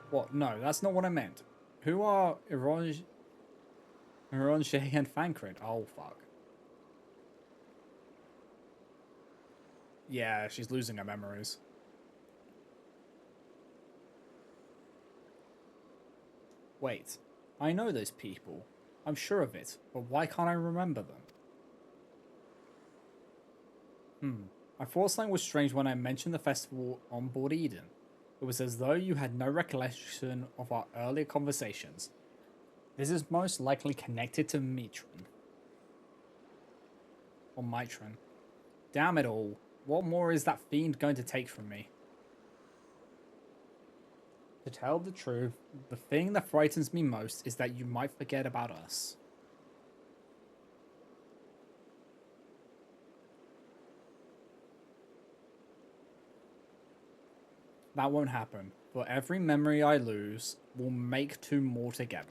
What? No, that's not what I meant. Who are Urianger and Thancred? Oh, fuck. Yeah, she's losing her memories. Wait, I know those people. I'm sure of it, but why can't I remember them? I thought something was strange when I mentioned the festival on board Eden. It was as though you had no recollection of our earlier conversations. This is most likely connected to Mitron. Or Mitron. Damn it all. What more is that fiend going to take from me? To tell the truth, the thing that frightens me most is that you might forget about us. That won't happen. For every memory I lose, we'll make two more together.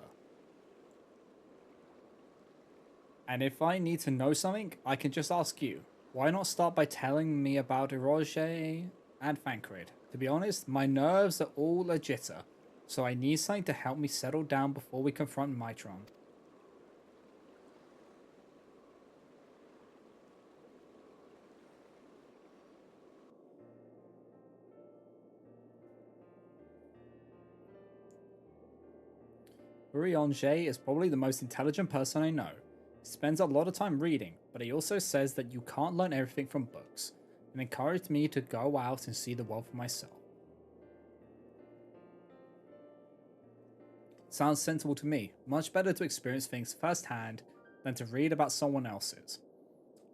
And if I need to know something, I can just ask you. Why not start by telling me about Urianger and Thancred? To be honest, my nerves are all a jitter, so I need something to help me settle down before we confront Mitron. Urianger is probably the most intelligent person I know. He spends a lot of time reading, but he also says that you can't learn everything from books, and encouraged me to go out and see the world for myself. Sounds sensible to me. Much better to experience things firsthand than to read about someone else's.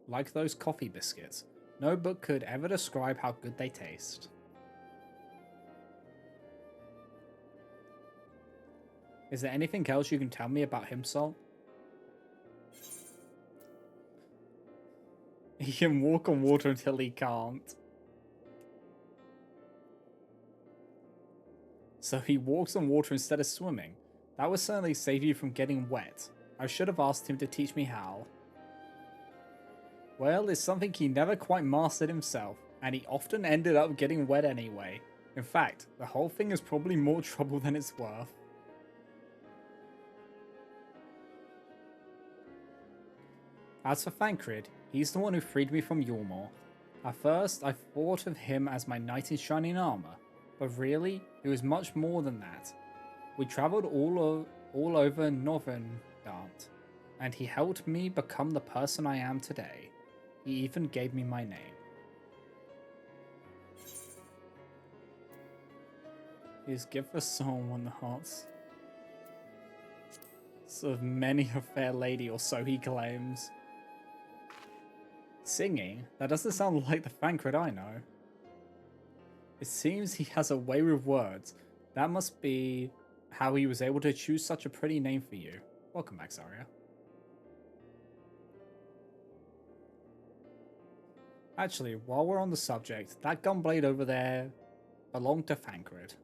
Like those coffee biscuits. No book could ever describe how good they taste. Is there anything else you can tell me about him, Sol? He can walk on water until he can't. So he walks on water instead of swimming. That would certainly save you from getting wet. I should have asked him to teach me how. Well, it's something he never quite mastered himself, and he often ended up getting wet anyway. In fact, the whole thing is probably more trouble than it's worth. As for Thancred, he's the one who freed me from Yulmore. At first, I thought of him as my knight in shining armor, but really, he was much more than that. We travelled all over Northern Dant, and he helped me become the person I am today. He even gave me my name. His gift for someone won the hearts of many a fair lady, or so he claims. Singing? That doesn't sound like the Thancred I know. It seems he has a way with words. That must be how he was able to choose such a pretty name for you. Welcome back, Zarya. Actually, while we're on the subject, that gunblade over there belonged to Thancred.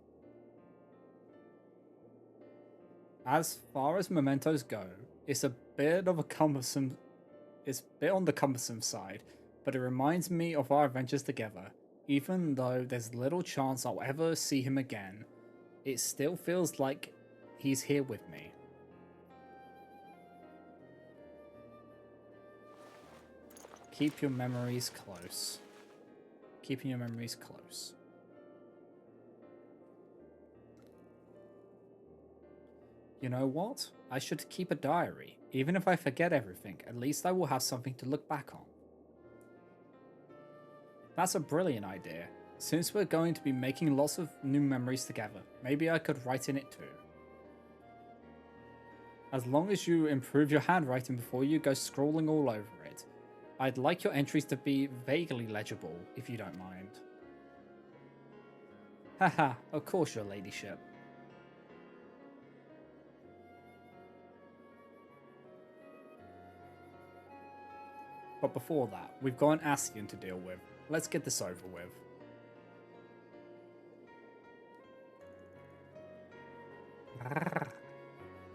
As far as mementos go, it's a bit of a cumbersome. It's a bit on the cumbersome side, but it reminds me of our adventures together. Even though there's little chance I'll ever see him again, it still feels like he's here with me. Keep your memories close. Keeping your memories close. You know what? I should keep a diary. Even if I forget everything, at least I will have something to look back on. That's a brilliant idea. Since we're going to be making lots of new memories together, maybe I could write in it too. As long as you improve your handwriting before you go scrawling all over it. I'd like your entries to be vaguely legible, if you don't mind. Haha, of course, your ladyship. But before that, we've got an Ascian to deal with. Let's get this over with.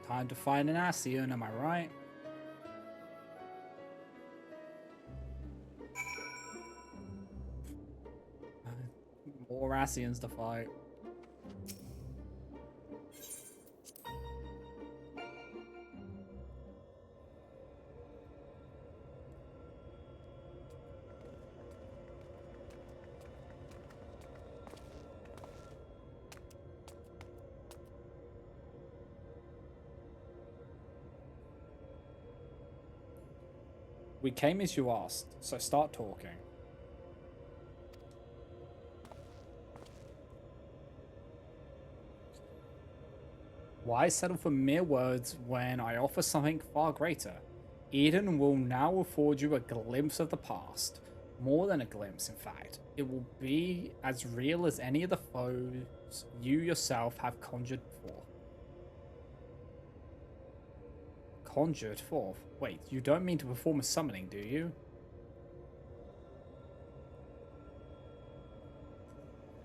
Time to find an Ascian, am I right? More Ascians to fight. We came as you asked, so start talking. Why settle for mere words when I offer something far greater? Eden will now afford you a glimpse of the past. More than a glimpse, in fact. It will be as real as any of the foes you yourself have conjured forth. Conjured forth? Wait, you don't mean to perform a summoning, do you?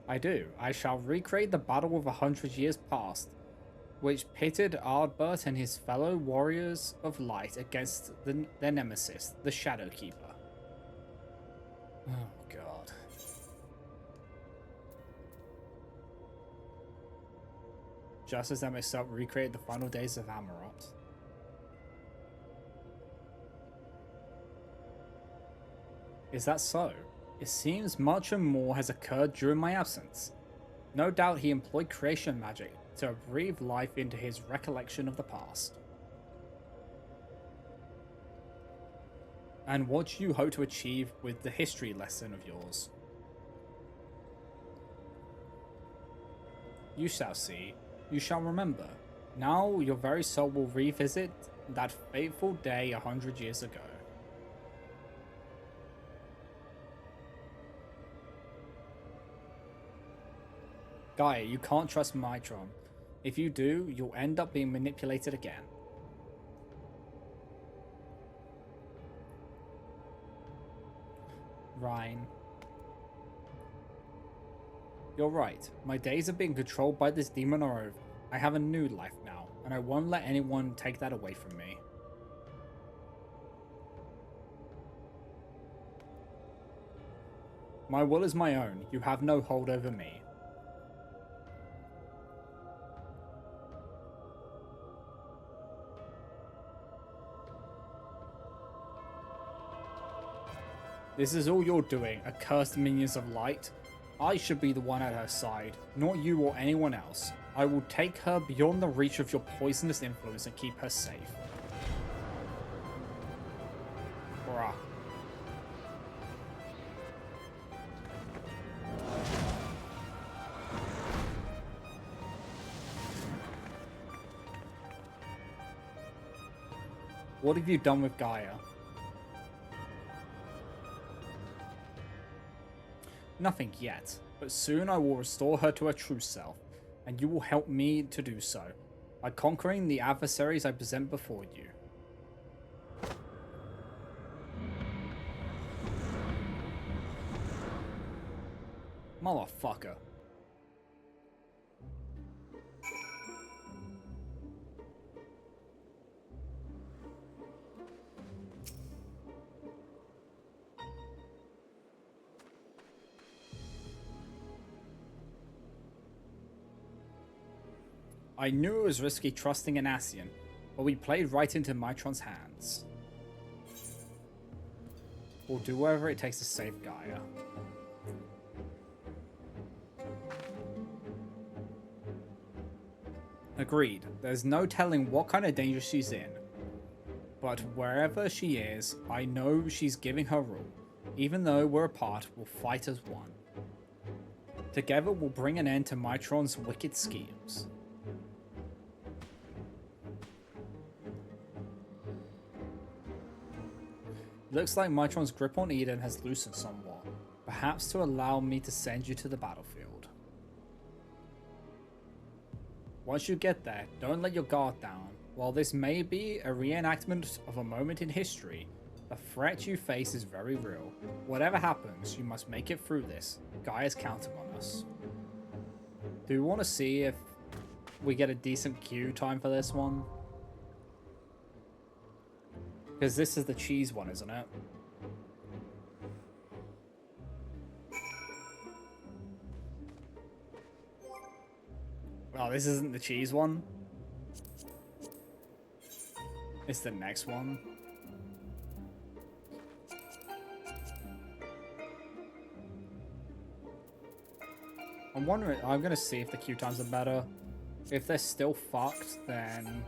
I do. I shall recreate the battle of 100 years past, which pitted Ardbert and his fellow warriors of light against their nemesis, the Shadowkeeper. Oh, God. Just as I myself recreated the final days of Amarot. Is that so? It seems much and more has occurred during my absence. No doubt he employed creation magic to breathe life into his recollection of the past. And what do you hope to achieve with the history lesson of yours? You shall see. You shall remember. Now your very soul will revisit that fateful day 100 years ago. Gaia, you can't trust Mitron. If you do, you'll end up being manipulated again. Rhine. You're right. My days of being controlled by this demon are over. I have a new life now, and I won't let anyone take that away from me. My will is my own. You have no hold over me. This is all you're doing, accursed minions of light. I should be the one at her side, not you or anyone else. I will take her beyond the reach of your poisonous influence and keep her safe. Bruh. What have you done with Gaia? Nothing yet, but soon I will restore her to her true self. and you will help me to do so by conquering the adversaries I present before you. Motherfucker. I knew it was risky trusting an Ascian, but we played right into Mitron's hands. We'll do whatever it takes to save Gaia. Agreed. There's no telling what kind of danger she's in. But wherever she is, I know she's giving her all. Even though we're apart, we'll fight as one. Together, we'll bring an end to Mitron's wicked schemes. Looks like Mitron's grip on Eden has loosened somewhat, perhaps to allow me to send you to the battlefield. Once you get there, don't let your guard down. While this may be a reenactment of a moment in history, the threat you face is very real. Whatever happens, you must make it through this. Gaia's counting on us. Do you want to see if we get a decent queue time for this one? Because this is the cheese one, isn't it? Oh, this isn't the cheese one. It's the next one. I'm wondering, I'm gonna see if the queue times are better. If they're still fucked, then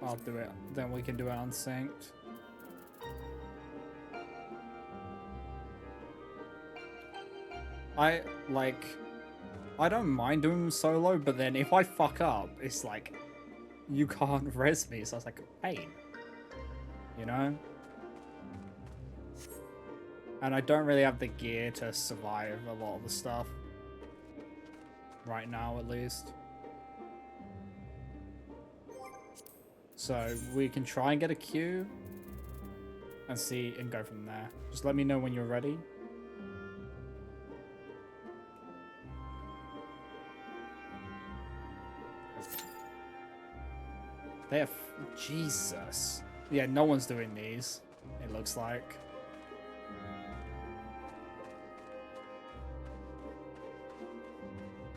I'll do it. Then we can do it unsynced. I don't mind doing them solo, but then if I fuck up, it's like, you can't res me, so it's like a pain. You know? And I don't really have the gear to survive a lot of the stuff. Right now, at least. So we can try and get a queue and see and go from there. Just let me know when you're ready. They have... Jesus. Yeah, no one's doing these, it looks like.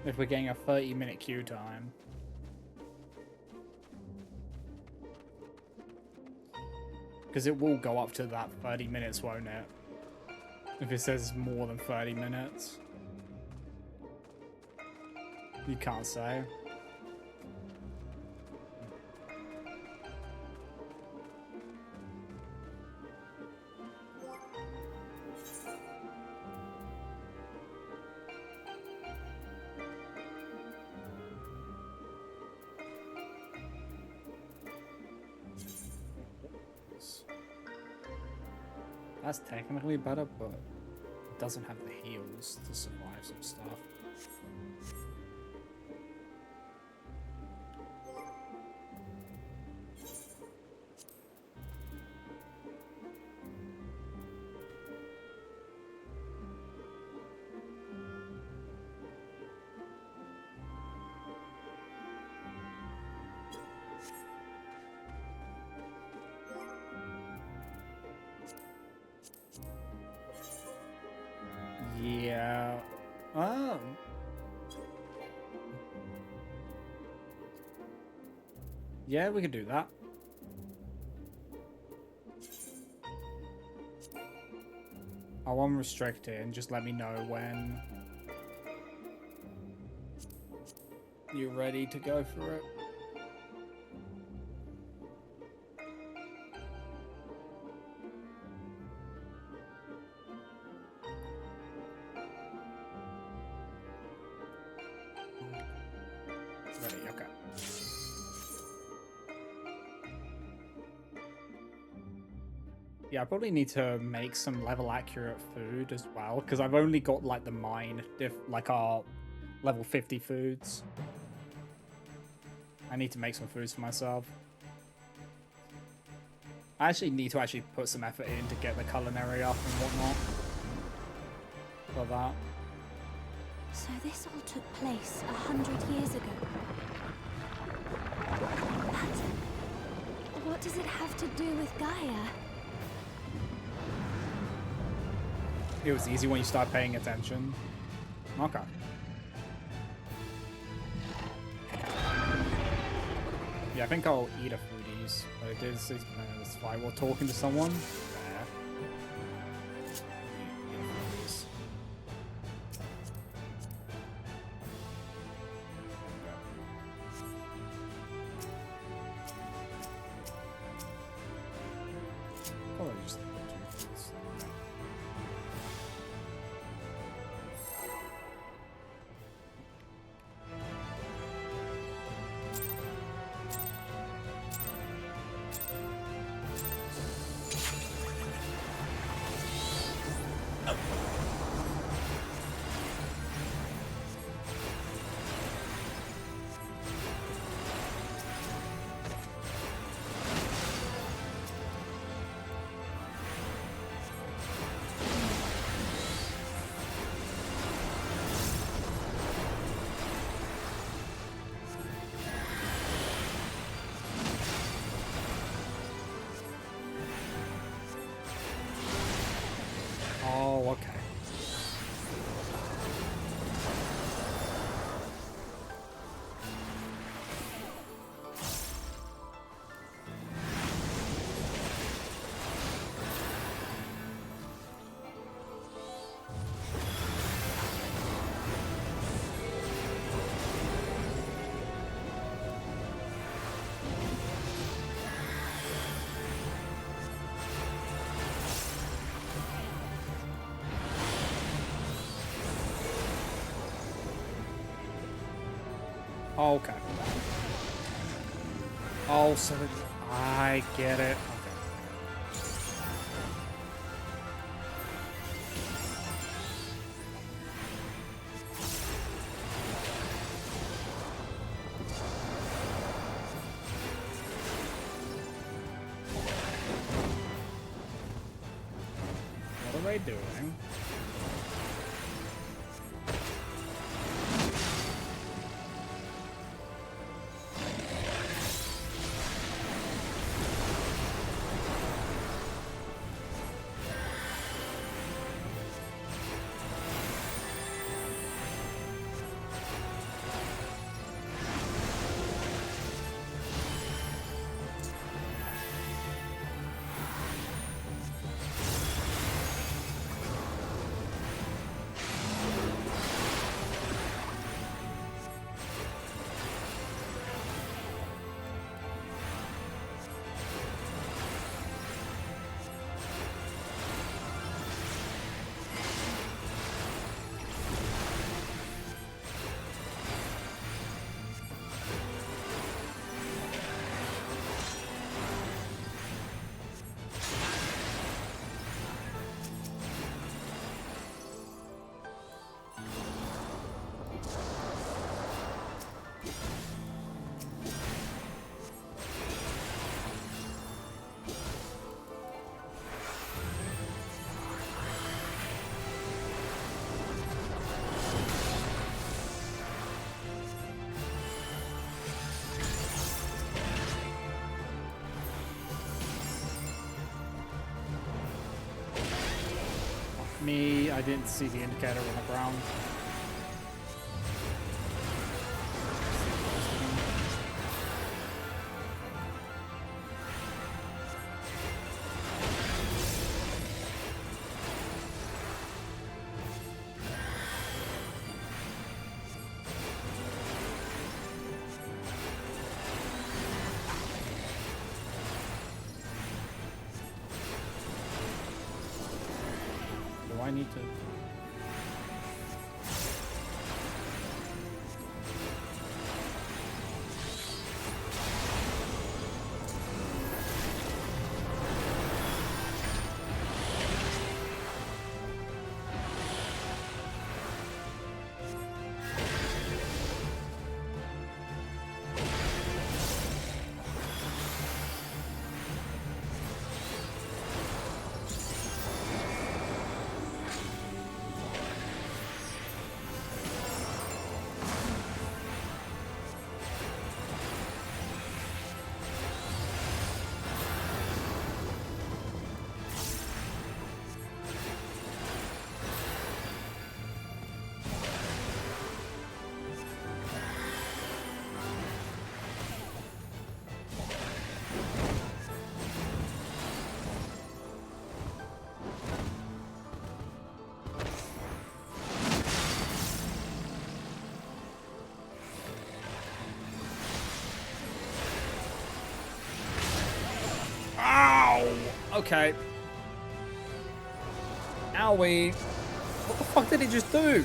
If we're getting a 30-minute queue time. Because it will go up to that 30 minutes, won't it? If it says more than 30 minutes. You can't say. That's technically better, but it doesn't have the heals to survive some stuff. Yeah. Yeah, we could do that. I'll unrestrict it and just let me know when you're ready to go for it. Ready, okay. Yeah, I probably need to make some level accurate food as well, because I've only got like the mine, like our Level 50 foods. I need to make some foods for myself. I actually need to actually put some effort in to get the culinary up and whatnot. For that. So this all took place 100 years ago. But what does it have to do with Gaia? It was easy when you start paying attention. Okay. Yeah, I think I'll eat a foodies. But it is it's fine. We're talking to someone. There. Eat a foodies. Probably just do foods. Oh, okay. Oh, okay. Oh, so I get it. What are they doing? Me, I didn't see the indicator on the ground. Do I need to? Okay. Owie. What the fuck did he just do?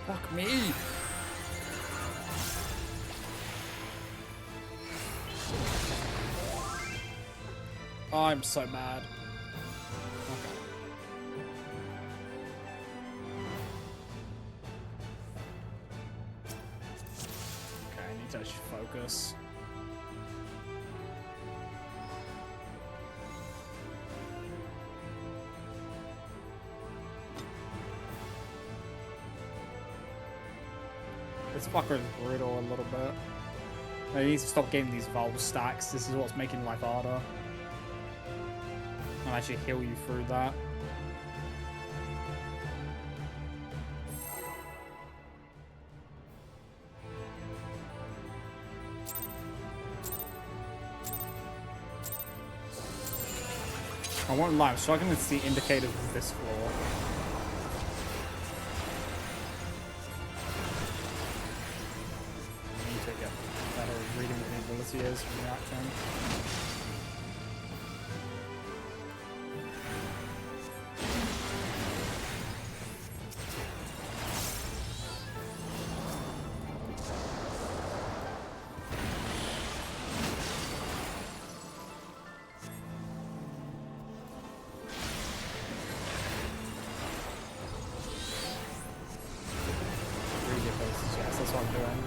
Fuck me. I'm so mad. Okay. Okay, I need to actually focus. This fucker is brutal a little bit. I need to stop getting these Vol stacks. This is what's making life harder. I'll actually heal you through that. I won't lie, I'm struggling to see indicators of this floor. I need to get better at reading what the ability is and reacting. That's what I'm doing.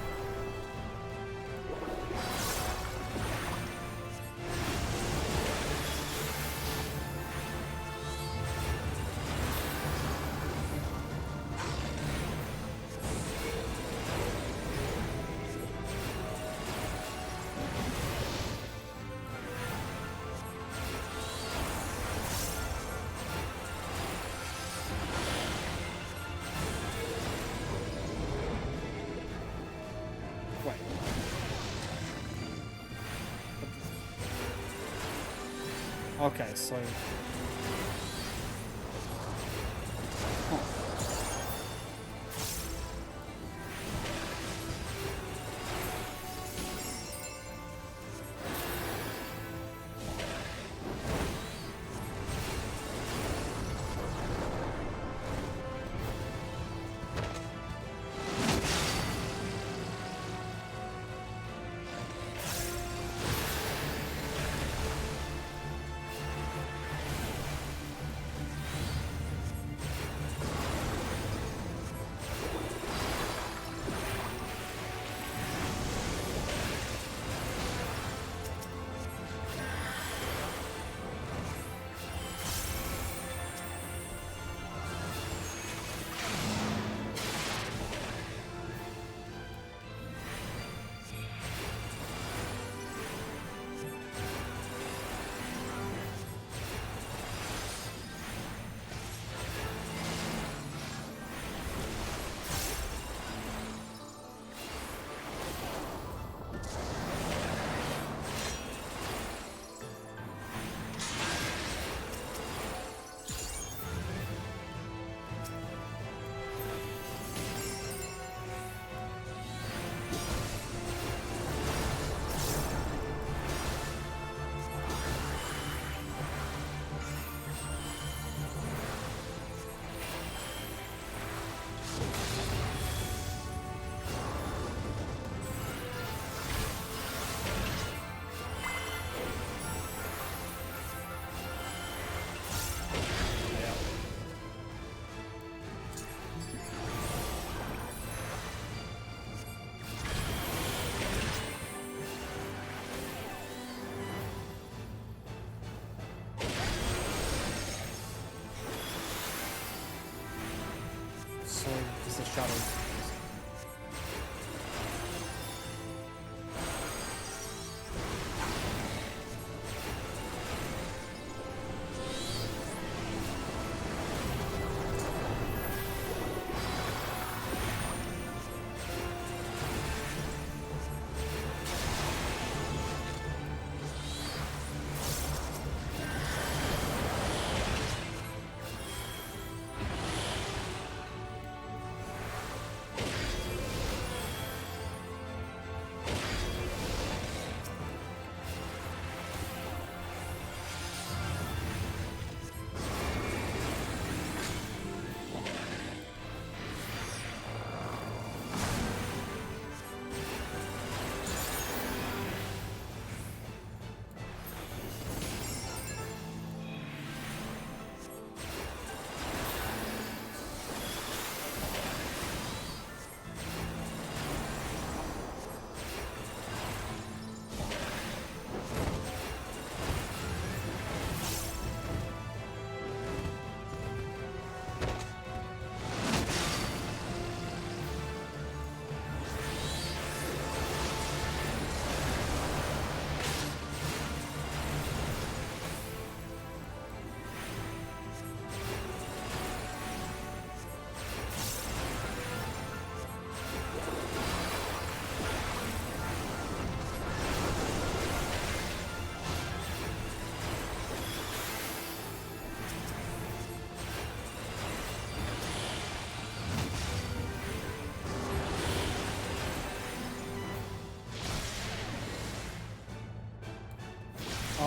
Okay, so...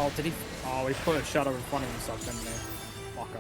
Oh, did he? Oh, he put a shadow in front of himself, didn't he? Fucker.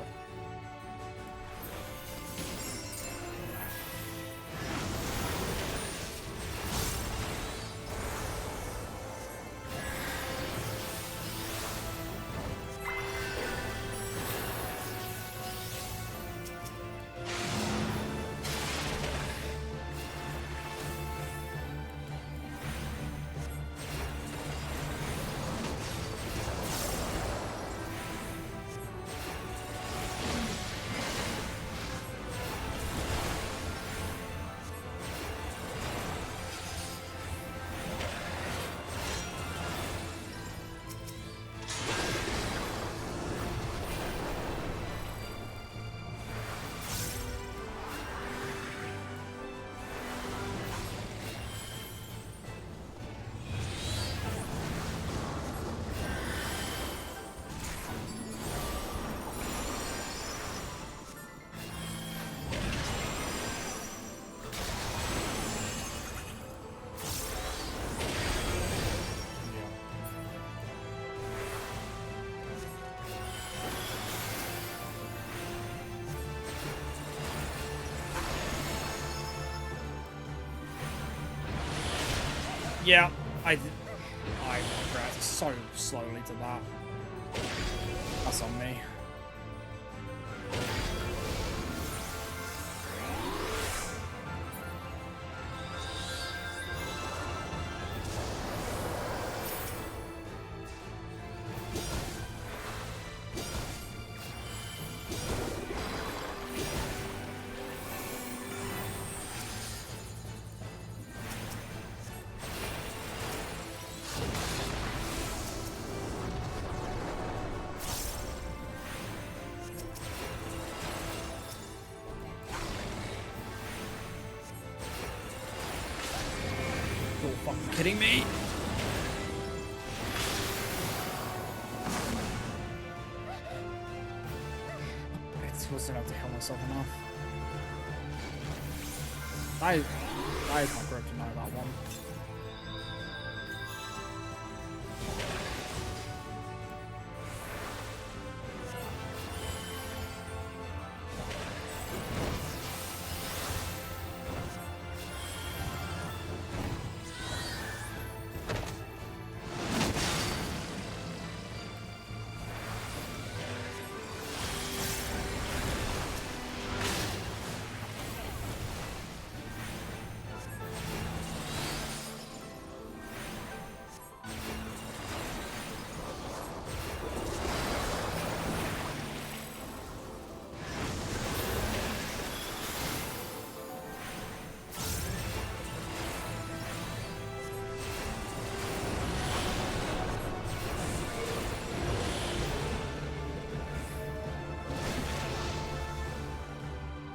Yeah, I progressed so slowly to that. That's on me. You're fucking kidding me? I wasn't able to heal myself enough. That is my kryptonite, that one.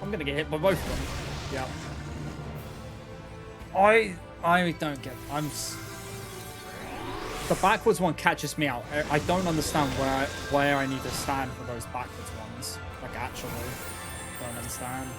I'm gonna get hit by both of them. Yeah. I don't get. The backwards one catches me out. I don't understand where I need to stand for those backwards ones. Like actually, don't understand.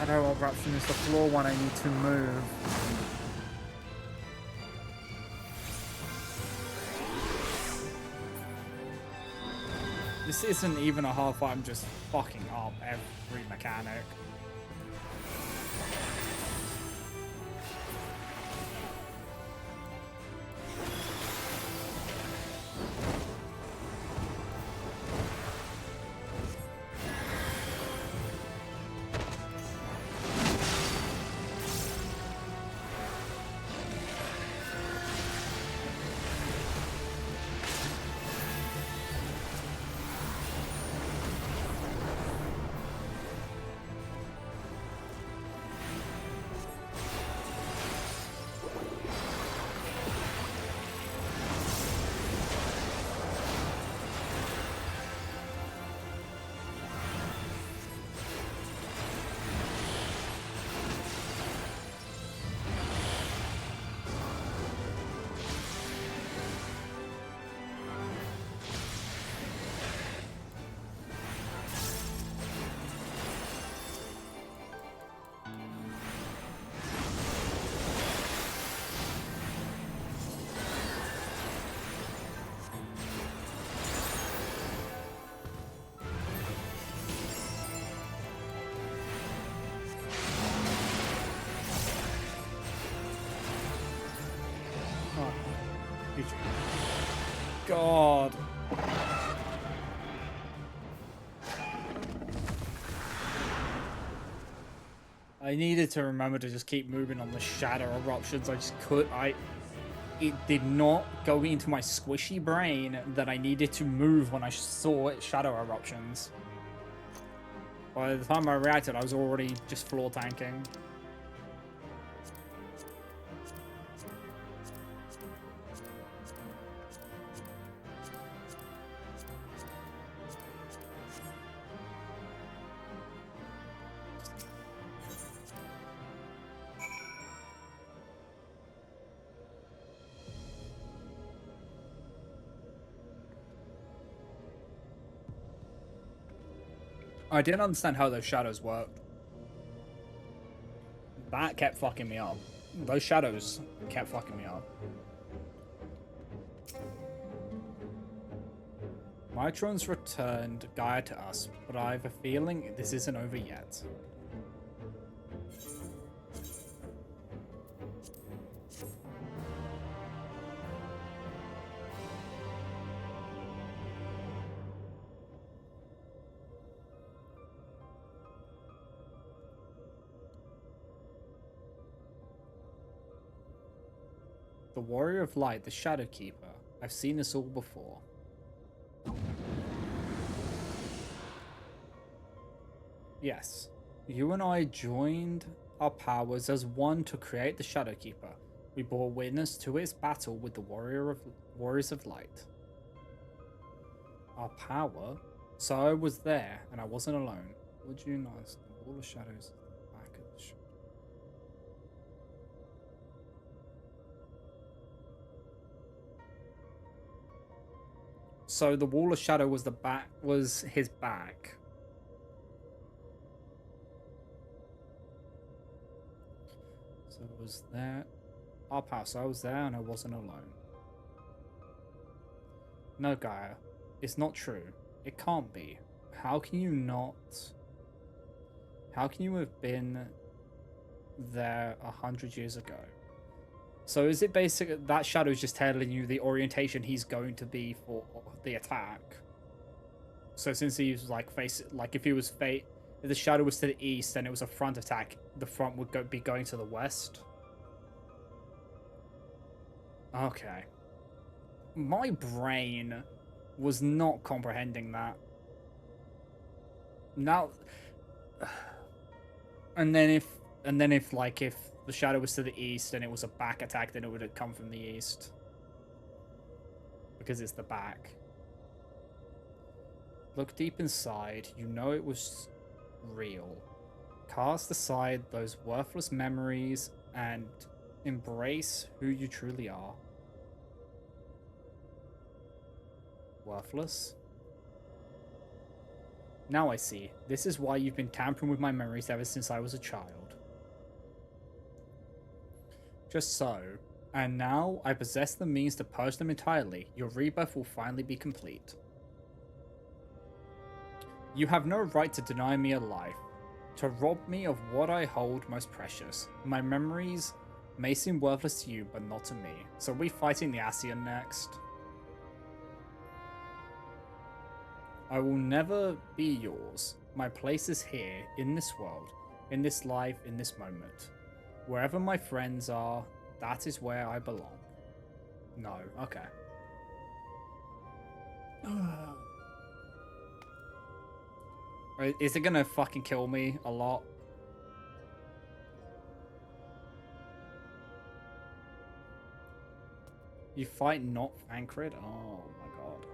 Shadow Eruption is the floor one I need to move. This isn't even a hard fight, I'm just fucking up every mechanic. God. I needed to remember to just keep moving on the shadow eruptions. I just could. It did not go into my squishy brain that I needed to move when I saw shadow eruptions. By the time I reacted, I was already just floor tanking. I didn't understand how those shadows worked. That kept fucking me up. Those shadows kept fucking me up. Mitron's returned Gaia to us, but I have a feeling this isn't over yet. The Warrior of Light, the Shadow Keeper. I've seen this all before. Yes, you and I joined our powers as one to create the Shadow Keeper. We bore witness to its battle with the Warriors of Light. Our power? So I was there, and I wasn't alone. Would you notice the Wall of Shadows back of the ship? So the Wall of Shadow was his back. So it was there. Our power. So I was there and I wasn't alone. No, Gaia. It's not true. It can't be. How can you not? How can you have been there 100 years ago? So is it basically that shadow is just telling you the orientation he's going to be for the attack? So since he was like if he was if the shadow was to the east and it was a front attack, the front would be going to the west. Okay. My brain was not comprehending that. Now, and then if the shadow was to the east and it was a back attack, then it would have come from the east. Because it's the back. Look deep inside. You know it was real. Cast aside those worthless memories and embrace who you truly are. Worthless? Now I see. This is why you've been tampering with my memories ever since I was a child. Just so. And now I possess the means to purge them entirely. Your rebirth will finally be complete. You have no right to deny me a life, to rob me of what I hold most precious. My memories may seem worthless to you, but not to me. So are we fighting the Ascian next? I will never be yours. My place is here, in this world, in this life, in this moment. Wherever my friends are, that is where I belong. No, okay. Is it gonna fucking kill me a lot? You fight not Thancred? Oh my god.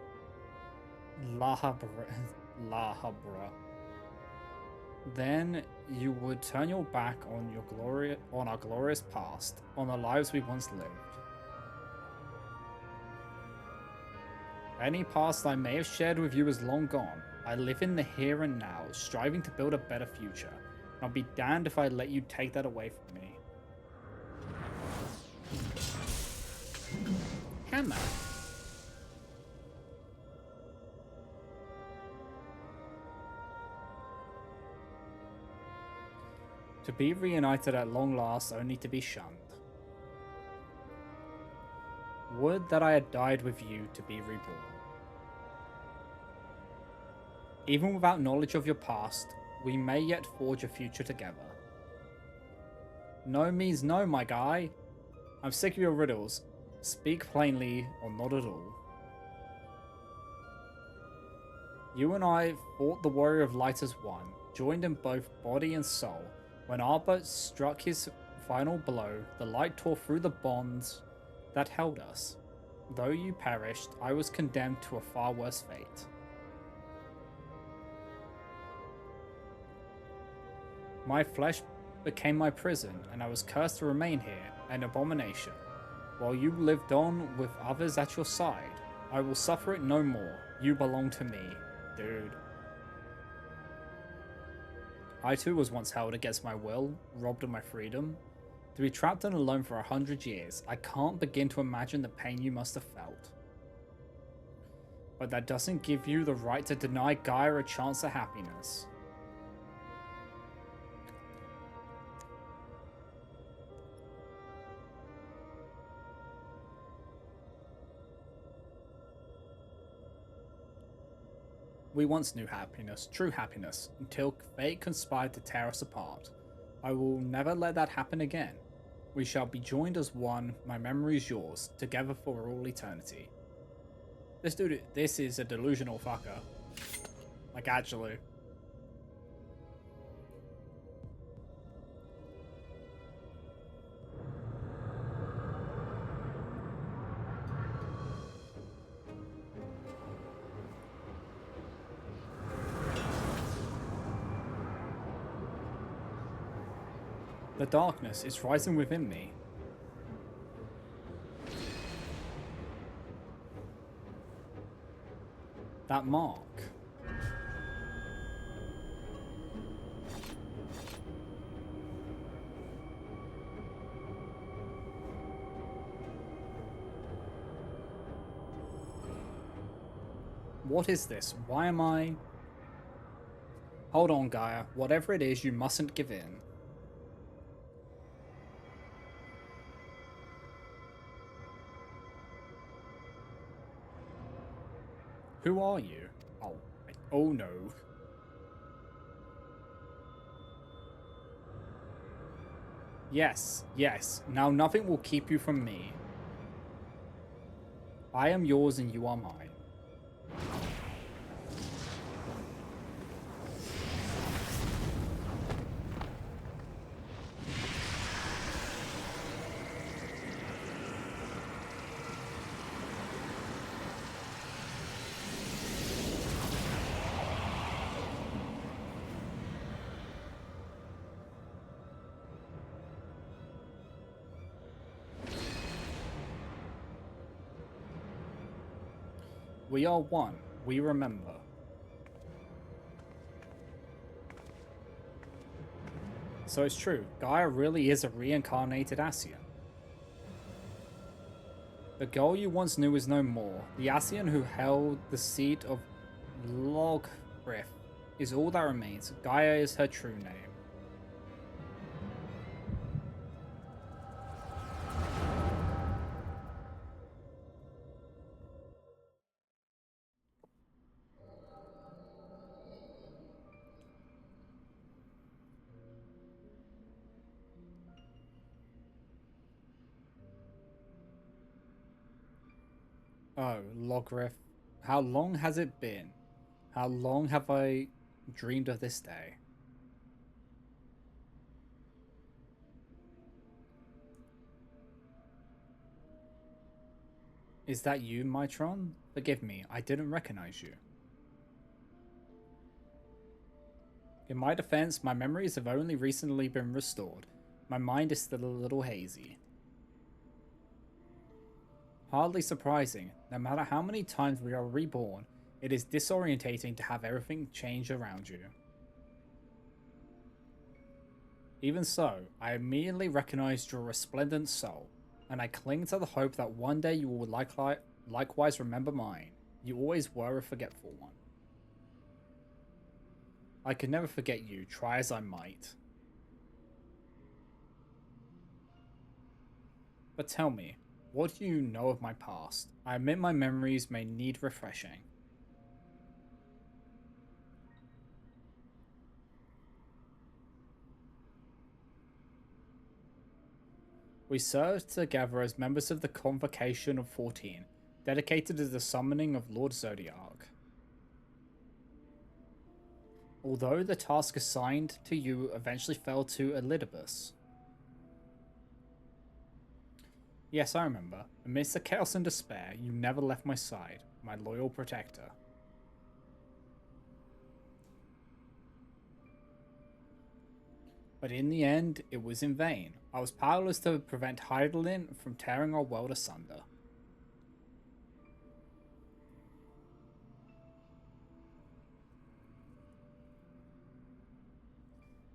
Lahabra. Then you would turn your back on our glorious past, on the lives we once lived. Any past I may have shared with you is long gone. I live in the here and now, striving to build a better future. I'll be damned if I let you take that away from me. Hammer. To be reunited at long last, only to be shunned. Would that I had died with you to be reborn. Even without knowledge of your past, we may yet forge a future together. No means no, my guy. I'm sick of your riddles. Speak plainly or not at all. You and I fought the Warrior of Light as one, joined in both body and soul. When Arbut struck his final blow, the light tore through the bonds that held us. Though you perished, I was condemned to a far worse fate. My flesh became my prison, and I was cursed to remain here, an abomination. While you lived on with others at your side, I will suffer it no more. You belong to me, dude. I too was once held against my will, robbed of my freedom. To be trapped and alone for 100 years, I can't begin to imagine the pain you must have felt. But that doesn't give you the right to deny Gaia a chance at happiness. We once knew happiness, true happiness, until fate conspired to tear us apart. I will never let that happen again. We shall be joined as one, my memory is yours, together for all eternity. This dude, this is a delusional fucker. Like, actually. The darkness is rising within me. That mark. What is this? Why am I... Hold on, Gaia. Whatever it is, you mustn't give in. Who are you? Oh no. Yes, yes. Now nothing will keep you from me. I am yours and you are mine. We are one. We remember. So it's true, Gaia really is a reincarnated Ascian. The girl you once knew is no more. The Ascian who held the seat of Logrith is all that remains. Gaia is her true name. Oh, Logrith. How long has it been? How long have I dreamed of this day? Is that you, Mitron? Forgive me, I didn't recognize you. In my defense, my memories have only recently been restored. My mind is still a little hazy. Hardly surprising, no matter how many times we are reborn, it is disorientating to have everything change around you. Even so, I immediately recognized your resplendent soul, and I cling to the hope that one day you will likewise remember mine. You always were a forgetful one. I could never forget you, try as I might. But tell me, what do you know of my past? I admit my memories may need refreshing. We served together as members of the Convocation of 14, dedicated to the summoning of Lord Zodiark. Although the task assigned to you eventually fell to Elidibus. Yes, I remember. Amidst the chaos and despair, you never left my side, my loyal protector. But in the end, it was in vain. I was powerless to prevent Hydaelyn from tearing our world asunder.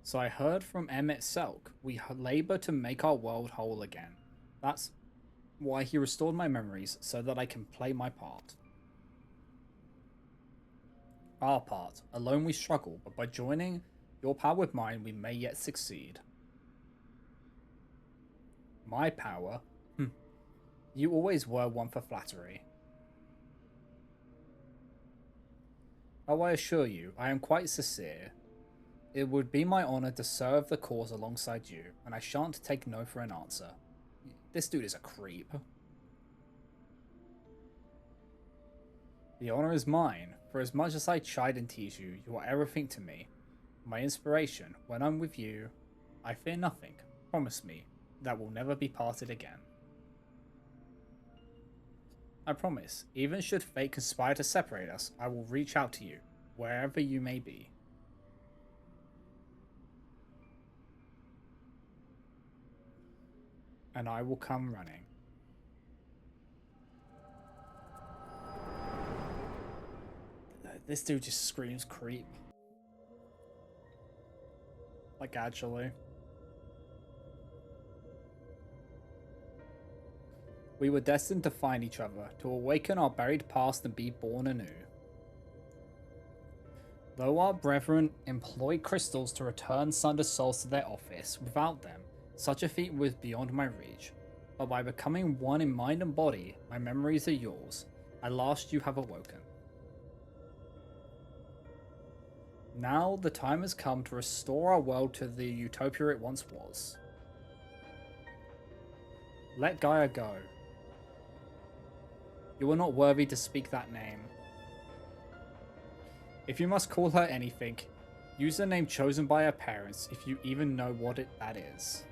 So I heard from Emmet Selk, we labor to make our world whole again. That's why he restored my memories, so that I can play my part. Our part. Alone we struggle, but by joining your power with mine, we may yet succeed. My power? You always were one for flattery. Oh, I assure you, I am quite sincere. It would be my honor to serve the cause alongside you, and I shan't take no for an answer. This dude is a creep. The honor is mine. For as much as I chide and tease you, you are everything to me. My inspiration. When I'm with you, I fear nothing. Promise me that we'll never be parted again. I promise, even should fate conspire to separate us, I will reach out to you, wherever you may be. And I will come running. This dude just screams creep. Like, actually. We were destined to find each other, to awaken our buried past and be born anew. Though our brethren employ crystals to return sundered souls to their office, without them, such a feat was beyond my reach. But by becoming one in mind and body, my memories are yours. At last you have awoken. Now the time has come to restore our world to the utopia it once was. Let Gaia go. You are not worthy to speak that name. If you must call her anything, use the name chosen by her parents if you even know what that is.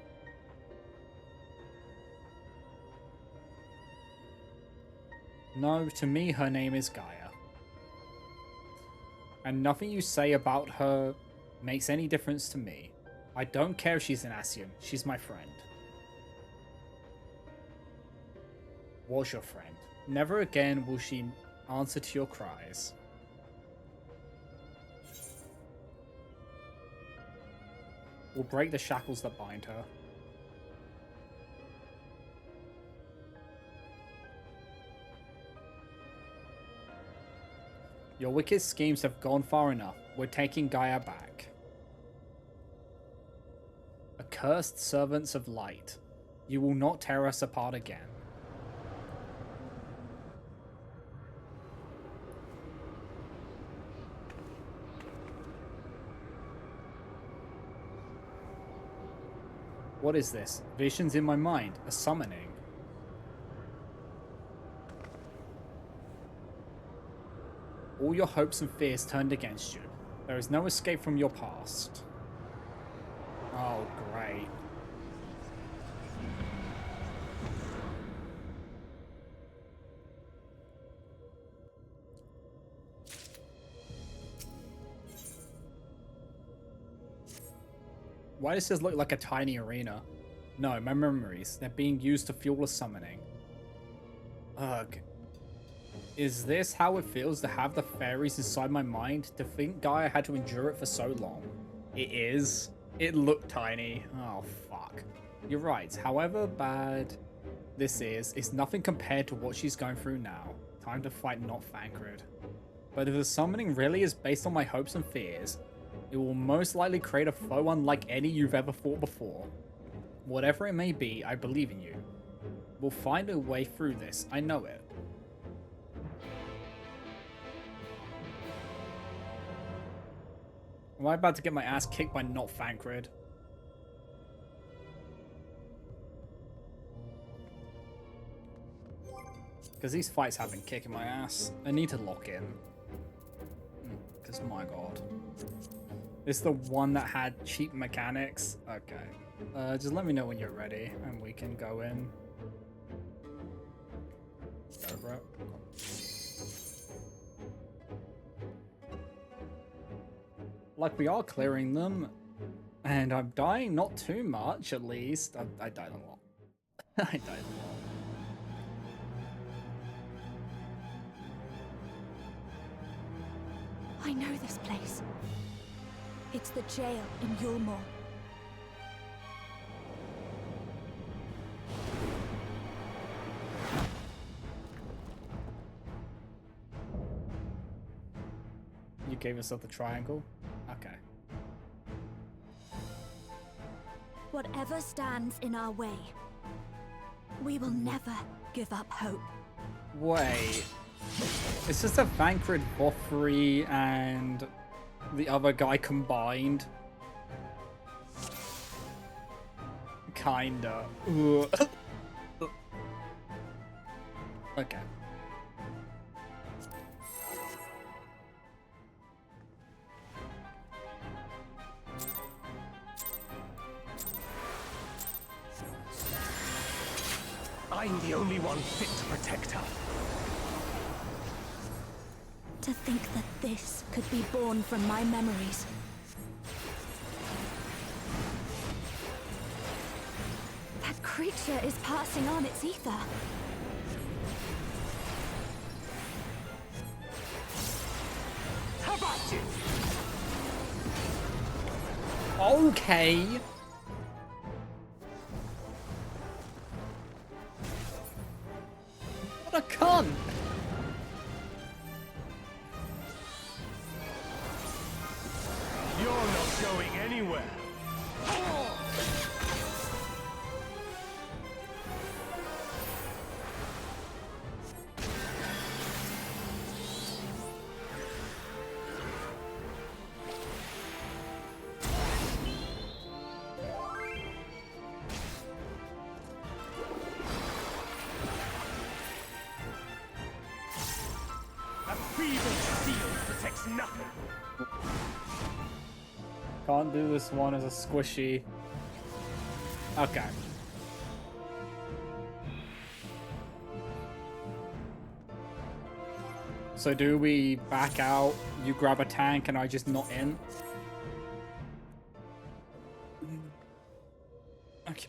No, to me her name is Gaia. And nothing you say about her makes any difference to me. I don't care if she's an Ascian, she's my friend. Was your friend. Never again will she answer to your cries. will break the shackles that bind her. Your wicked schemes have gone far enough. We're taking Gaia back. Accursed servants of light, you will not tear us apart again. What is this? Visions in my mind. A summoning. All your hopes and fears turned against you. There is no escape from your past. Oh, great. Why does this look like a tiny arena? No, my memories. They're being used to fuel a summoning. Ugh. Is this how it feels to have the fairies inside my mind? To think Gaia had to endure it for so long? It is. It looked tiny. Oh, fuck. You're right. However bad this is, it's nothing compared to what she's going through now. Time to fight not Thancred. But if the summoning really is based on my hopes and fears, it will most likely create a foe unlike any you've ever fought before. Whatever it may be, I believe in you. We'll find a way through this. I know it. Am I about to get my ass kicked by not Thancred? Because these fights have been kicking my ass. I need to lock in. Because my god. This is the one that had cheap mechanics? Okay. Just let me know when you're ready and we can go in. Go, bro. Like, we are clearing them. And I'm dying not too much, at least. I died a lot. I died a lot. I know this place. It's the jail in Yulmore. You gave yourself the triangle? Okay. Whatever stands in our way, we will never give up hope. Wait. It's just a Thancred, Bothri, and the other guy combined. Kinda. Okay. I'm the only one fit to protect her. To think that this could be born from my memories. That creature is passing on its ether. How about you? Okay. What a cunt. You're not going anywhere. A feeble shield protects nothing. Can't do this one as a squishy. Okay. So do we back out, you grab a tank, and I just not in? Okay.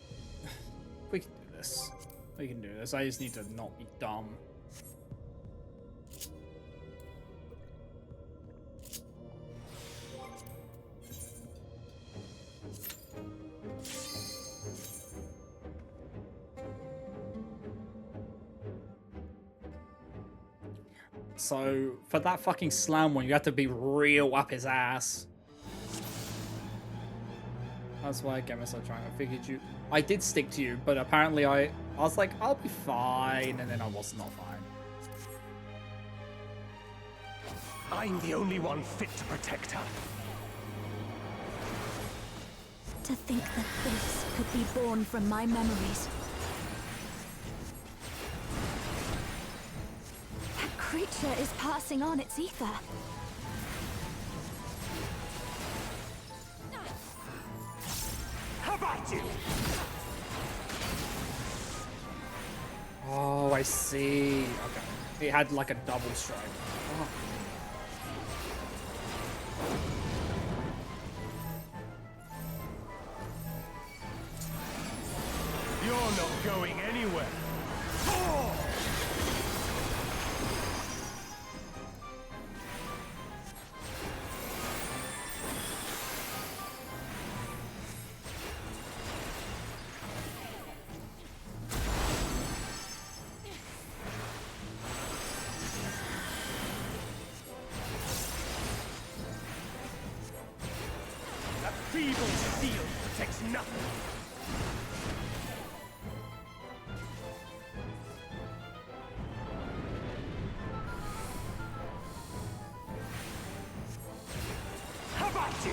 We can do this. We can do this. I just need to not be dumb. So for that fucking slam one, you have to be real up his ass. That's why I get myself trying. I figured you... I did stick to you, but apparently I was like, I'll be fine, and then I was not fine. I'm the only one fit to protect her. To think that this could be born from my memories. That creature is passing on its ether. How about you? Oh, I see. Okay. It had like a double strike. Oh. You're not going anywhere. That feeble steel protects nothing. How about you?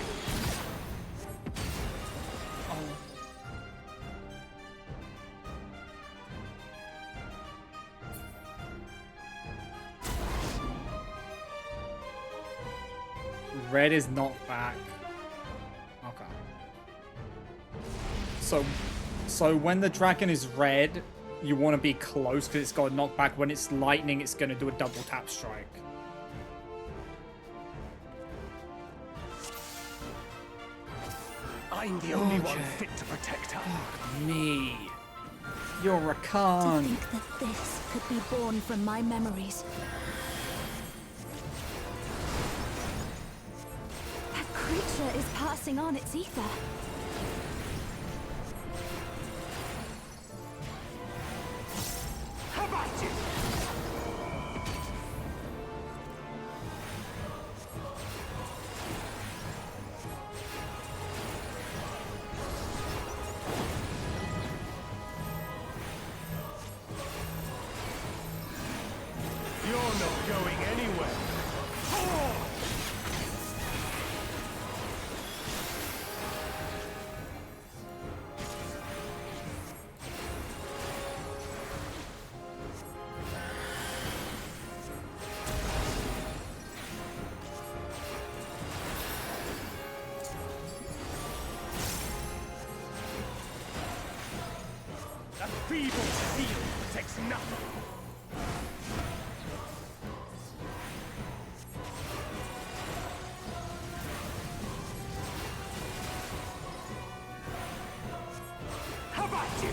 Red is knocked back. Okay. So when the dragon is red, you want to be close because it's got a knockback. When it's lightning, it's going to do a double tap strike. I'm the only one fit to protect her. Fuck me. You're a con. To think that this could be born from my memories. That creature is passing on its ether. How about you? You're not going anywhere. That feeble steel protects nothing. How about you?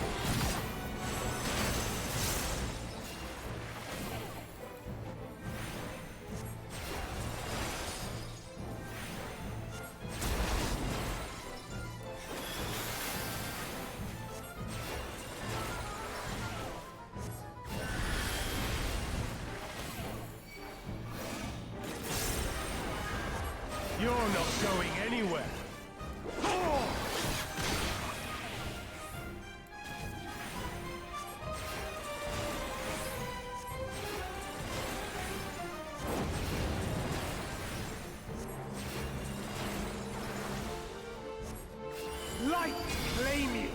You're not going anywhere. Light claim you.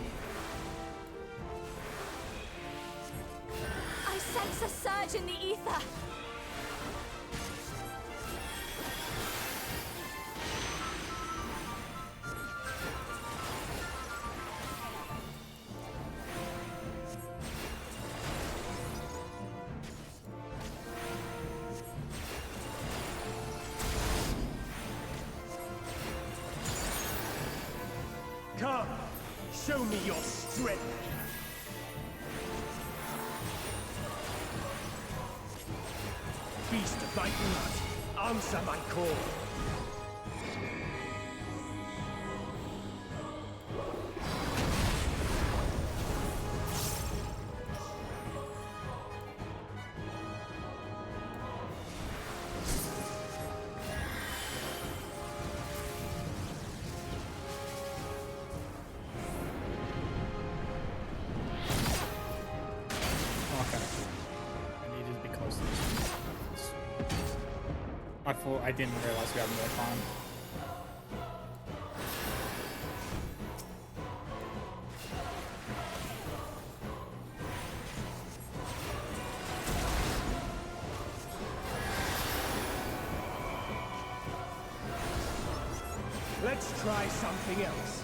I sense a surge in the ether. Come, show me your strength. Beast of thy blood, answer my call. I didn't realize we had more time. Let's try something else.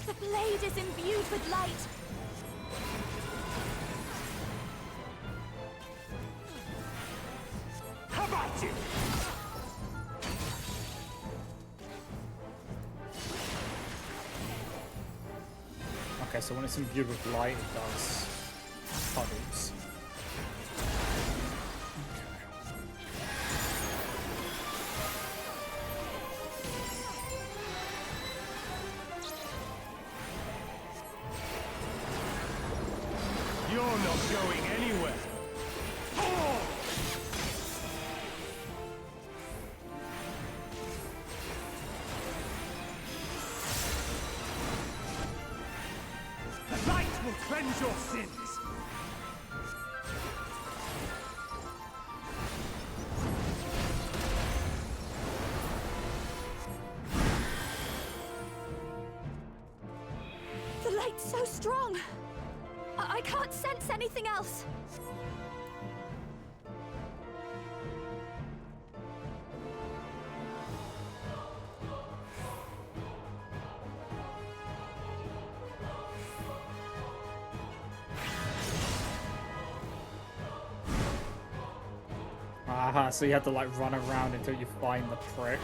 The blade is imbued with light. How about you? Okay, so when it's imbued with light, it does puddles. You're not going anywhere. The light will cleanse your sins. The light's so strong. I can't sense anything else. Aha, so you have to like run around until you find the prick.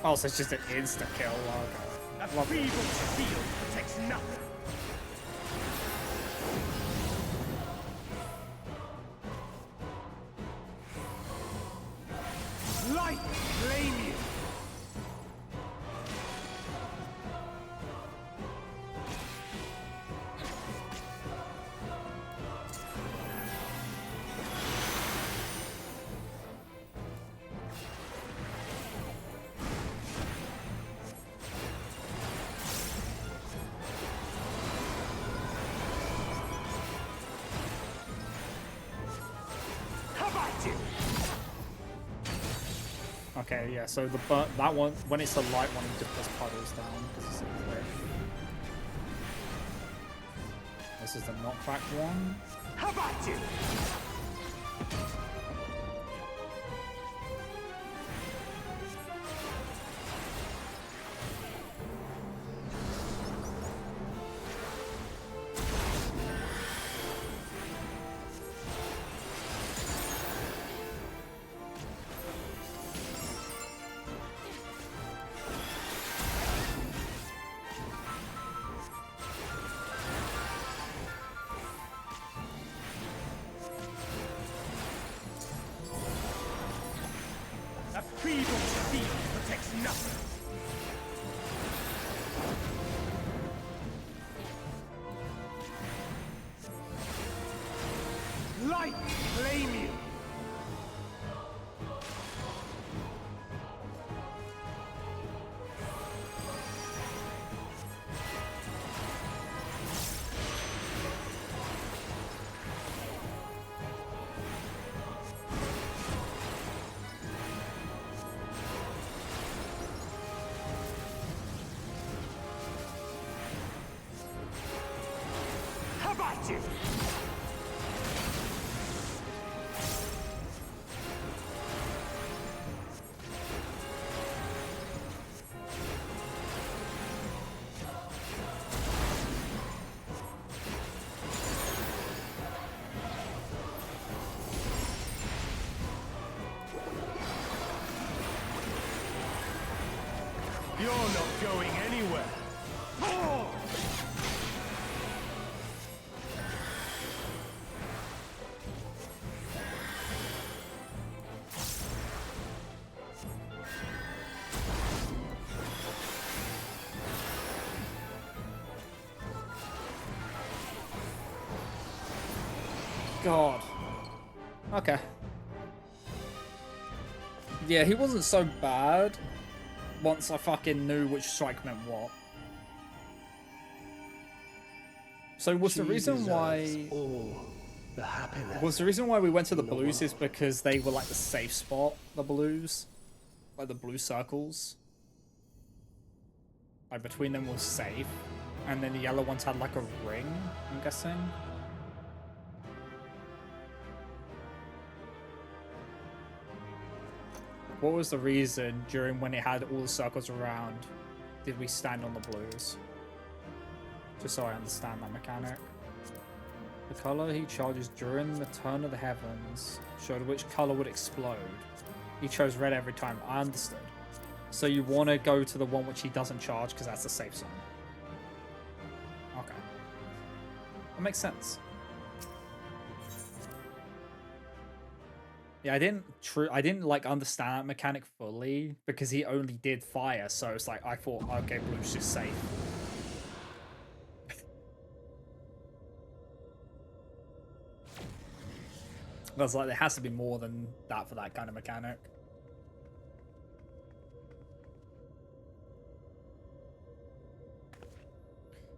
Oh, so it's just an insta-kill. Okay. A feeble shield protects nothing. Light blame you. How about you? Okay, yeah, so that one, when it's the light one, it just puts puddles down because it's so quick. This is the knockback one. How about you? A feeble shield protects nothing. Light blame you. How about you? You're not going anywhere. Oh! God. Okay. Yeah, he wasn't so bad once I fucking knew which strike meant what. So was the reason why all the happiness. was the reason why we went to the blues is because they were like the safe spot, the blues? Like the blue circles. Like between them was safe. And then the yellow ones had like a ring, I'm guessing. What was the reason during when it had all the circles around did we stand on the blues? Just so I understand that mechanic. The color he charges during the turn of the heavens showed which color would explode. He chose red every time. I understood. So you want to go to the one which he doesn't charge because that's a safe zone. Okay. That makes sense. Yeah, I didn't like understand that mechanic fully because he only did fire, so it's like I thought, okay, blue's just safe. I was like, there has to be more than that for that kind of mechanic.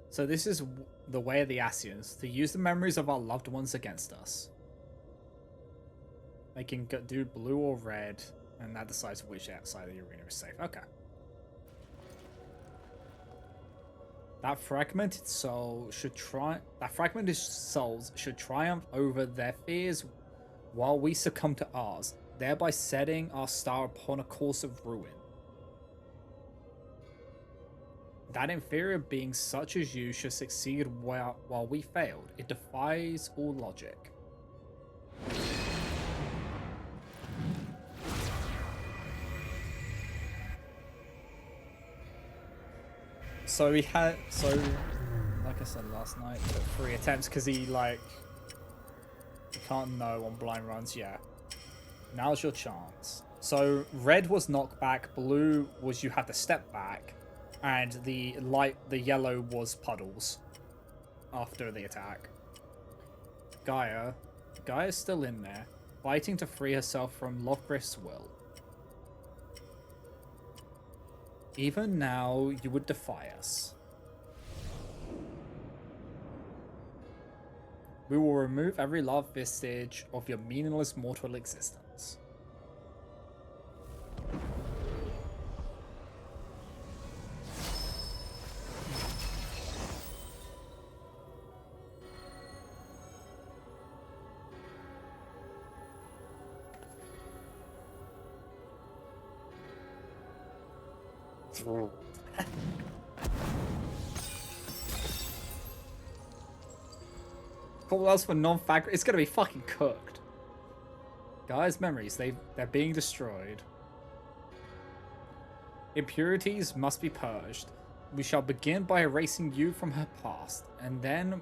So this is the way of the Asians, to use the memories of our loved ones against us. They can do blue or red, and that decides which outside of the arena is safe. Okay. That fragmented souls should triumph over their fears while we succumb to ours, thereby setting our star upon a course of ruin. That inferior beings such as you should succeed while we failed. It defies all logic. So like I said last night, took 3 attempts because he can't know on blind runs. Yeah. Now's your chance. So red was knockback, blue was you had to step back, and the yellow was puddles after the attack. Gaia's still in there, fighting to free herself from Lofgriff's will. Even now, you would defy us. We will remove every last vestige of your meaningless mortal existence. Call else for non-fag. It's gonna be fucking cooked. Gaia's memories, they're being destroyed. Impurities must be purged. We shall begin by erasing you from her past, and then,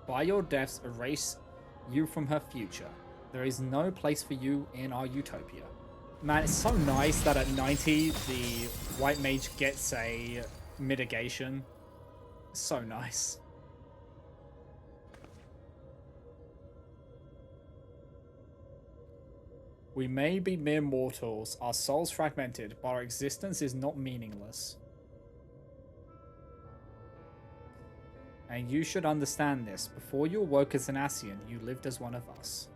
by your deaths, erase you from her future. There is no place for you in our utopia. Man, it's so nice that at 90, the white mage gets a mitigation. It's so nice. We may be mere mortals, our souls fragmented, but our existence is not meaningless. And you should understand this. Before you awoke as an Asian, you lived as one of us.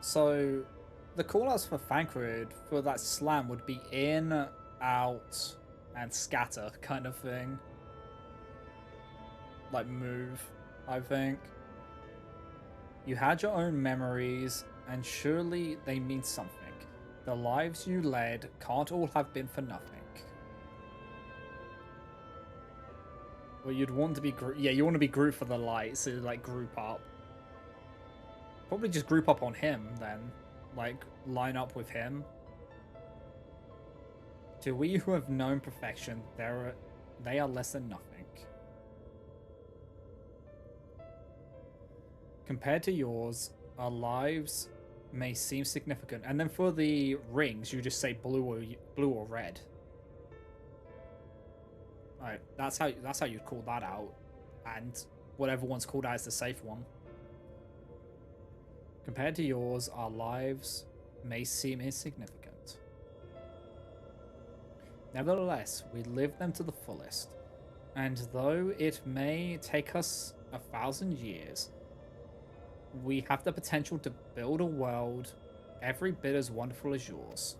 So, the callouts for Thancred for that slam would be in, out, and scatter kind of thing. Like move, I think. You had your own memories, and surely they mean something. The lives you led can't all have been for nothing. Well, you'd want to be yeah, you want to be Groot for the light, so like group up. Probably just group up on him then. Like, line up with him. To we who have known perfection, they are less than nothing. Compared to yours, our lives may seem significant. And then for the rings, you just say blue or red. Right, that's how you'd call that out, and whatever one's called out is the safe one. Compared to yours, our lives may seem insignificant. Nevertheless, we live them to the fullest, and though it may take us 1,000 years, we have the potential to build a world every bit as wonderful as yours.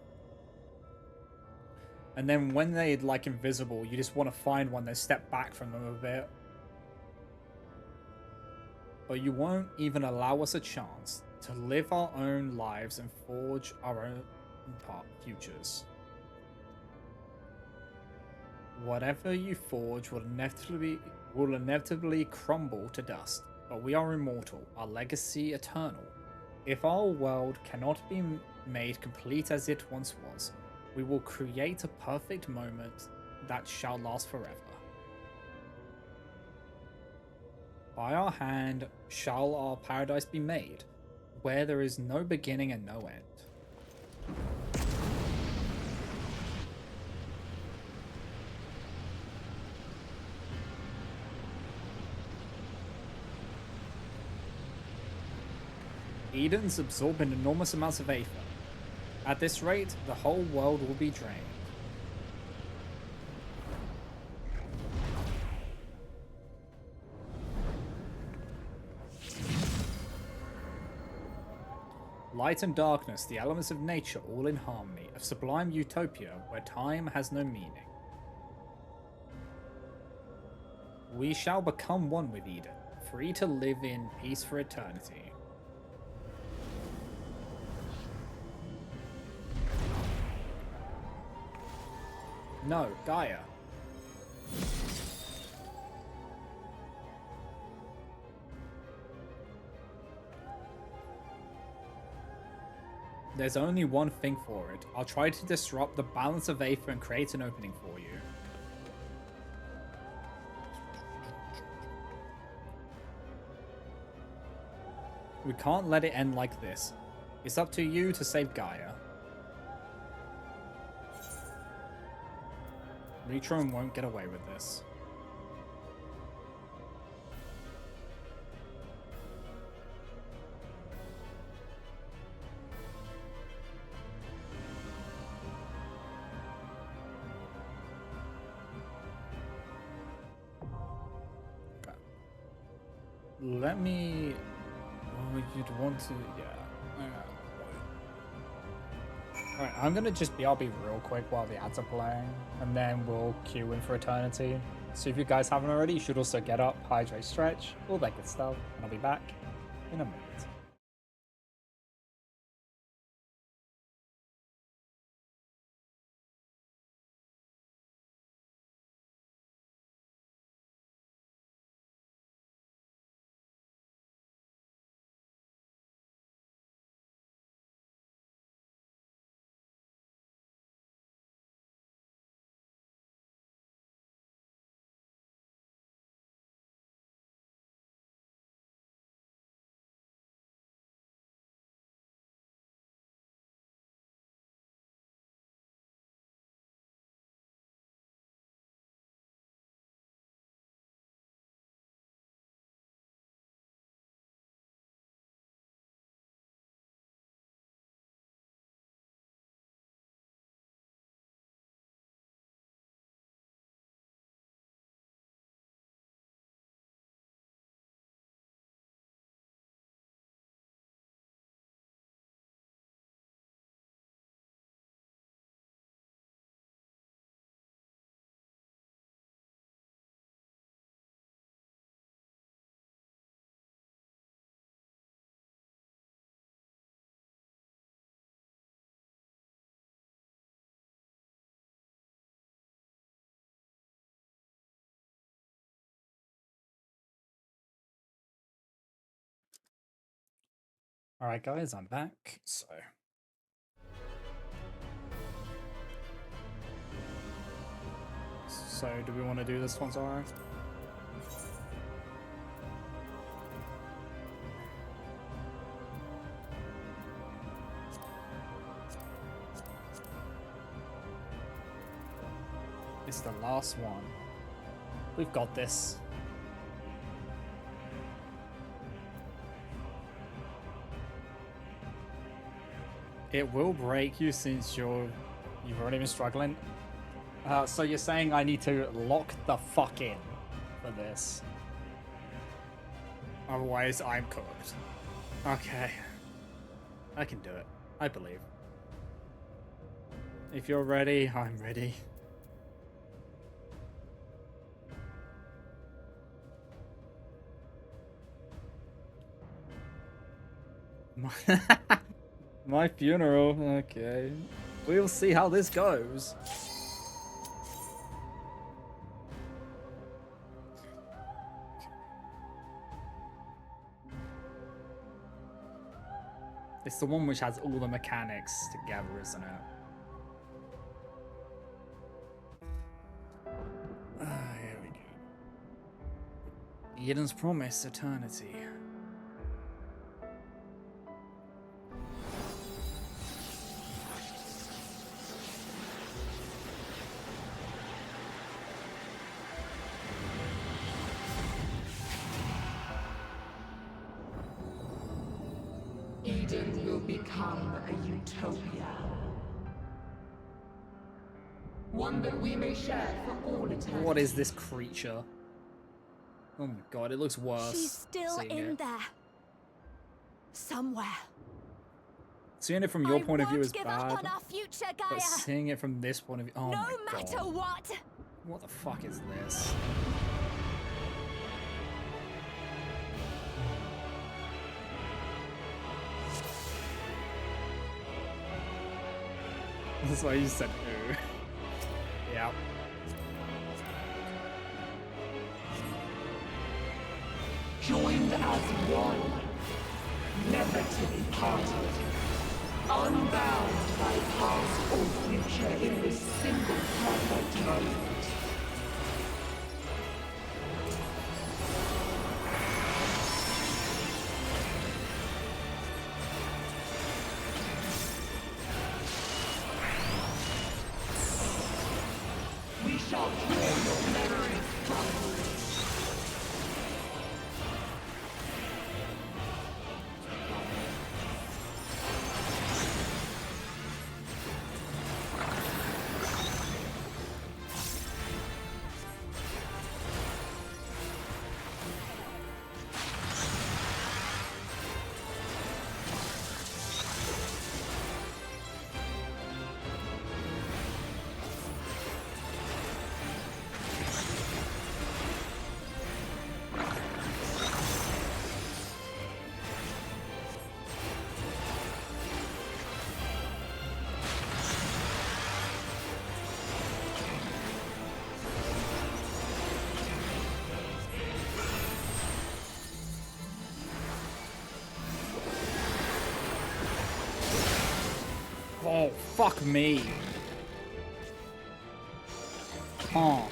And then when they're like invisible, you just want to find one, then step back from them a bit. But you won't even allow us a chance to live our own lives and forge our own futures. Whatever you forge will inevitably crumble to dust, but we are immortal, our legacy eternal. If our world cannot be made complete as it once was, we will create a perfect moment that shall last forever. By our hand shall our paradise be made, where there is no beginning and no end. Eden's absorbing enormous amounts of aether. At this rate, the whole world will be drained. Light and darkness, the elements of nature all in harmony, a sublime utopia where time has no meaning. We shall become one with Eden, free to live in peace for eternity. No, Gaia. There's only one thing for it. I'll try to disrupt the balance of aether and create an opening for you. We can't let it end like this. It's up to you to save Gaia. Retron won't get away with this. Okay. Let me... Oh, you'd want to... Yeah. Alright, I'm gonna just BRB real quick while the ads are playing, and then we'll queue in for eternity. So if you guys haven't already, you should also get up, hydrate, stretch, all that good stuff, and I'll be back in a minute. Alright guys, I'm back, so... So, do we want to do this one, Zara? It's the last one. We've got this. It will break you since you've already been struggling. So you're saying I need to lock the fuck in for this. Otherwise, I'm cooked. Okay. I can do it. I believe. If you're ready, I'm ready. My funeral. Okay. We'll see how this goes. It's the one which has all the mechanics together, isn't it? Here we go. Eden's Promise, Eternity. Eden will become a utopia. One that we may share for all eternity. What is this creature? Oh my god, it looks worse. She's still in there. Somewhere. Seeing it from your point of view is give bad, up on our future, Gaia. but seeing it from this point of view, oh no my god. matter what. What the fuck is this? That's why you said ooh. Yeah. Joined as one, never to be parted, unbound by past or future in this single perfect moment. We shall cure your memories properly. Oh, fuck me. Huh.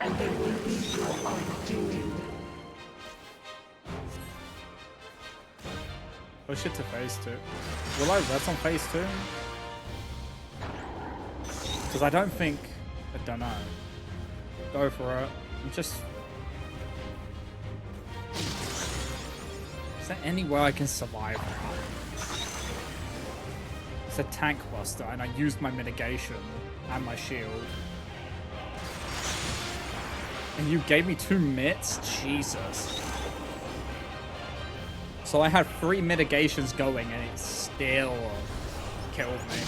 And they will be your undoing. Push it to phase 2. Will I res on phase 2? Because I don't think... I don't know. Go for it. I'm just... Is there any way I can survive that? It's a tank buster and I used my mitigation and my shield. And you gave me 2 mitts? Jesus. So I had 3 mitigations going and it still killed me.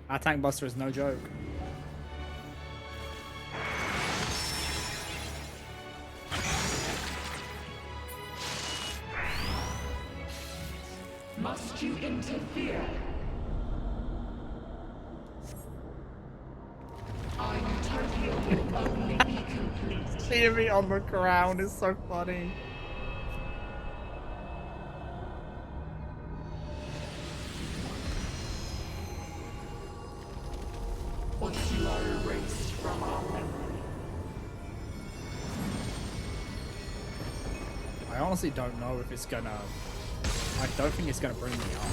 That tank buster is no joke. Must you interfere? Our utopia will only be complete. Seeing me on the ground is so funny. Once you are erased from our memory. I honestly don't know if it's gonna I don't think it's gonna bring me up.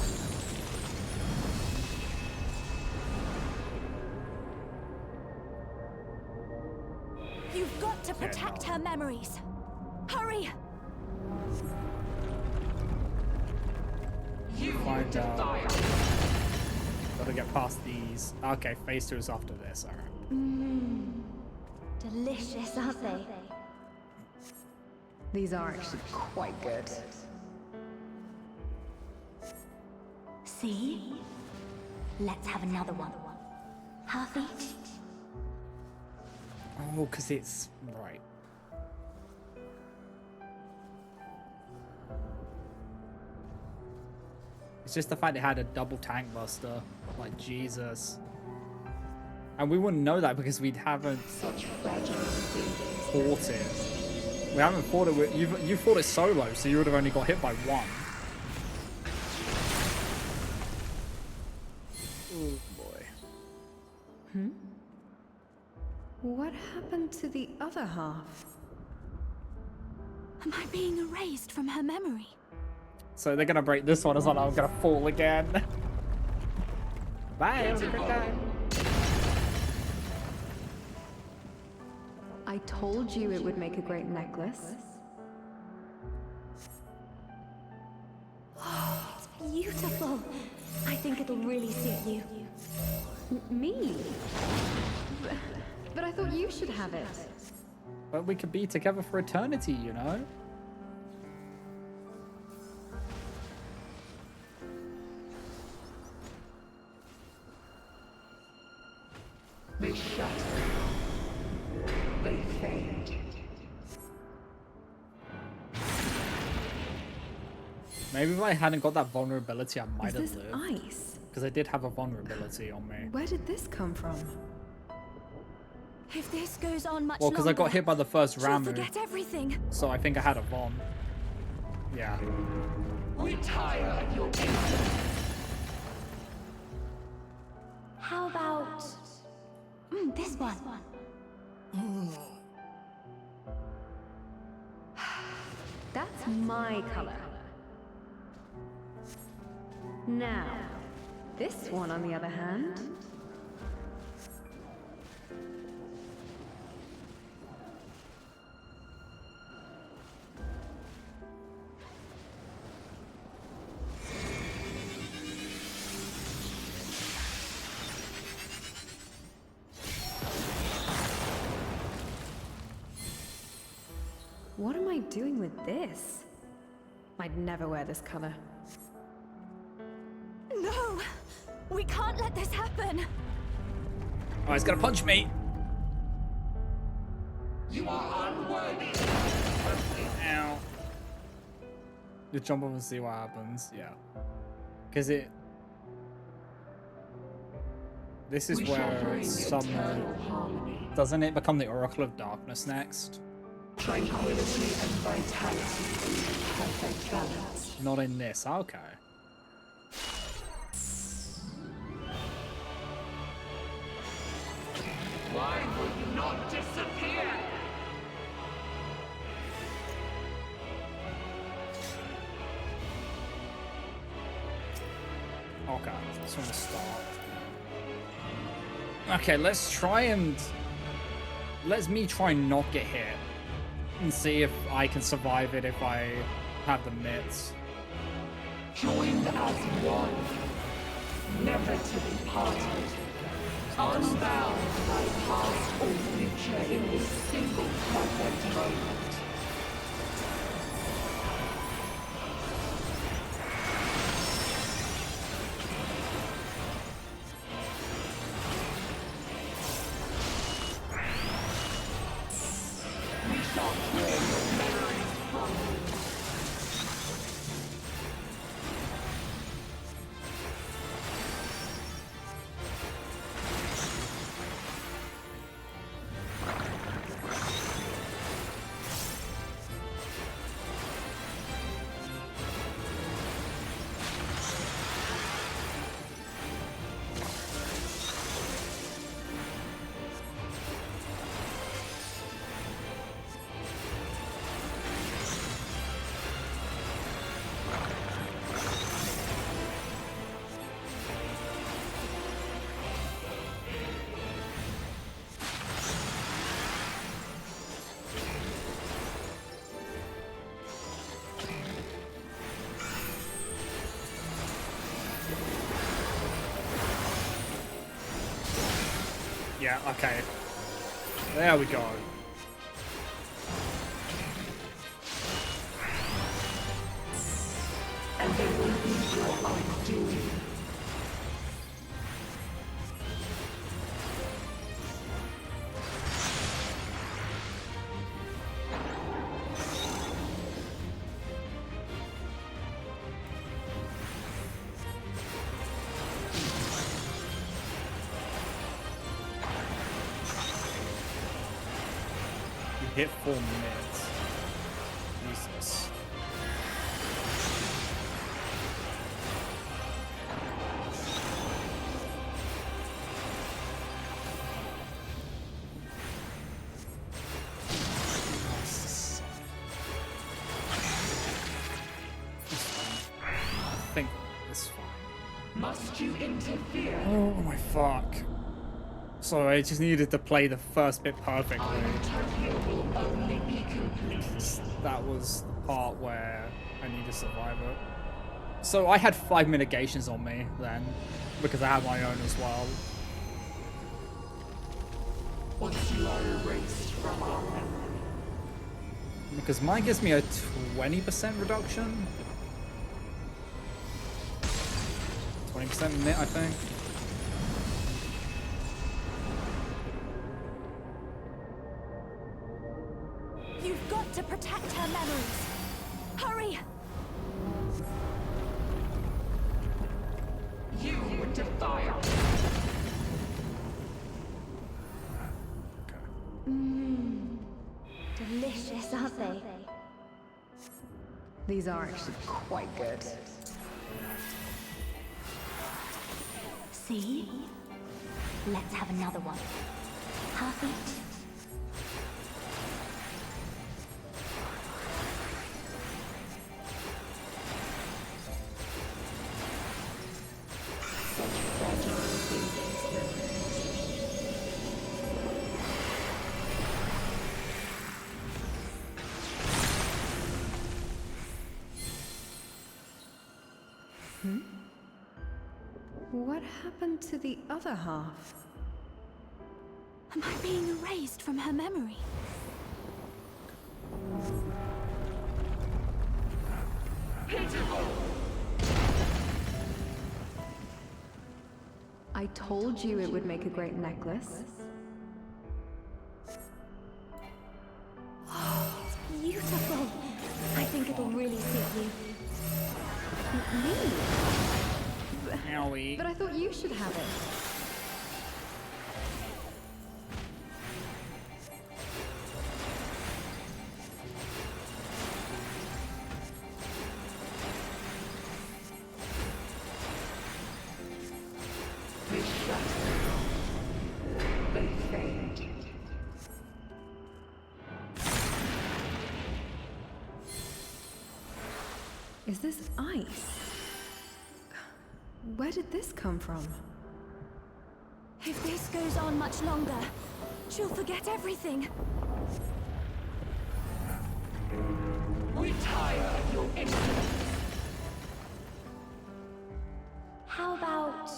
You've got to protect her memories. Hurry! Find out. Gotta get past these. Okay, phase 2 is after this. Alright. Delicious, aren't they? These are actually quite good. See? Let's have another one. Half each? Oh, because it's right. It's just the fact it had a double tank buster. Like, Jesus. And we wouldn't know that because we haven't fought it. We haven't fought it with... You fought it solo, so you would have only got hit by one. Oh, boy. What happened to the other half? Am I being erased from her memory? So they're gonna break this one as well. I'm gonna fall again. Bye, have a good time. I told you it would make a great necklace. Oh, it's beautiful. I think it'll really suit you. Me? But I thought you should have it. But we could be together for eternity, you know? They shatter. They fade. Maybe if I hadn't got that vulnerability, I might have Is this lived. ice? Because I did have a vulnerability on me. Where did this come from? If this goes on much Well, because I got longer, hit by the first she'll Ramu. forget everything. So I think I had a Von. Yeah. We tire of your kingdom. How about this one? That's my color. Now, this one on the other hand. What am I doing with this? I'd never wear this color. No! We can't let this happen! Oh, he's gonna punch me! You are unworthy. Ow. You jump up and see what happens. Yeah. Because it... This is where summer... Doesn't it become the Oracle of Darkness next? Tranquility and vitality in perfect balance. Not in this. Okay. Why would you not disappear? Okay, let's want to start. Okay, let's try and... Let's me try and not get hit. And see if I can survive it if I have the mitts. Joined as one, never to be parted. Unbound by past or future in this single perfect moment. Yeah, okay. There we go. And they will be your undoing. You hit 4 minutes. Jesus. I think it's fine. Must you interfere? Oh my fuck. Sorry, I just needed to play the first bit perfectly. Will only be complete. That was the part where I need to survive it. So I had 5 mitigations on me then, because I had my own as well. Once you are erased from our memory. Because mine gives me a 20% reduction. 20% minute, I think. You've got to protect her memories. Hurry! You would defy us. Delicious, aren't they? These are actually quite good. See? Let's have another one. Half each. What happened to the other half? Am I being erased from her memory? I told you it would make a great necklace. It's beautiful. I think it'll really suit you. Me? Owie. But I thought you should have it. Is this ice? Where did this come from? If this goes on much longer, she'll forget everything. We tire of your insolence. How about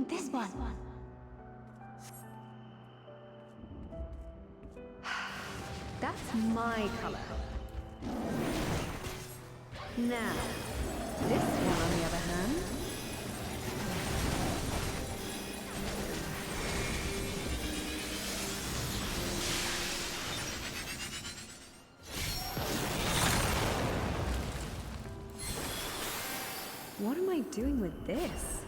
this one? That's my color. Now, this one on the other hand. What am I doing with this?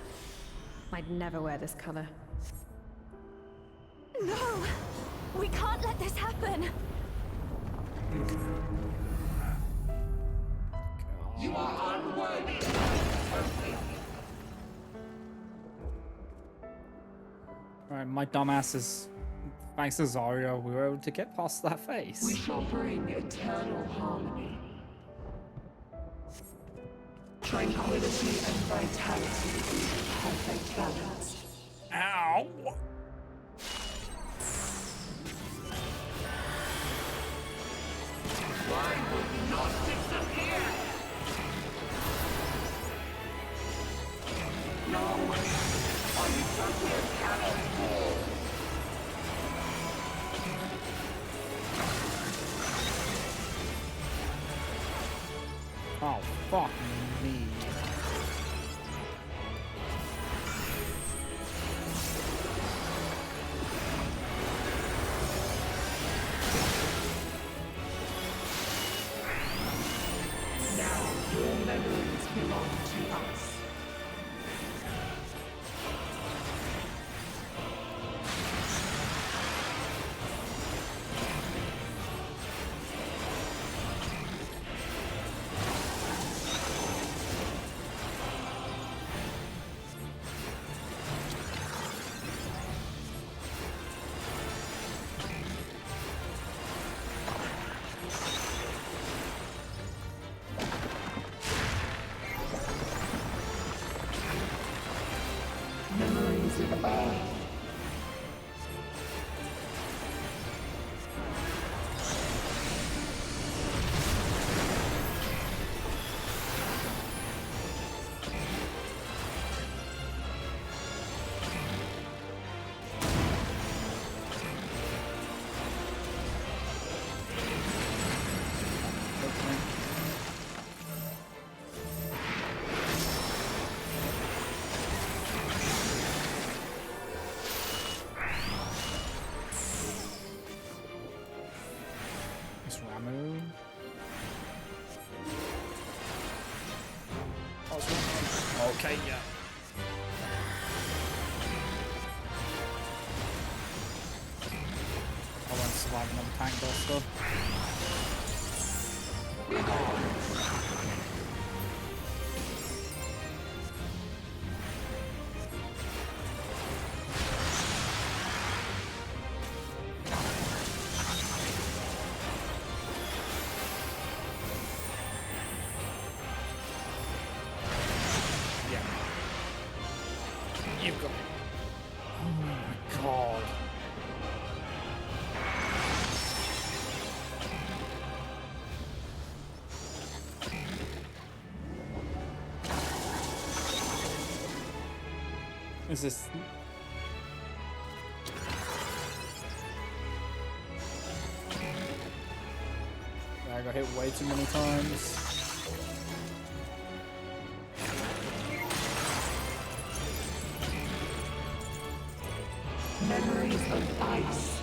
I'd never wear this color. No! We can't let this happen! You are unworthy. Alright, my dumbass is... Thanks to Zarya, we were able to get past that phase. We shall bring eternal harmony. Tranquility and vitality in perfect balance. Ow! I will not disappear! No! Utopian cannot fall! Oh, fuck me. Now your memories belong to us. Memories of Earth. It's Ramu. Oh, it's Ramu. Okay, yeah. I won't survive another tank buster. You've got it. Oh my god. Is this... I got hit way too many times. Memories of ice.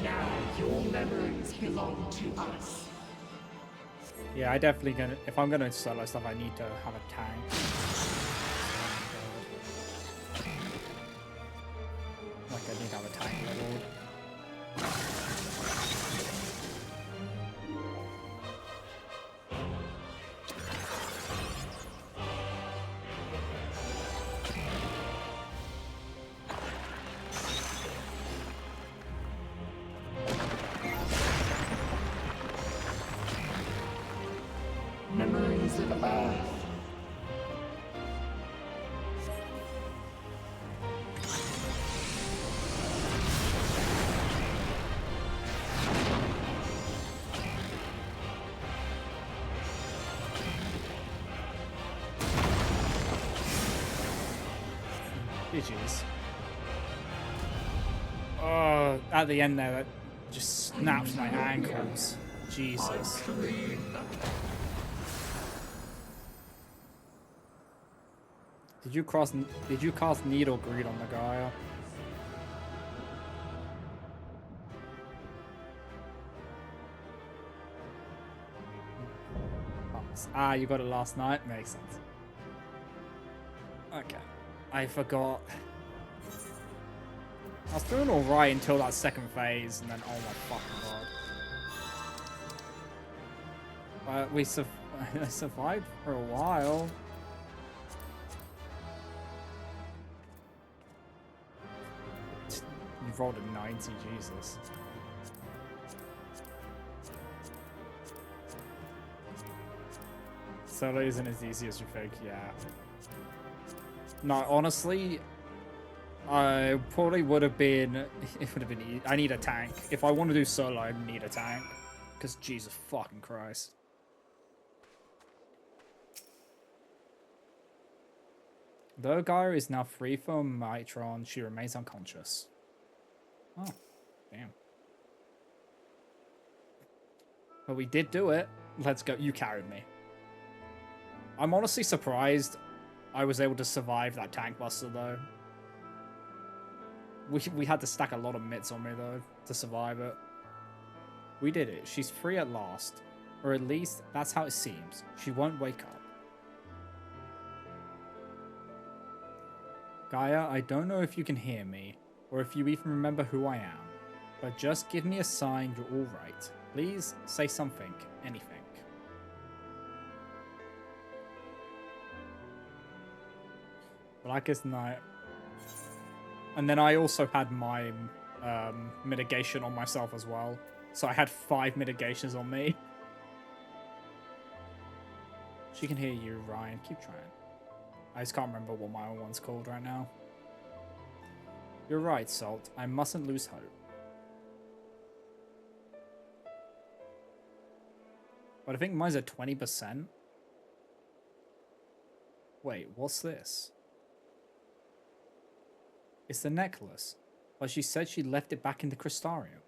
Now your memories belong to us. Yeah, I definitely gonna. If I'm gonna solo stuff, I need to have a tank. Like I need to have a tank leveled. Memories of Earth. GG's. Oh, at the end there, that just snaps my ankles. Jesus. Did you cast Needle Greed on the guy? Ah, you got it last night? Makes sense. Okay. I forgot. I was doing alright until that second phase, and then oh my fucking god. We survived for a while. You rolled a 90, Jesus. Solo isn't as easy as you think, yeah. No, honestly, I probably would have been, it would have been, I need a tank. If I want to do solo, I need a tank. Because Jesus fucking Christ. Though Gaia is now free from Mitron, she remains unconscious. Oh, damn. But we did do it. Let's go. You carried me. I'm honestly surprised I was able to survive that tank buster, though. We had to stack a lot of mitts on me, though, to survive it. We did it. She's free at last. Or at least, that's how it seems. She won't wake up. Gaia, I don't know if you can hear me, or if you even remember who I am, but just give me a sign you're all right. Please say something, anything. Blackest Night. And then I also had my mitigation on myself as well. So I had 5 mitigations on me. She can hear you, Ryan. Keep trying. I just can't remember what my own one's called right now. You're right, Salt. I mustn't lose hope. But I think mine's at 20%. Wait, what's this? It's the necklace. But she said she left it back in the Crystarium.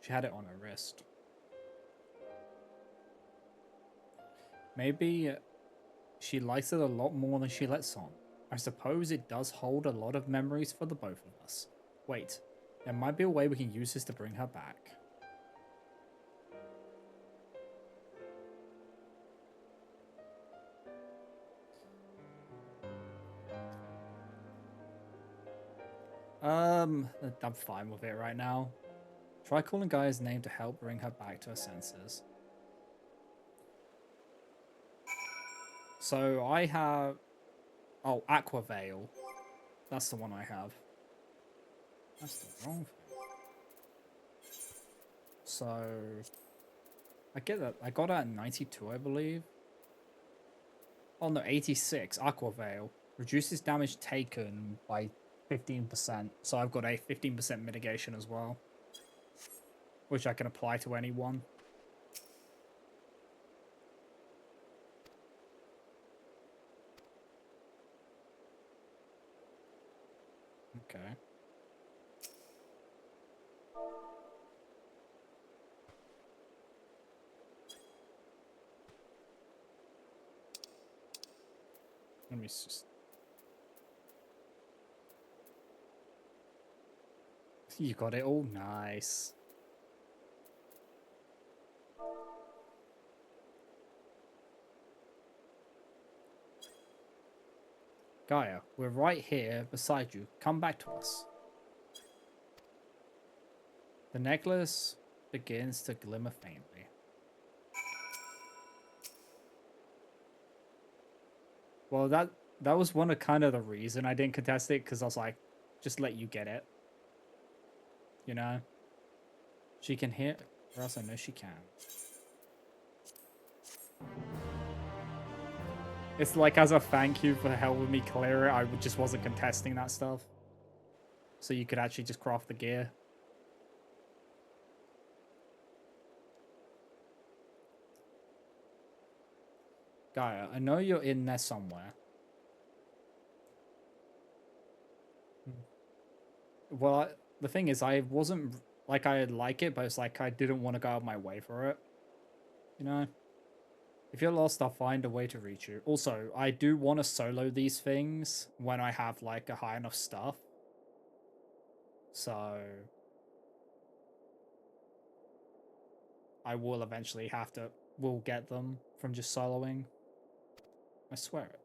She had it on her wrist. Maybe she likes it a lot more than she lets on. I suppose it does hold a lot of memories for the both of us. Wait, there might be a way we can use this to bring her back. I'm fine with it right now. Try calling Gaia's name to help bring her back to her senses. So I have... Oh, Aqua Veil. That's the one I have. That's the wrong thing. So... I get that. I got it at 92, I believe. Oh no, 86. Aqua Veil. Reduces damage taken by 15%. So I've got a 15% mitigation as well. Which I can apply to anyone. Okay. Let me just... You got it all? Nice. Gaia, we're right here beside you. Come back to us. The necklace begins to glimmer faintly. Well, that was one of kind of the reason I didn't contest it, because I was like, just let you get it. You know? She can hear, or else I know she can. It's like, as a thank you for helping me clear it, I just wasn't contesting that stuff. So you could actually just craft the gear. Gaia, I know you're in there somewhere. Well, the thing is, I wasn't... Like, I like it, but it's like I didn't want to go out of my way for it. You know? If you're lost, I'll find a way to reach you. Also, I do want to solo these things when I have, like, a high enough stuff. So... I will eventually will get them from just soloing. I swear it.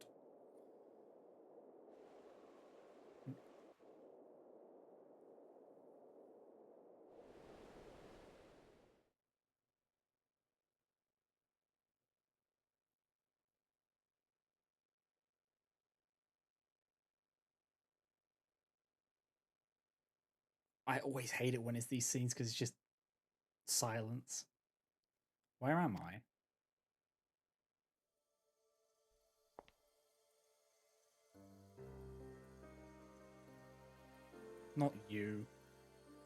I always hate it when it's these scenes because it's just silence. Where am I? Not you.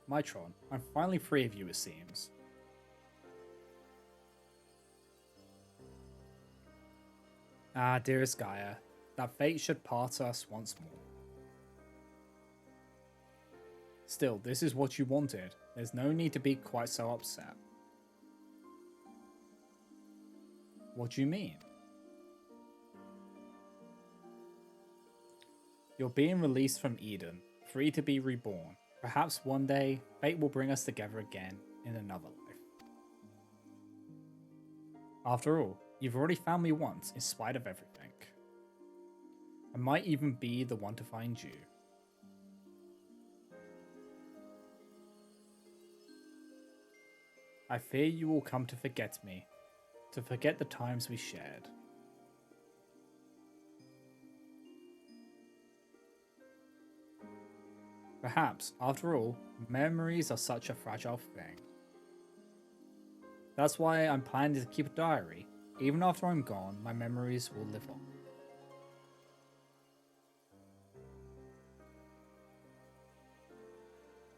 Mitron, I'm finally free of you, it seems. Ah, dearest Gaia, that fate should part us once more. Still, this is what you wanted. There's no need to be quite so upset. What do you mean? You're being released from Eden, free to be reborn. Perhaps one day, fate will bring us together again in another life. After all, you've already found me once, in spite of everything. I might even be the one to find you. I fear you will come to forget me, to forget the times we shared. Perhaps, after all, memories are such a fragile thing. That's why I'm planning to keep a diary. Even after I'm gone, my memories will live on.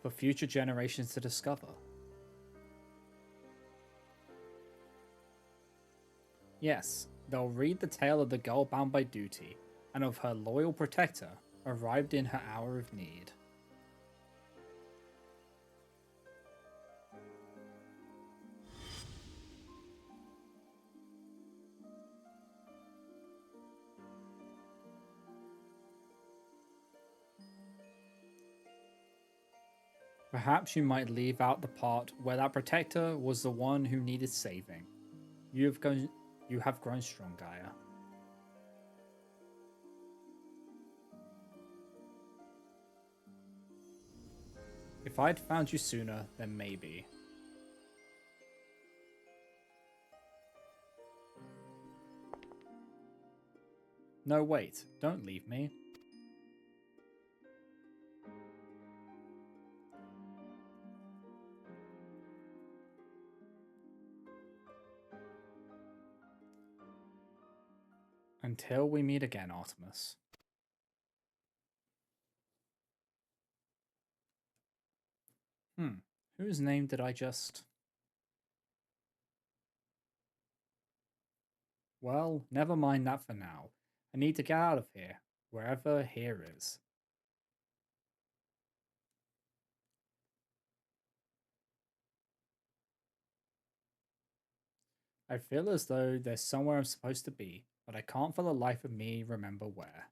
For future generations to discover. Yes, they'll read the tale of the girl bound by duty, and of her loyal protector, arrived in her hour of need. Perhaps you might leave out the part where that protector was the one who needed saving. You have grown strong, Gaia. If I'd found you sooner, then maybe. No, wait, don't leave me. Until we meet again, Artemis. Whose name did I just... Well, never mind that for now. I need to get out of here, wherever here is. I feel as though there's somewhere I'm supposed to be, but I can't for the life of me remember where.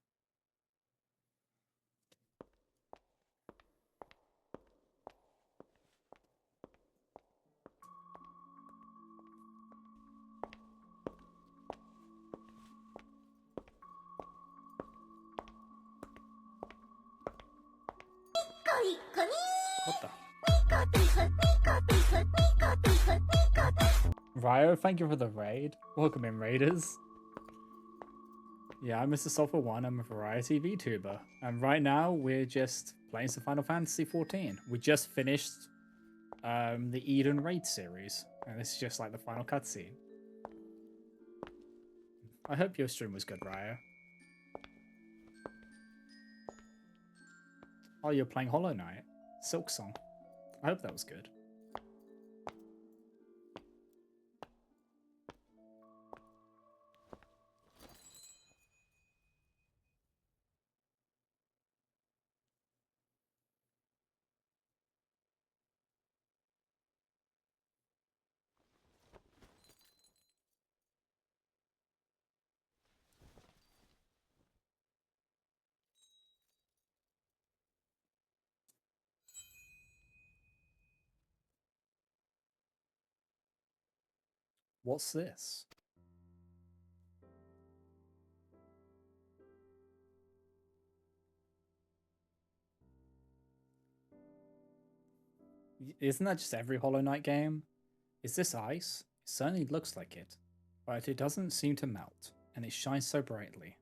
What the? Ryo, thank you for the raid. Welcome in, raiders. Yeah, I'm Mr. Sulphur One. I'm a variety VTuber, and right now we're just playing some Final Fantasy XIV. We just finished the Eden raid series, and this is just like the final cutscene. I hope your stream was good, Ryo. Oh, you're playing Hollow Knight, Silk Song. I hope that was good. What's this? Isn't that just every Hollow Knight game? Is this ice? It certainly looks like it, but it doesn't seem to melt, and it shines so brightly.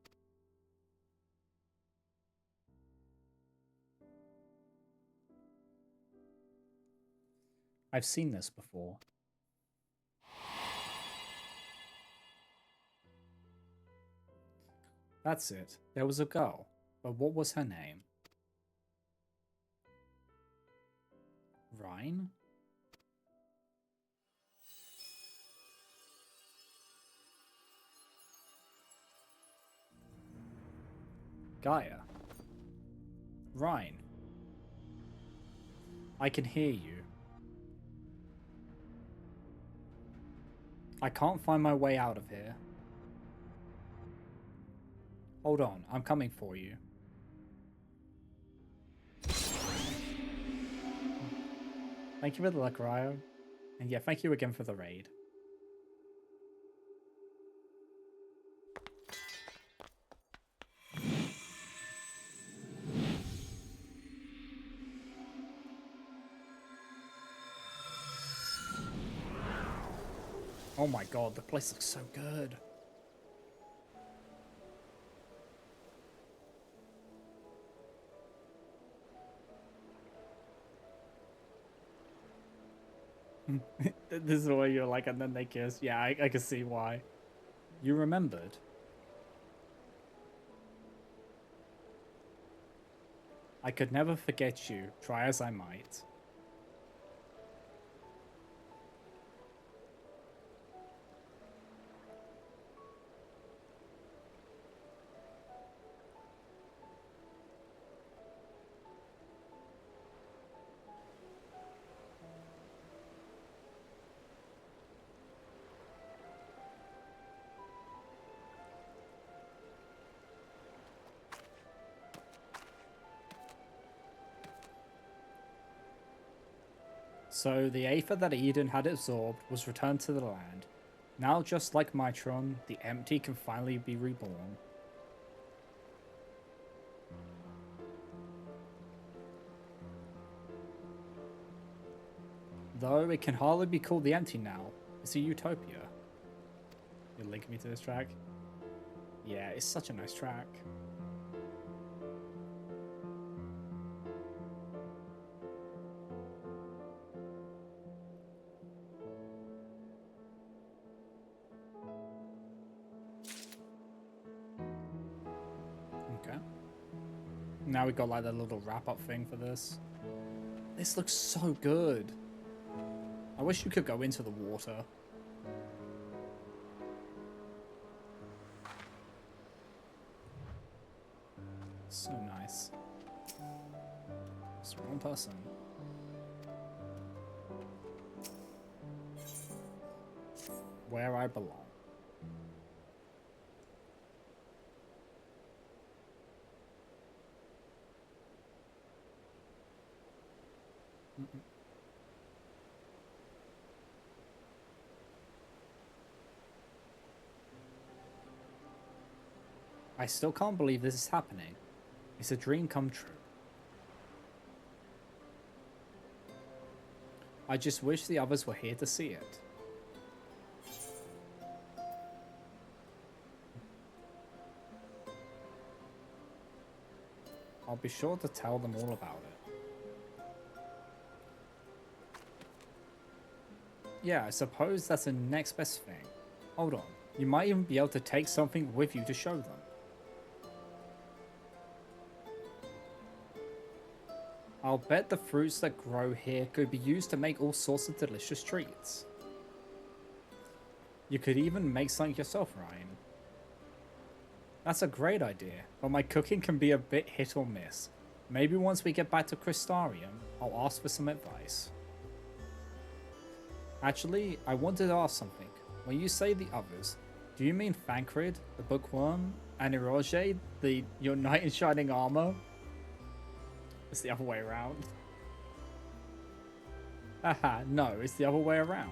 I've seen this before. That's it. There was a girl, but what was her name? Rhine? Gaia. Rhine. I can hear you. I can't find my way out of here. Hold on, I'm coming for you. Thank you for the luck, Ryo. And yeah, thank you again for the raid. Oh my god, the place looks so good. This is what you're like, and then they kiss. Yeah, I can see why. You remembered? I could never forget you, try as I might. So the Aether that Eden had absorbed was returned to the land. Now, just like Mitron, the empty can finally be reborn. Though it can hardly be called the empty now. It's a utopia. You link me to this track? Yeah, it's such a nice track. Okay. Now we got like the little wrap-up thing for this. This looks so good. I wish you could go into the water. So nice. It's one person. Where I belong. I still can't believe this is happening. It's a dream come true. I just wish the others were here to see it. I'll be sure to tell them all about it. Yeah, I suppose that's the next best thing. Hold on, you might even be able to take something with you to show them. I'll bet the fruits that grow here could be used to make all sorts of delicious treats. You could even make something yourself, Ryan. That's a great idea, but my cooking can be a bit hit or miss. Maybe once we get back to Crystarium, I'll ask for some advice. Actually, I wanted to ask something. When you say the others, do you mean Thancred, the bookworm, and Eroge, your knight in shining armor? It's the other way around. Haha, no, it's the other way around.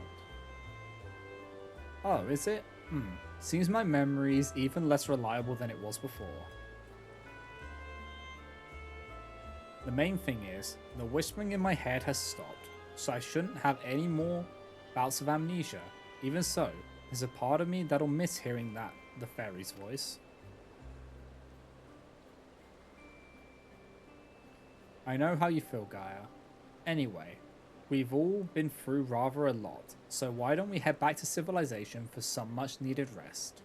Oh, is it? Seems my memory's even less reliable than it was before. The main thing is, the whispering in my head has stopped, so I shouldn't have any more bouts of amnesia. Even so, there's a part of me that'll miss hearing the fairy's voice. I know how you feel, Gaia. Anyway, we've all been through rather a lot, so why don't we head back to civilization for some much needed rest?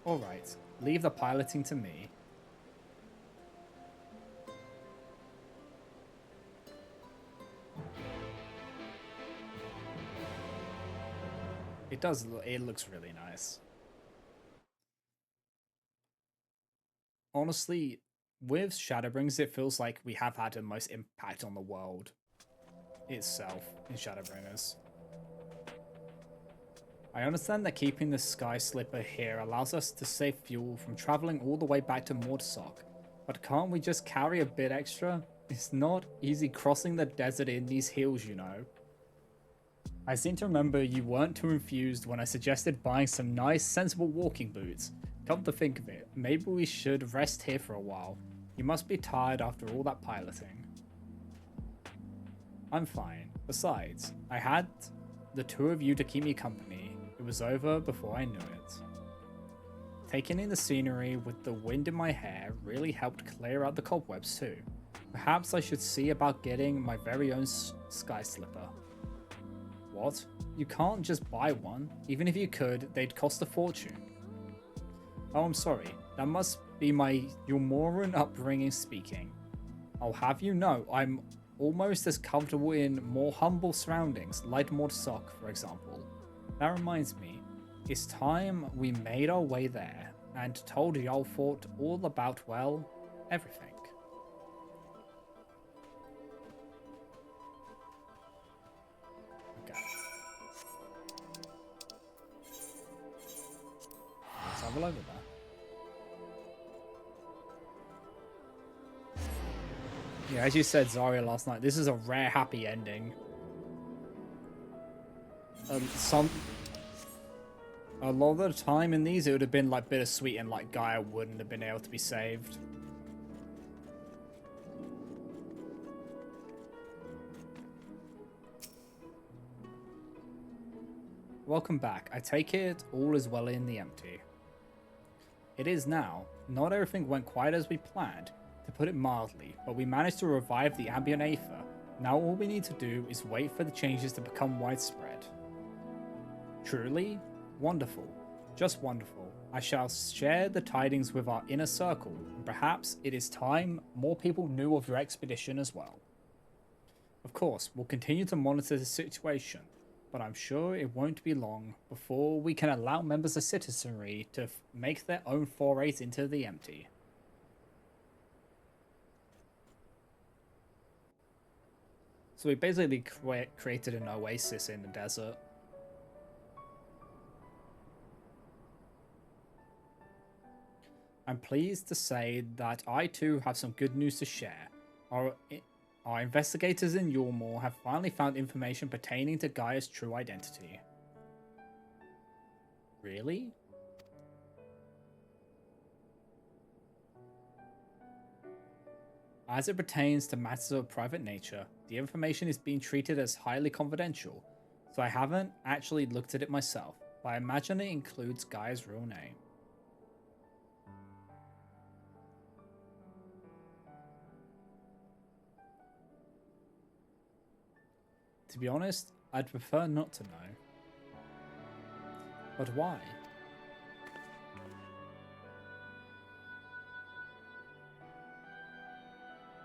Alright, leave the piloting to me. It looks really nice. Honestly, with Shadowbringers, it feels like we have had the most impact on the world itself in Shadowbringers. I understand that keeping the Sky Slipper here allows us to save fuel from traveling all the way back to Mordsoc, but can't we just carry a bit extra? It's not easy crossing the desert in these hills, you know. I seem to remember you weren't too enthused when I suggested buying some nice, sensible walking boots. Come to think of it, maybe we should rest here for a while. You must be tired after all that piloting. I'm fine. Besides, I had the two of you to keep me company. It was over before I knew it. Taking in the scenery with the wind in my hair really helped clear out the cobwebs too. Perhaps I should see about getting my very own Sky Slipper. What? You can't just buy one. Even if you could, they'd cost a fortune. Oh, I'm sorry. That must be my Yomoran upbringing speaking. I'll have you know, I'm almost as comfortable in more humble surroundings, like Mordsoc, for example. That reminds me, it's time we made our way there and told Yolfort all about, well, everything. Okay. Let's have a look at that. Yeah, as you said, Zarya, last night, this is a rare happy ending. A lot of the time in these, it would have been like bittersweet and like Gaia wouldn't have been able to be saved. Welcome back. I take it all is well in the empty. It is now. Not everything went quite as we planned, to put it mildly, but we managed to revive the ambient aether. Now all we need to do is wait for the changes to become widespread. Truly? Wonderful. Just wonderful. I shall share the tidings with our inner circle, and perhaps it is time more people knew of your expedition as well. Of course, we'll continue to monitor the situation, but I'm sure it won't be long before we can allow members of citizenry to make their own forays into the empty. So we basically created an oasis in the desert. I'm pleased to say that I too have some good news to share. Our investigators in Yulmore have finally found information pertaining to Gaia's true identity. Really? As it pertains to matters of private nature, the information is being treated as highly confidential, so I haven't actually looked at it myself, but I imagine it includes Gaia's real name. To be honest, I'd prefer not to know. But why?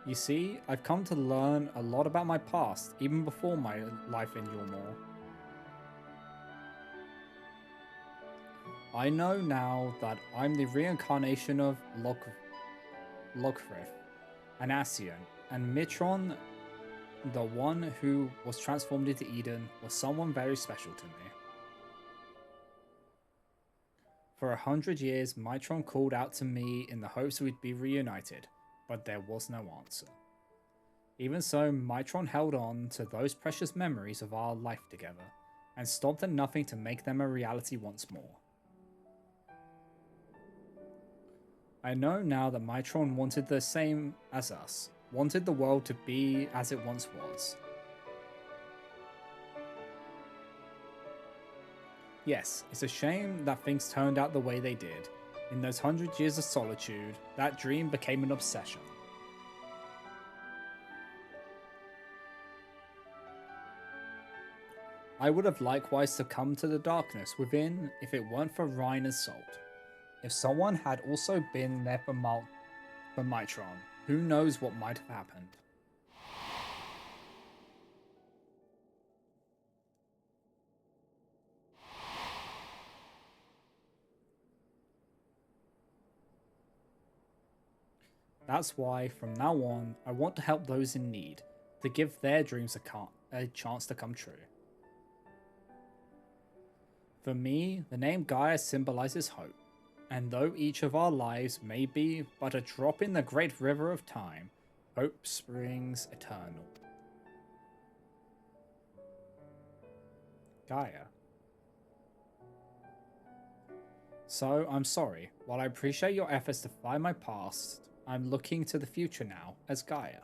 You see, I've come to learn a lot about my past, even before my life in Yulmore. I know now that I'm the reincarnation of Logrith, an Ascian, and Mitron, the one who was transformed into Eden, was someone very special to me. For 100 years, Mitron called out to me in the hopes we'd be reunited, but there was no answer. Even so, Mitron held on to those precious memories of our life together, and stopped at nothing to make them a reality once more. I know now that Mitron wanted the same as us, wanted the world to be as it once was. Yes, it's a shame that things turned out the way they did. In those 100 years of solitude, that dream became an obsession. I would have likewise succumbed to the darkness within if it weren't for Reiner's salt. If someone had also been there for Mitron, who knows what might have happened. That's why, from now on, I want to help those in need, to give their dreams a chance to come true. For me, the name Gaia symbolizes hope, and though each of our lives may be but a drop in the great river of time, hope springs eternal. Gaia. So, I'm sorry. While I appreciate your efforts to find my past, I'm looking to the future now as Gaia.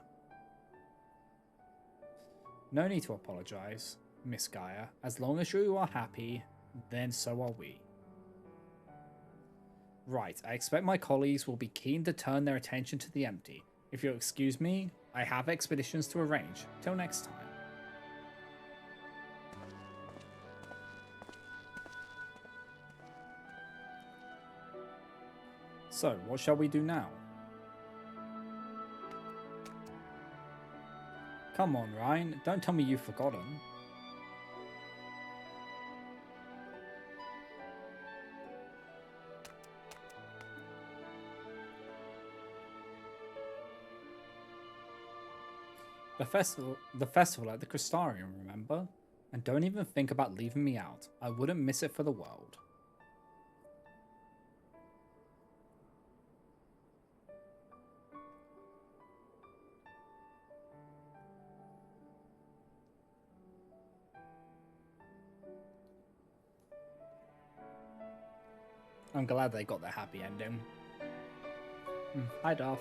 No need to apologize, Miss Gaia. As long as you are happy, then so are we. Right, I expect my colleagues will be keen to turn their attention to the empty. If you'll excuse me, I have expeditions to arrange. Till next time. So, what shall we do now? Come on, Ryan, don't tell me you've forgotten. The festival at the Crystarium, remember? And don't even think about leaving me out. I wouldn't miss it for the world. I'm glad they got the happy ending. Hi, Darth.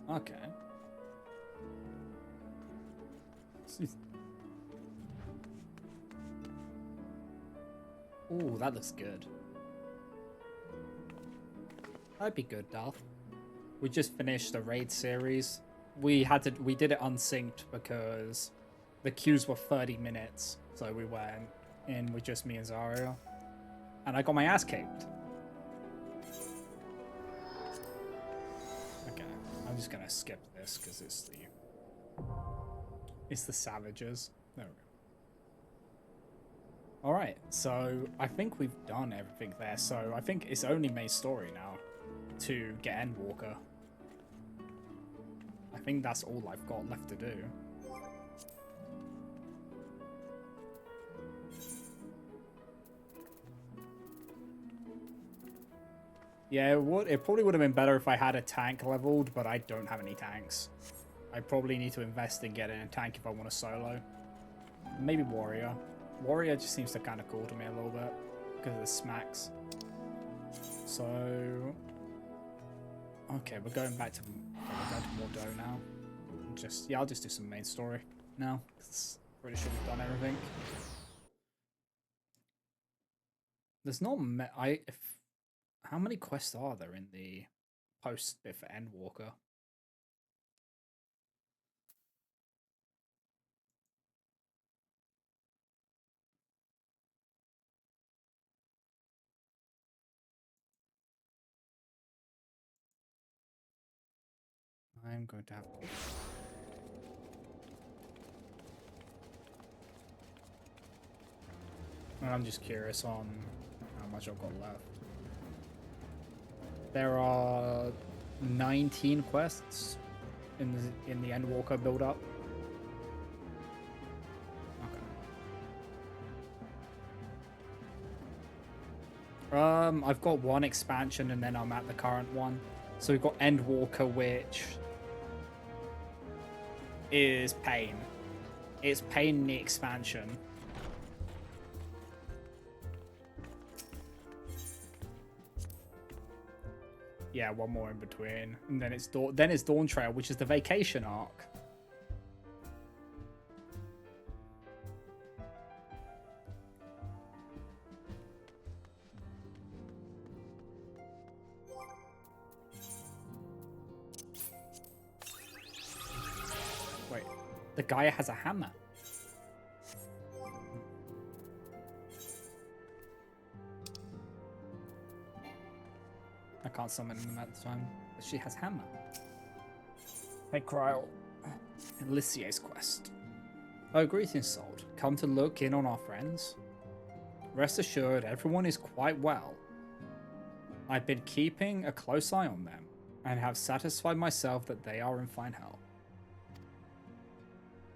Okay. Ooh, that looks good. That'd be good, Darth. We just finished the raid series. We did it unsynced because the queues were 30 minutes, so we went in with just me and Zarya. And I got my ass kicked. Okay, I'm just gonna skip this because it's the savages. There we go. Alright, so I think we've done everything there, so I think it's only May's story now to get Endwalker. I think that's all I've got left to do. Yeah, it probably would have been better if I had a tank leveled, but I don't have any tanks. I probably need to invest in getting a tank if I want to solo. Maybe warrior. Warrior just seems to kind of cool to me a little bit because of the smacks. So, okay, we're going back to Mordo now. I'll just do some main story now. Pretty sure we've done everything. There's not how many quests are there in the post bit for Endwalker? I'm going to have to... I'm just curious on how much I've got left. There are 19 quests in the Endwalker build-up. I've got one expansion and then I'm at the current one. So we've got Endwalker, which is Pain. It's Pain in the expansion. Yeah, one more in between. And then it's Dawn Trail, which is the vacation arc. Wait, the guy has a hammer. I can't summon them at the time, but she has hammer. Hey, Cryle. Alissier's quest. Oh, greetings, Salt. Come to look in on our friends? Rest assured, everyone is quite well. I've been keeping a close eye on them, and have satisfied myself that they are in fine health.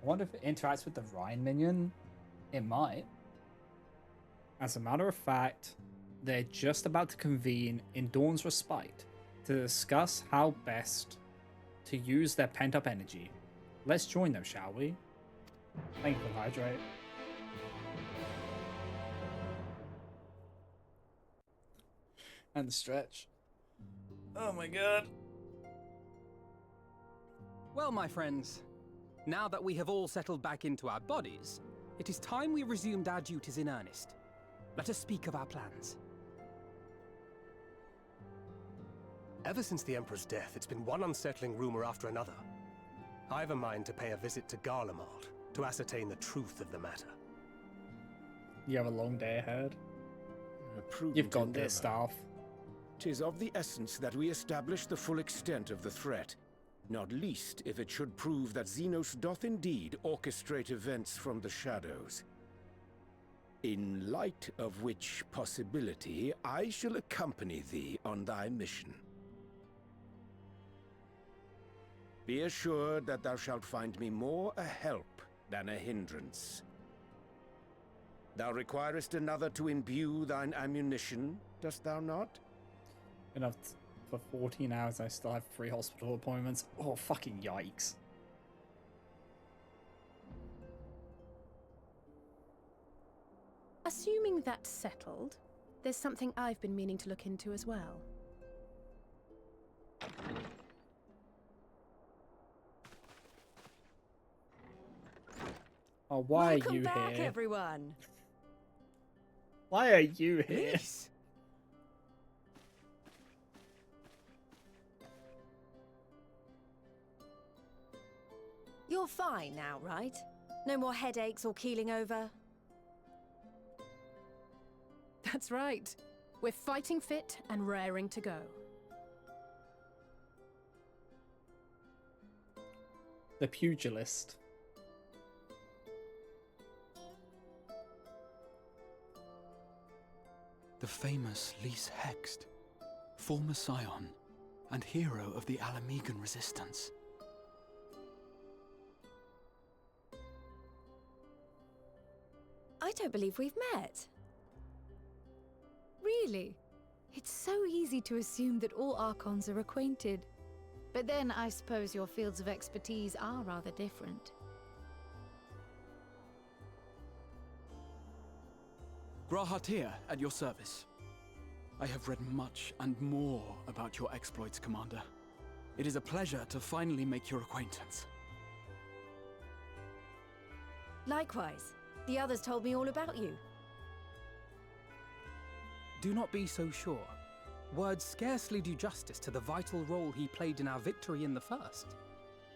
I wonder if it interacts with the Rhine minion? It might. As a matter of fact, they're just about to convene in Dawn's Respite to discuss how best to use their pent-up energy. Let's join them, shall we? Thank you for the hydrate. And the stretch. Oh my god. Well, my friends, now that we have all settled back into our bodies, it is time we resumed our duties in earnest. Let us speak of our plans. Ever since the Emperor's death, it's been one unsettling rumor after another. I have a mind to pay a visit to Garlemald to ascertain the truth of the matter. You have a long day ahead. Prudent You've got endeavor. this, Staff. 'Tis of the essence that we establish the full extent of the threat, not least if it should prove that Xenos doth indeed orchestrate events from the shadows. In light of which possibility, I shall accompany thee on thy mission. Be assured that thou shalt find me more a help than a hindrance. Thou requirest another to imbue thine ammunition, dost thou not? Enough for 14 hours, I still have 3 hospital appointments. Oh, fucking yikes. Assuming that's settled, there's something I've been meaning to look into as well. Oh, why Welcome are you back, here? everyone. Why are you here? Please. You're fine now, right? No more headaches or keeling over? That's right. We're fighting fit and raring to go. The pugilist. The famous Lys Hext, former scion and hero of the Alamegan resistance. I don't believe we've met. Really? It's so easy to assume that all Archons are acquainted. But then I suppose your fields of expertise are rather different. Grahatir, at your service. I have read much and more about your exploits, Commander. It is a pleasure to finally make your acquaintance. Likewise. The others told me all about you. Do not be so sure. Words scarcely do justice to the vital role he played in our victory in the first.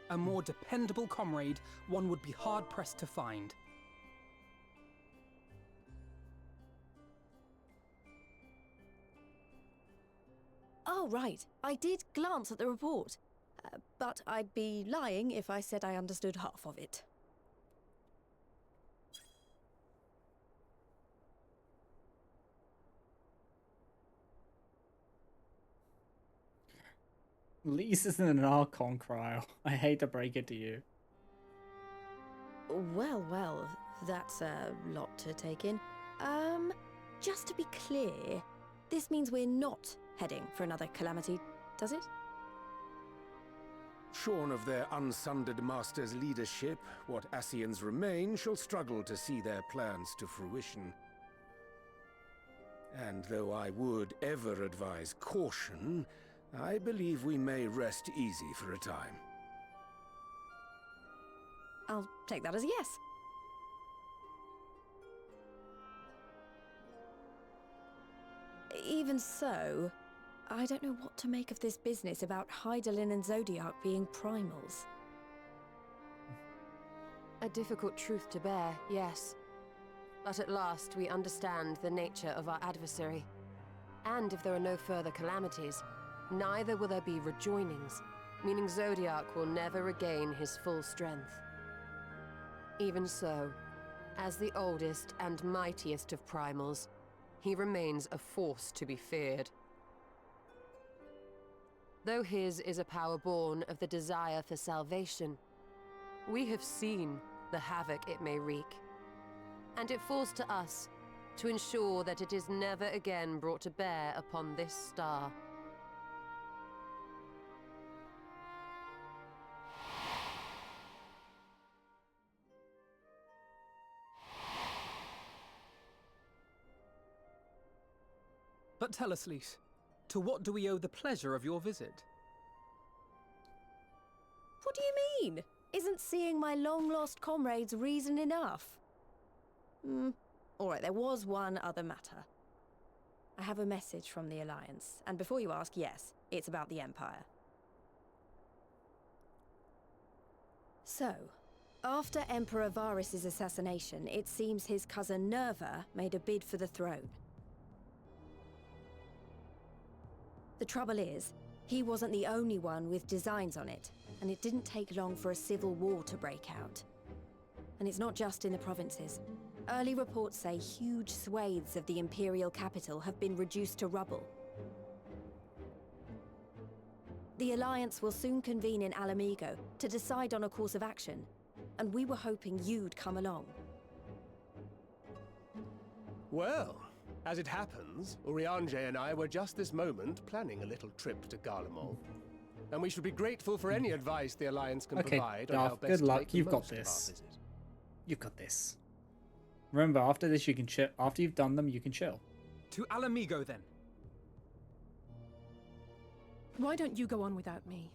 A more dependable comrade one would be hard-pressed to find. Oh, right. I did glance at the report. But I'd be lying if I said I understood half of it. Lise isn't an Archon, Cryo. I hate to break it to you. Well, that's a lot to take in. Just to be clear, this means we're not heading for another calamity, does it? Shorn of their unsundered master's leadership, what Ascians remain shall struggle to see their plans to fruition. And though I would ever advise caution, I believe we may rest easy for a time. I'll take that as a yes. Even so, I don't know what to make of this business about Hydaelyn and Zodiac being primals. A difficult truth to bear, yes. But at last we understand the nature of our adversary. And if there are no further calamities, neither will there be rejoinings, meaning Zodiac will never regain his full strength. Even so, as the oldest and mightiest of primals, he remains a force to be feared. Though his is a power born of the desire for salvation, we have seen the havoc it may wreak. And it falls to us to ensure that it is never again brought to bear upon this star. But tell us, Lise, to what do we owe the pleasure of your visit? What do you mean? Isn't seeing my long-lost comrades reason enough? Alright, there was one other matter. I have a message from the Alliance, and before you ask, yes, it's about the Empire. So, after Emperor Varys' assassination, it seems his cousin Nerva made a bid for the throne. The trouble is, he wasn't the only one with designs on it, and it didn't take long for a civil war to break out. And it's not just in the provinces. Early reports say huge swathes of the Imperial capital have been reduced to rubble. The Alliance will soon convene in Alamigo to decide on a course of action, and we were hoping you'd come along. Well, as it happens, Urianger and I were just this moment planning a little trip to Garlemald. And we should be grateful for any advice the Alliance can provide on how Darth, best good to luck. make the You've got most of our this. visit. You've got this. Remember, after this, you can chill. After you've done them, you can chill. To Alamigo, then. Why don't you go on without me?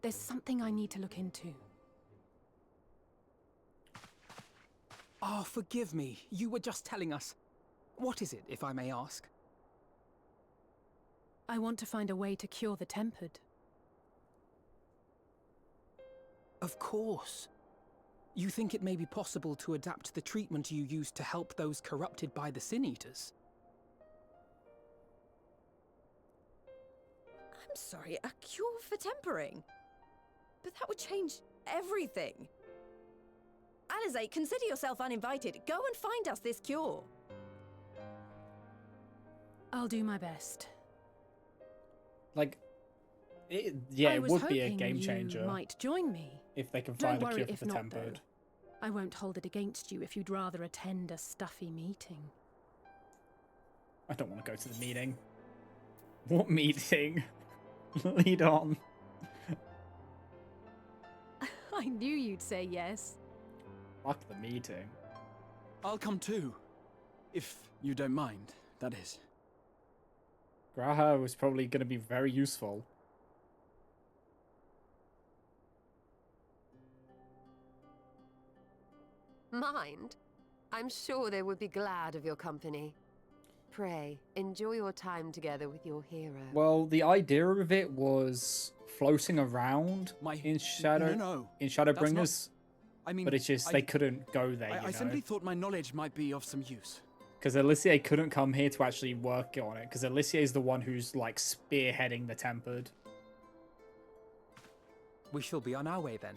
There's something I need to look into. Oh, forgive me. You were just telling us. What is it, if I may ask? I want to find a way to cure the Tempered. Of course. You think it may be possible to adapt the treatment you use to help those corrupted by the Sin Eaters? I'm sorry, a cure for tempering? But that would change everything. Alizé, consider yourself uninvited. Go and find us this cure. I'll do my best. Like, it I was would be a hoping game you changer might join me. if they can Don't find a worry cure if for the not, Tempered. though. I won't hold it against you if you'd rather attend a stuffy meeting. I don't want to go to the meeting. What meeting? Lead on. I knew you'd say yes. Fuck the meeting. I'll come too. If you don't mind, that is. Graha was probably going to be very useful. Mind? I'm sure they would be glad of your company. Pray, enjoy your time together with your hero. Well, the idea of it was floating around in Shadowbringers. I mean, but it's just they couldn't go there. I simply thought my knowledge might be of some use. Because Alicia couldn't come here to actually work on it. Because Alicia is the one who's like spearheading the Tempered. We shall be on our way then.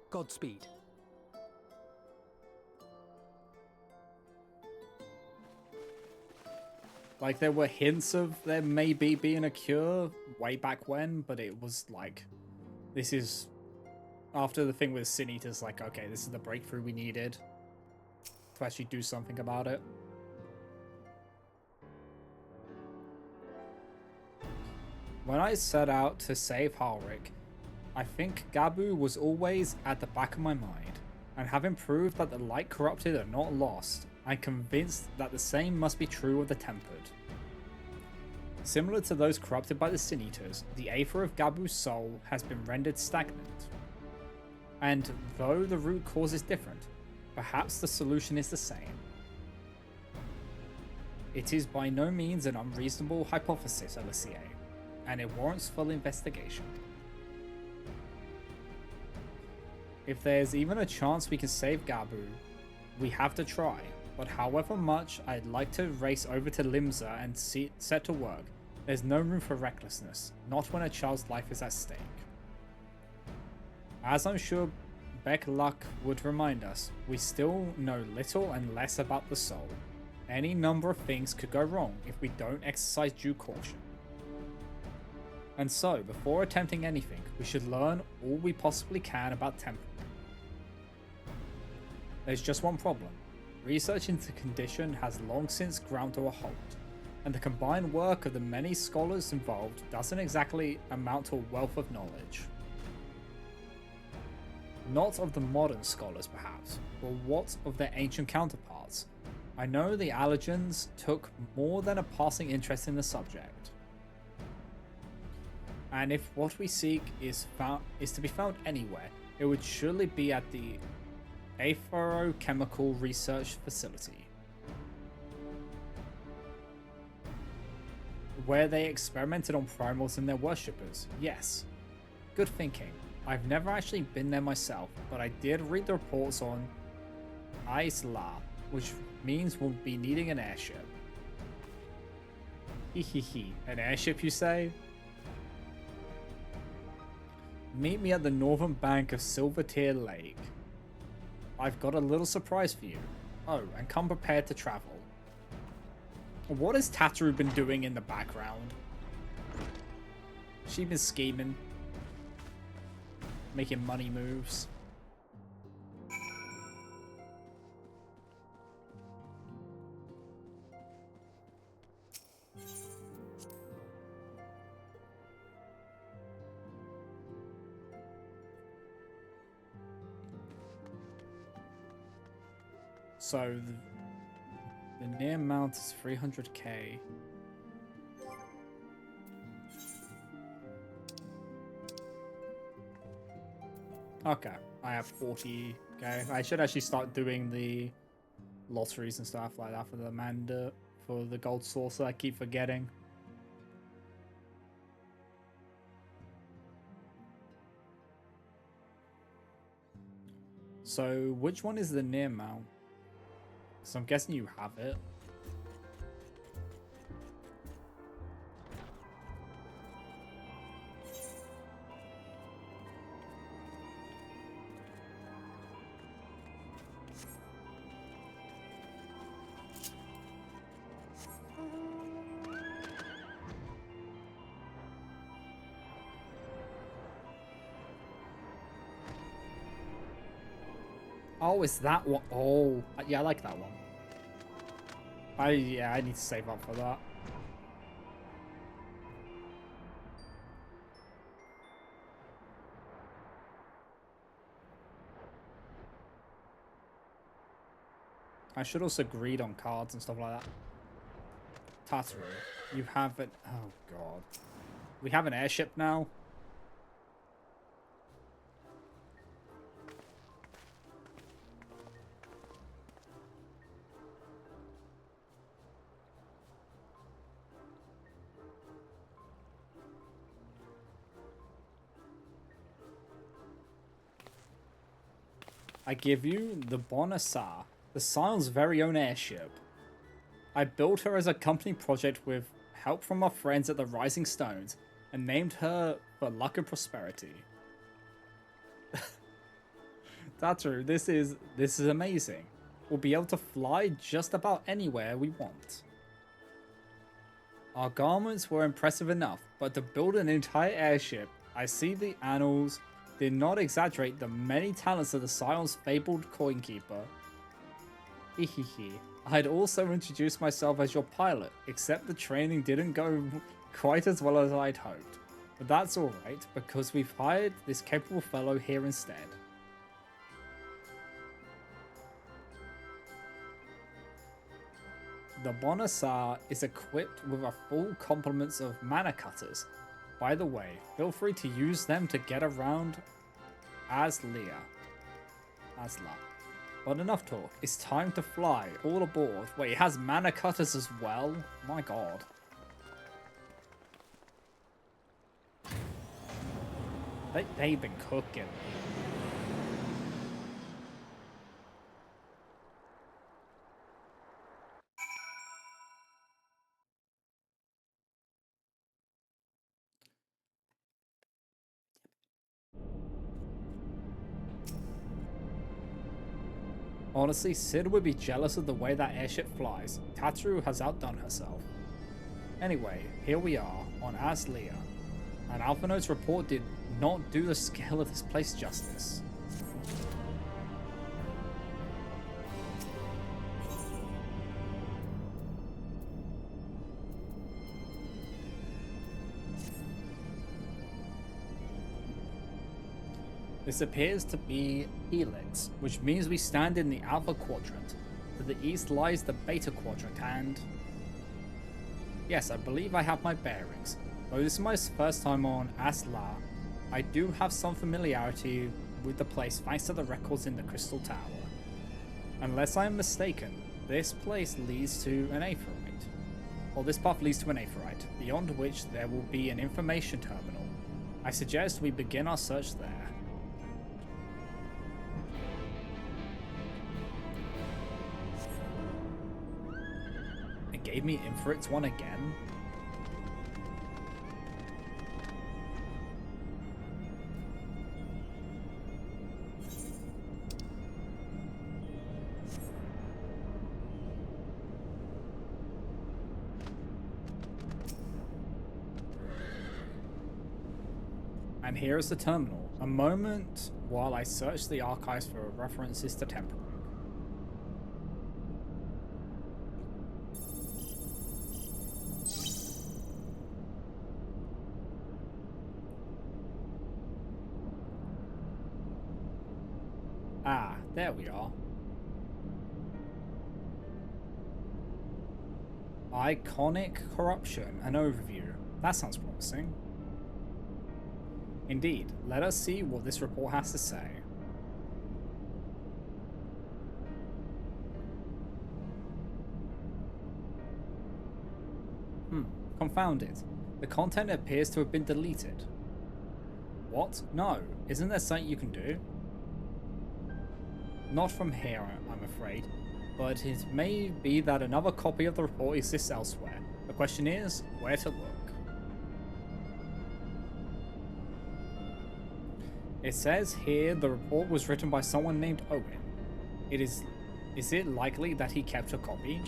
Godspeed. Like, there were hints of there maybe being a cure way back when, but it was like, this is, after the thing with Sin Eaters, like, okay, this is the breakthrough we needed to actually do something about it. When I set out to save Halric, I think Gabu was always at the back of my mind, and having proved that the light corrupted are not lost, I'm convinced that the same must be true of the tempered. Similar to those corrupted by the Sin Eaters, the aether of Gabu's soul has been rendered stagnant. And though the root cause is different, perhaps the solution is the same. It is by no means an unreasonable hypothesis, Alicia, and it warrants full investigation. If there's even a chance we can save Gabu, we have to try, but however much I'd like to race over to Limsa and set to work, there's no room for recklessness, not when a child's life is at stake. As I'm sure Beck Luck would remind us, we still know little and less about the soul. Any number of things could go wrong if we don't exercise due caution. And so, before attempting anything, we should learn all we possibly can about temperament. There's just one problem. Research into the condition has long since ground to a halt, and the combined work of the many scholars involved doesn't exactly amount to a wealth of knowledge. Not of the modern scholars, perhaps, but what of their ancient counterparts? I know the Allergens took more than a passing interest in the subject. And if what we seek is to be found anywhere, it would surely be at the Aetherochemical Research Facility, where they experimented on primals and their worshippers. Yes, good thinking. I've never actually been there myself, but I did read the reports on Isla, which means we'll be needing an airship. Hehehe, an airship you say? Meet me at the northern bank of Silvertear Lake. I've got a little surprise for you. Oh, and come prepared to travel. What has Tataru been doing in the background? She's been scheming. Making money moves. So, the near amount is 300k. Okay, I have 40k. I should actually start doing the lotteries and stuff like that for the Amanda, for the gold saucer. I keep forgetting. So, which one is the near mount? So I'm guessing you have it. Oh, is that one? Oh, yeah, I like that one. I need to save up for that. I should also greed on cards and stuff like that. Tataru, you have an... Oh, God. We have an airship now? I give you the Bonasar, the Scion's very own airship. I built her as a company project with help from our friends at the Rising Stones and named her for luck and prosperity. Tataru, this is amazing. We'll be able to fly just about anywhere we want. Our garments were impressive enough, but to build an entire airship, I see the annals did not exaggerate the many talents of the Scion's fabled coinkeeper. Hehehe. I had also introduced myself as your pilot, except the training didn't go quite as well as I'd hoped. But that's alright, because we've hired this capable fellow here instead. The Bonassar is equipped with a full complement of mana cutters. By the way, feel free to use them to get around Asla. But enough talk, it's time to fly. All aboard. Wait, it has mana cutters as well? My god. They've been cooking. Honestly, Sid would be jealous of the way that airship flies. Tatsu has outdone herself. Anyway, here we are on Aslia, and Alphinode's report did not do the scale of this place justice. This appears to be Helix, which means we stand in the Alpha Quadrant. To the east lies the Beta Quadrant and... Yes, I believe I have my bearings. Though this is my first time on Asla, I do have some familiarity with the place thanks to the records in the Crystal Tower. Unless I am mistaken, this place leads to an Aetheryte. Well, this path leads to an Aetheryte, beyond which there will be an information terminal. I suggest we begin our search there. It gave me Infrit's one again. And here is the terminal. A moment while I search the archives for references to tempering. Ah, there we are. Iconic corruption, an overview. That sounds promising. Indeed, let us see what this report has to say. Confound it. The content appears to have been deleted. What? No. Isn't there something you can do? Not from here, I'm afraid, but it may be that another copy of the report exists elsewhere. The question is, where to look? It says here the report was written by someone named Owen. Is it likely that he kept a copy?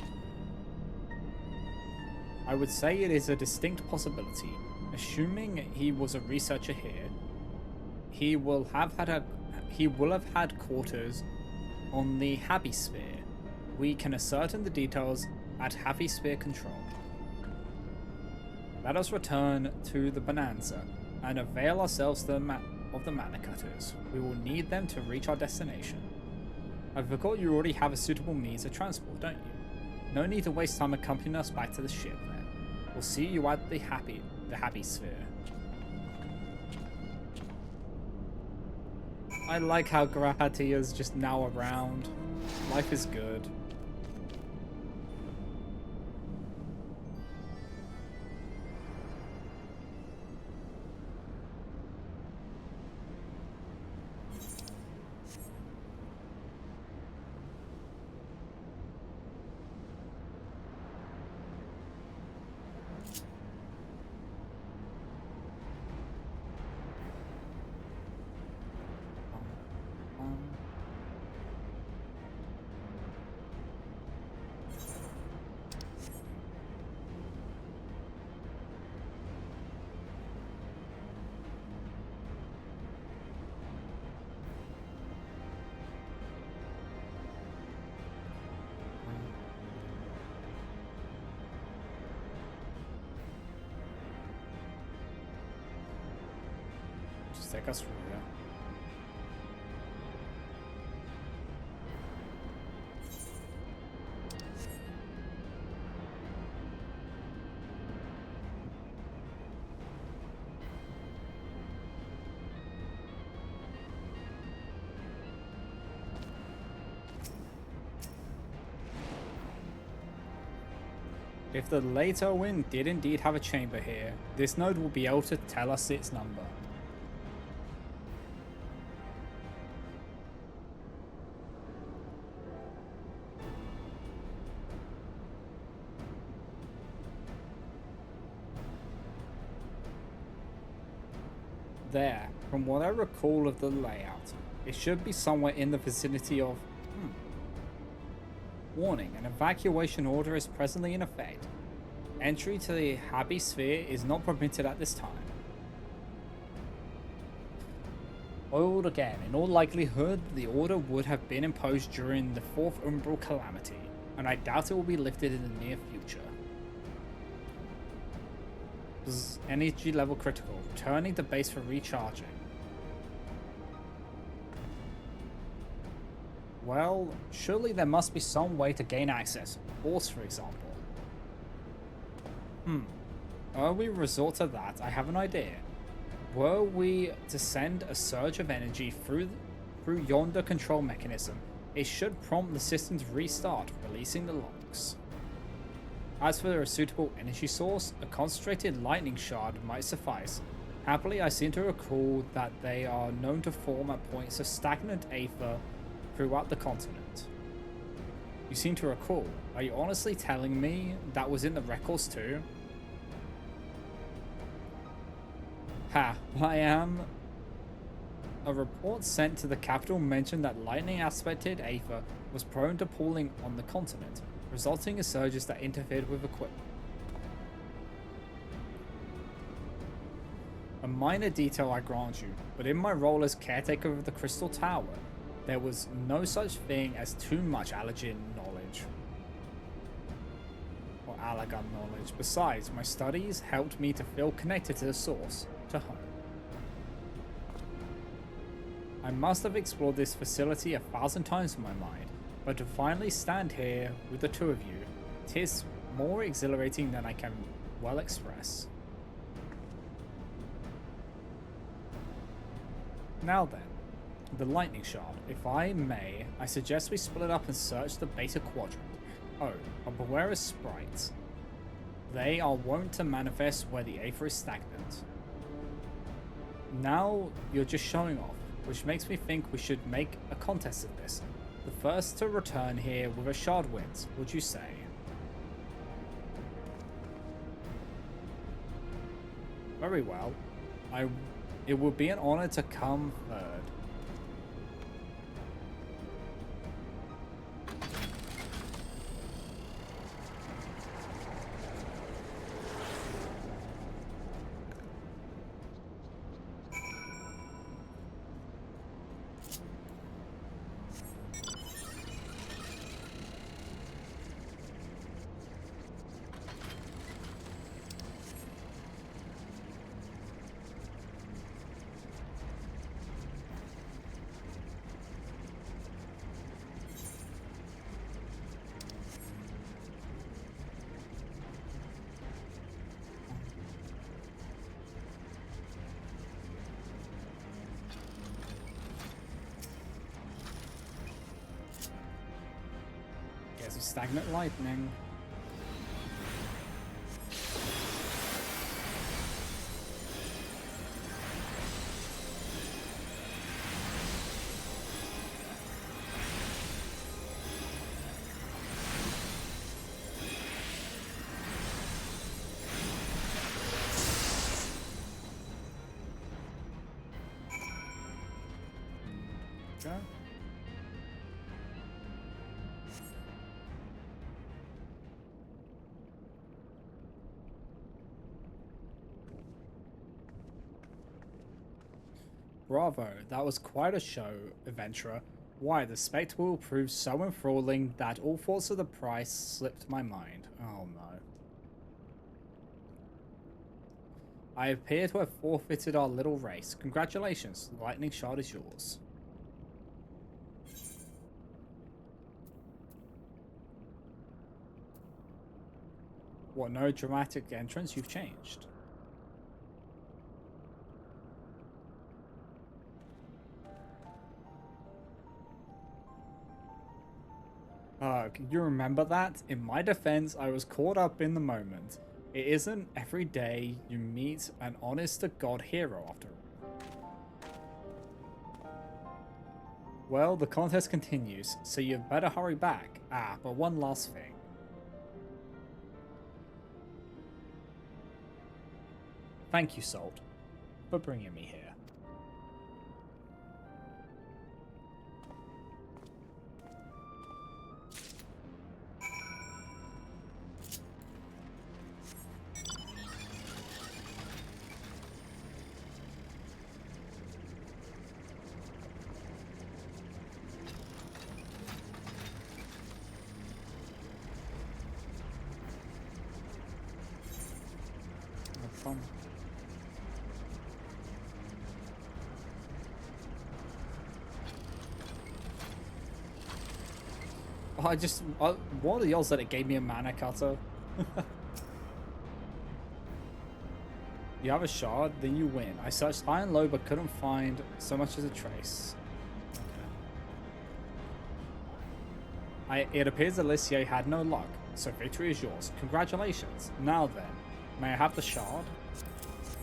I would say it is a distinct possibility. Assuming he was a researcher here, he will have had quarters on the Happy Sphere. We can ascertain the details at Happy Sphere Control. Let us return to the Bonanza and avail ourselves of the mana cutters. We will need them to reach our destination. I forgot you already have a suitable means of transport, don't you? No need to waste time accompanying us back to the ship then. We'll see you at the Happy Sphere. I like how Grahati is just now around. Life is good. just take us through here. If the later wind did indeed have a chamber here, this node will be able to tell us its number. There, from what I recall of the layout, it should be somewhere in the vicinity of... Warning, an evacuation order is presently in effect. Entry to the Happy Sphere is not permitted at this time. Oiled again, in all likelihood, the order would have been imposed during the 4th Umbral Calamity, and I doubt it will be lifted in the near future. Energy level critical, returning to base for recharging. Well, surely there must be some way to gain access. Force, for example. Were we resort to that, I have an idea. Were we to send a surge of energy through yonder control mechanism, it should prompt the system to restart, releasing the locks. As for a suitable energy source, a concentrated lightning shard might suffice. Happily, I seem to recall that they are known to form at points of stagnant aether throughout the continent. You seem to recall. Are you honestly telling me that was in the records too? Ha, I am. A report sent to the capital mentioned that lightning aspected aether was prone to pooling on the continent, resulting in surges that interfered with equipment. A minor detail, I grant you, but in my role as caretaker of the Crystal Tower, there was no such thing as too much Allergen knowledge. Or Allergun knowledge. Besides, my studies helped me to feel connected to the source, to home. I must have explored this facility 1,000 times in my mind, but to finally stand here with the two of you, 'tis more exhilarating than I can well express. Now then, the lightning shard. If I may, I suggest we split up and search the beta quadrant. Oh, but beware of sprites. They are wont to manifest where the aether is stagnant. Now you're just showing off, which makes me think we should make a contest of this. The first to return here with a shard wins, would you say? Very well. It would be an honor to come third. Stagnant lightning. Okay. Bravo, that was quite a show, adventurer. Why, the spectacle proved so enthralling that all thoughts of the price slipped my mind. Oh no. I appear to have forfeited our little race. Congratulations, the lightning shard is yours. What, no dramatic entrance? You've changed. You remember that? In my defense, I was caught up in the moment. It isn't every day you meet an honest-to-God hero after all. Well, the contest continues, so you better hurry back. Ah, but one last thing. Thank you, Salt, for bringing me here. Fun. What are the odds that it gave me a mana cutter? You have a shard, then you win. I searched high and low but couldn't find so much as a trace. Okay. It appears Alicia had no luck, so victory is yours. Congratulations. Now then, may I have the shard?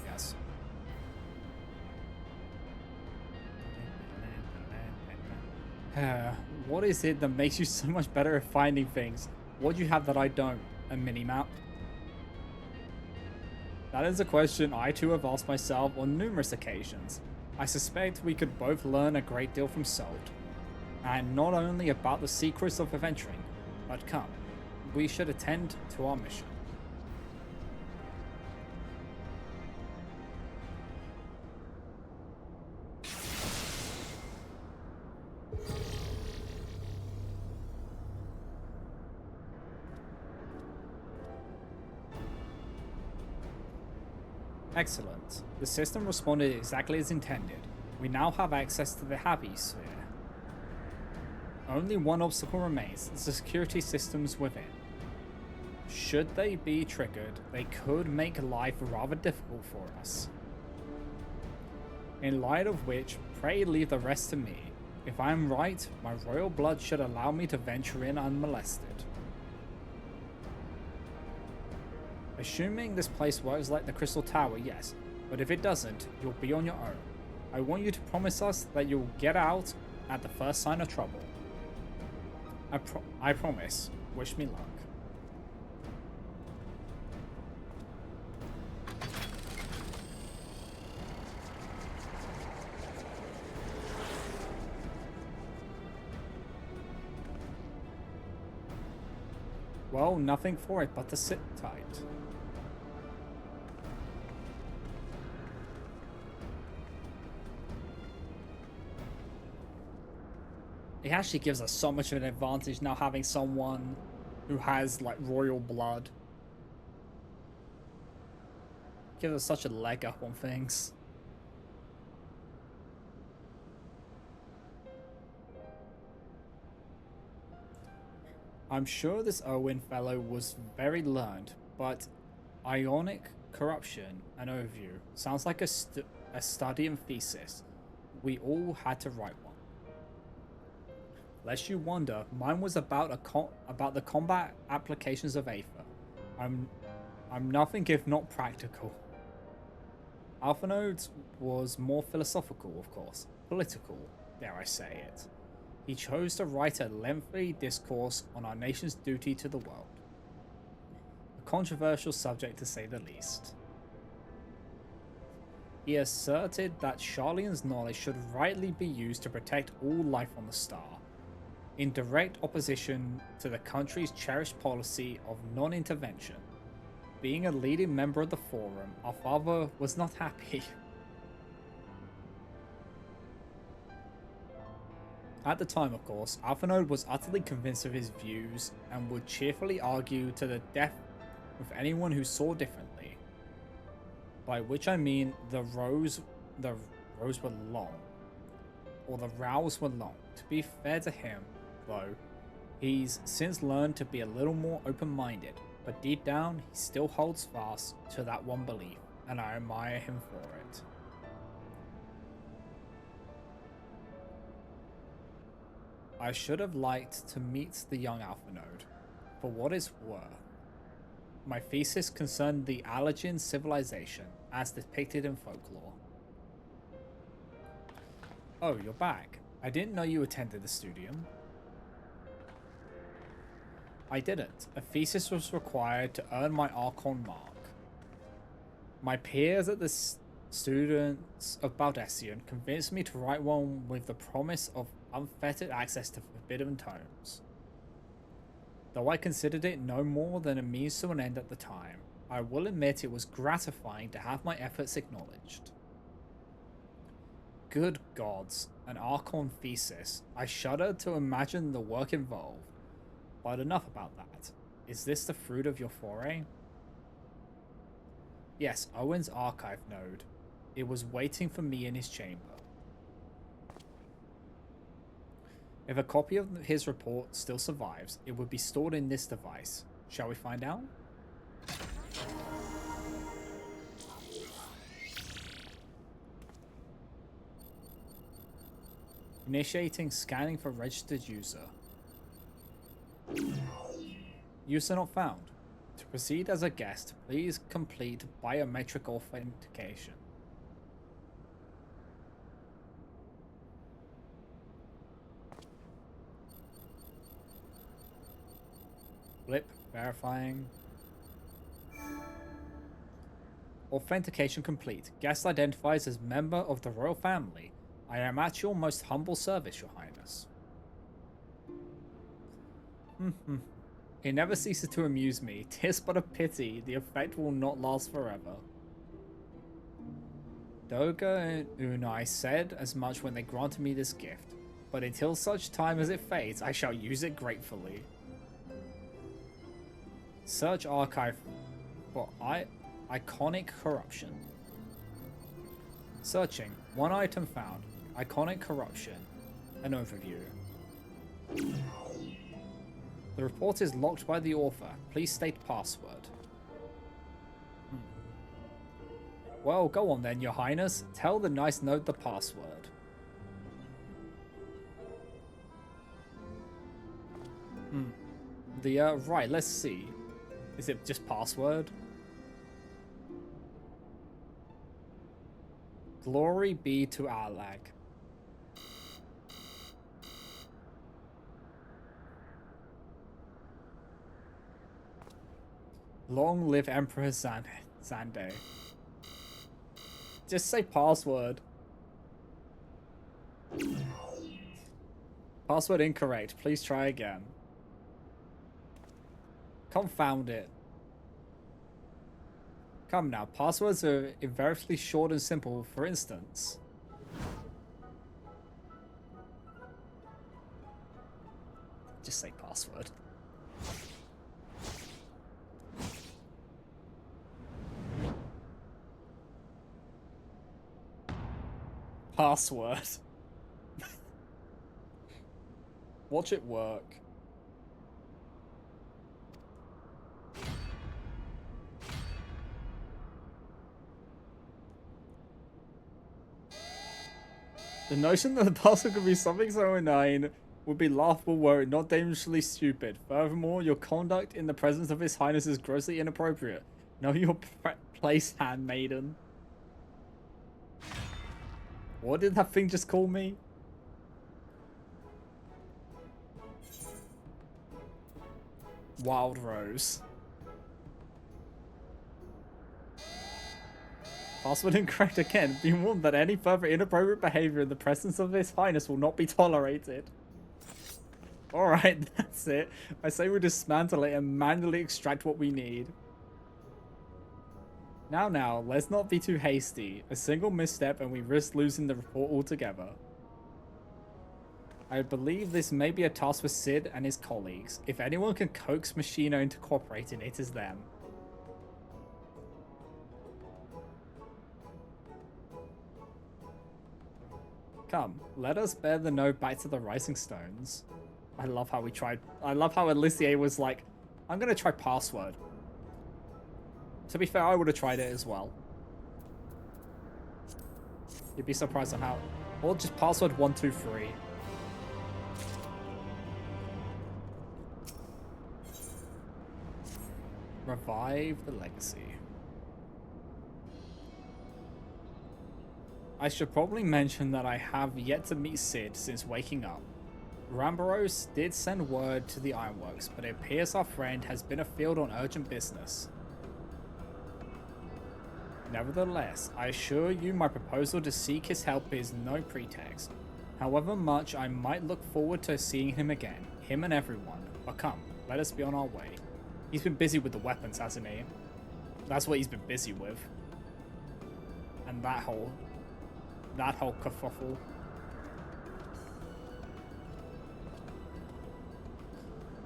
Yes. What is it that makes you so much better at finding things? What do you have that I don't? A mini-map? That is a question I too have asked myself on numerous occasions. I suspect we could both learn a great deal from Salt. And not only about the secrets of adventuring, but come, we should attend to our mission. Excellent. The system responded exactly as intended. We now have access to the Happy Sphere. Only one obstacle remains, the security systems within. Should they be triggered, they could make life rather difficult for us. In light of which, pray leave the rest to me. If I am right, my royal blood should allow me to venture in unmolested. Assuming this place works like the Crystal Tower, yes, but if it doesn't, you'll be on your own. I want you to promise us that you'll get out at the first sign of trouble. I promise. Wish me luck. Well, nothing for it but to sit tight. It actually gives us so much of an advantage now having someone who has like royal blood. Gives us such a leg up on things. I'm sure this Owen fellow was very learned, but ionic corruption and overview sounds like a study and thesis. We all had to write one. Lest you wonder, mine was about the combat applications of Aether. I'm nothing if not practical. Alphinode's was more philosophical, of course, political, dare I say it. He chose to write a lengthy discourse on our nation's duty to the world. A controversial subject to say the least. He asserted that Sharlayan's knowledge should rightly be used to protect all life on the star, in direct opposition to the country's cherished policy of non-intervention. Being a leading member of the Forum, our father was not happy. At the time, of course, Alphanode was utterly convinced of his views and would cheerfully argue to the death with anyone who saw differently. By which I mean the rows were long. Or the rows were long. To be fair to him, though, he's since learned to be a little more open-minded, but deep down, he still holds fast to that one belief, and I admire him for it. I should have liked to meet the young Alpha Node, for what it's worth. My thesis concerned the Allergen civilization, as depicted in folklore. Oh, you're back. I didn't know you attended the studium. I didn't. A thesis was required to earn my Archon mark. My peers at the students of Baldessian convinced me to write one with the promise of unfettered access to forbidden tomes. Though I considered it no more than a means to an end at the time, I will admit it was gratifying to have my efforts acknowledged. Good gods, an Archon thesis. I shudder to imagine the work involved. But enough about that. Is this the fruit of your foray? Yes, Owen's archive node. It was waiting for me in his chamber. If a copy of his report still survives, it would be stored in this device. Shall we find out? Initiating scanning for registered user. User not found. To proceed as a guest, please complete biometric authentication. Blip, verifying. Authentication complete. Guest identifies as member of the royal family. I am at your most humble service, your highness. It never ceases to amuse me. 'Tis but a pity the effect will not last forever. Doga and Unai said as much when they granted me this gift, but until such time as it fades, I shall use it gratefully. Search archive for iconic corruption. Searching. One item found. Iconic corruption. An overview. The report is locked by the author. Please state password. Well, go on then, your highness. Tell the nice node the password. Right, let's see. Is it just password? Glory be to Alag. Long live Emperor Zande. Just say password. Password incorrect. Please try again. Confound it. Come now, passwords are invariably short and simple, for instance. Just say password. Password. Watch it work. The notion that the password could be something so inane would be laughable were it not dangerously stupid. Furthermore, your conduct in the presence of His Highness is grossly inappropriate. Know your place, handmaiden. What did that thing just call me? Wild Rose. Password incorrect again. Be warned that any further inappropriate behavior in the presence of His Highness will not be tolerated. Alright, that's it. I say we dismantle it and manually extract what we need. Now, let's not be too hasty. A single misstep and we risk losing the report altogether. I believe this may be a task for Sid and his colleagues. If anyone can coax Machino into cooperating, it is them. Come, let us bear the node back to the Rising Stones. I love how we tried. I love how Alicia was like, I'm gonna try password. To be fair, I would have tried it as well. You'd be surprised on how. Or just password 123. Revive the legacy. I should probably mention that I have yet to meet Sid since waking up. Ramboros did send word to the Ironworks, but it appears our friend has been afield on urgent business. Nevertheless, I assure you my proposal to seek his help is no pretext. However much I might look forward to seeing him again, him and everyone, but come, let us be on our way. He's been busy with the weapons, hasn't he? That's what he's been busy with. And that whole kerfuffle.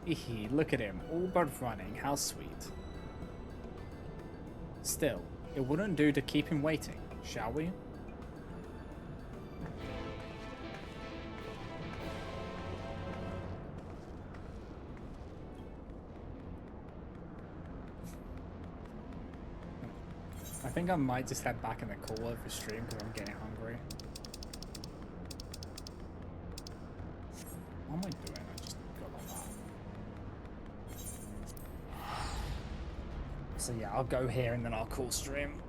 Hee look at him, all but running, how sweet. Still, it wouldn't do to keep him waiting, shall we? I think I might just head back in the cooler for stream because I'm getting hungry. What am I doing? I just got on that. So yeah, I'll go here and then I'll call stream.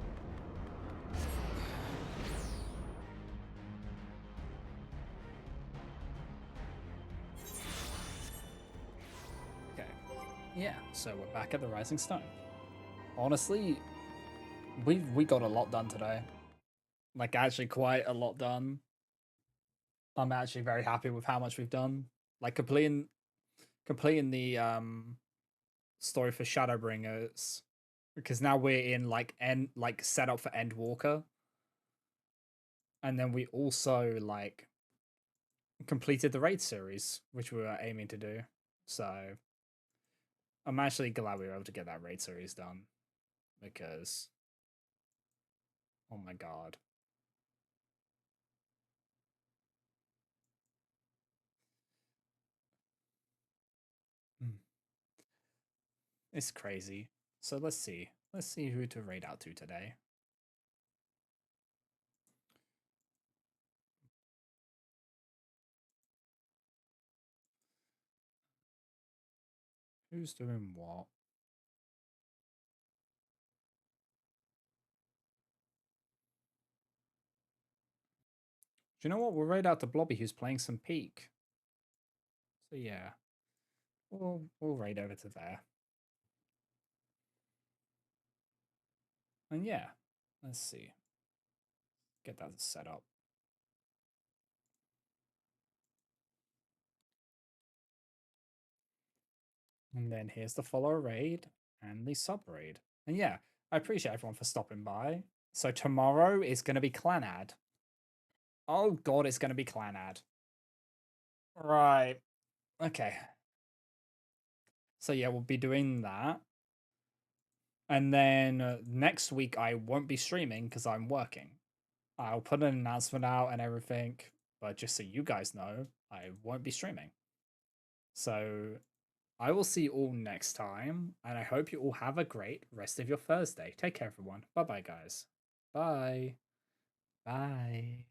Okay. Yeah, so we're back at the Rising Stone. Honestly, we got a lot done today. Like, actually quite a lot done. I'm actually very happy with how much we've done. Like, completing the story for Shadowbringers, because now we're in like set up for Endwalker. And then we also like completed the raid series, which we were aiming to do. So I'm actually glad we were able to get that raid series done, because oh my god. It's crazy. So let's see. Let's see who to raid out to today. Who's doing what? Do you know what? We'll raid out to Blobby, who's playing some Peak. So yeah, we'll raid over to there. And yeah, let's see. Get that set up. And then here's the follow raid and the sub raid. And yeah, I appreciate everyone for stopping by. So tomorrow is going to be clan ad. Oh god, it's going to be clan ad. Right. Okay. So yeah, we'll be doing that. And then next week I won't be streaming because I'm working. I'll put an announcement out and everything, but just so you guys know, I won't be streaming. So I will see you all next time, and I hope you all have a great rest of your Thursday. Take care, everyone. Bye-bye, guys. Bye. Bye.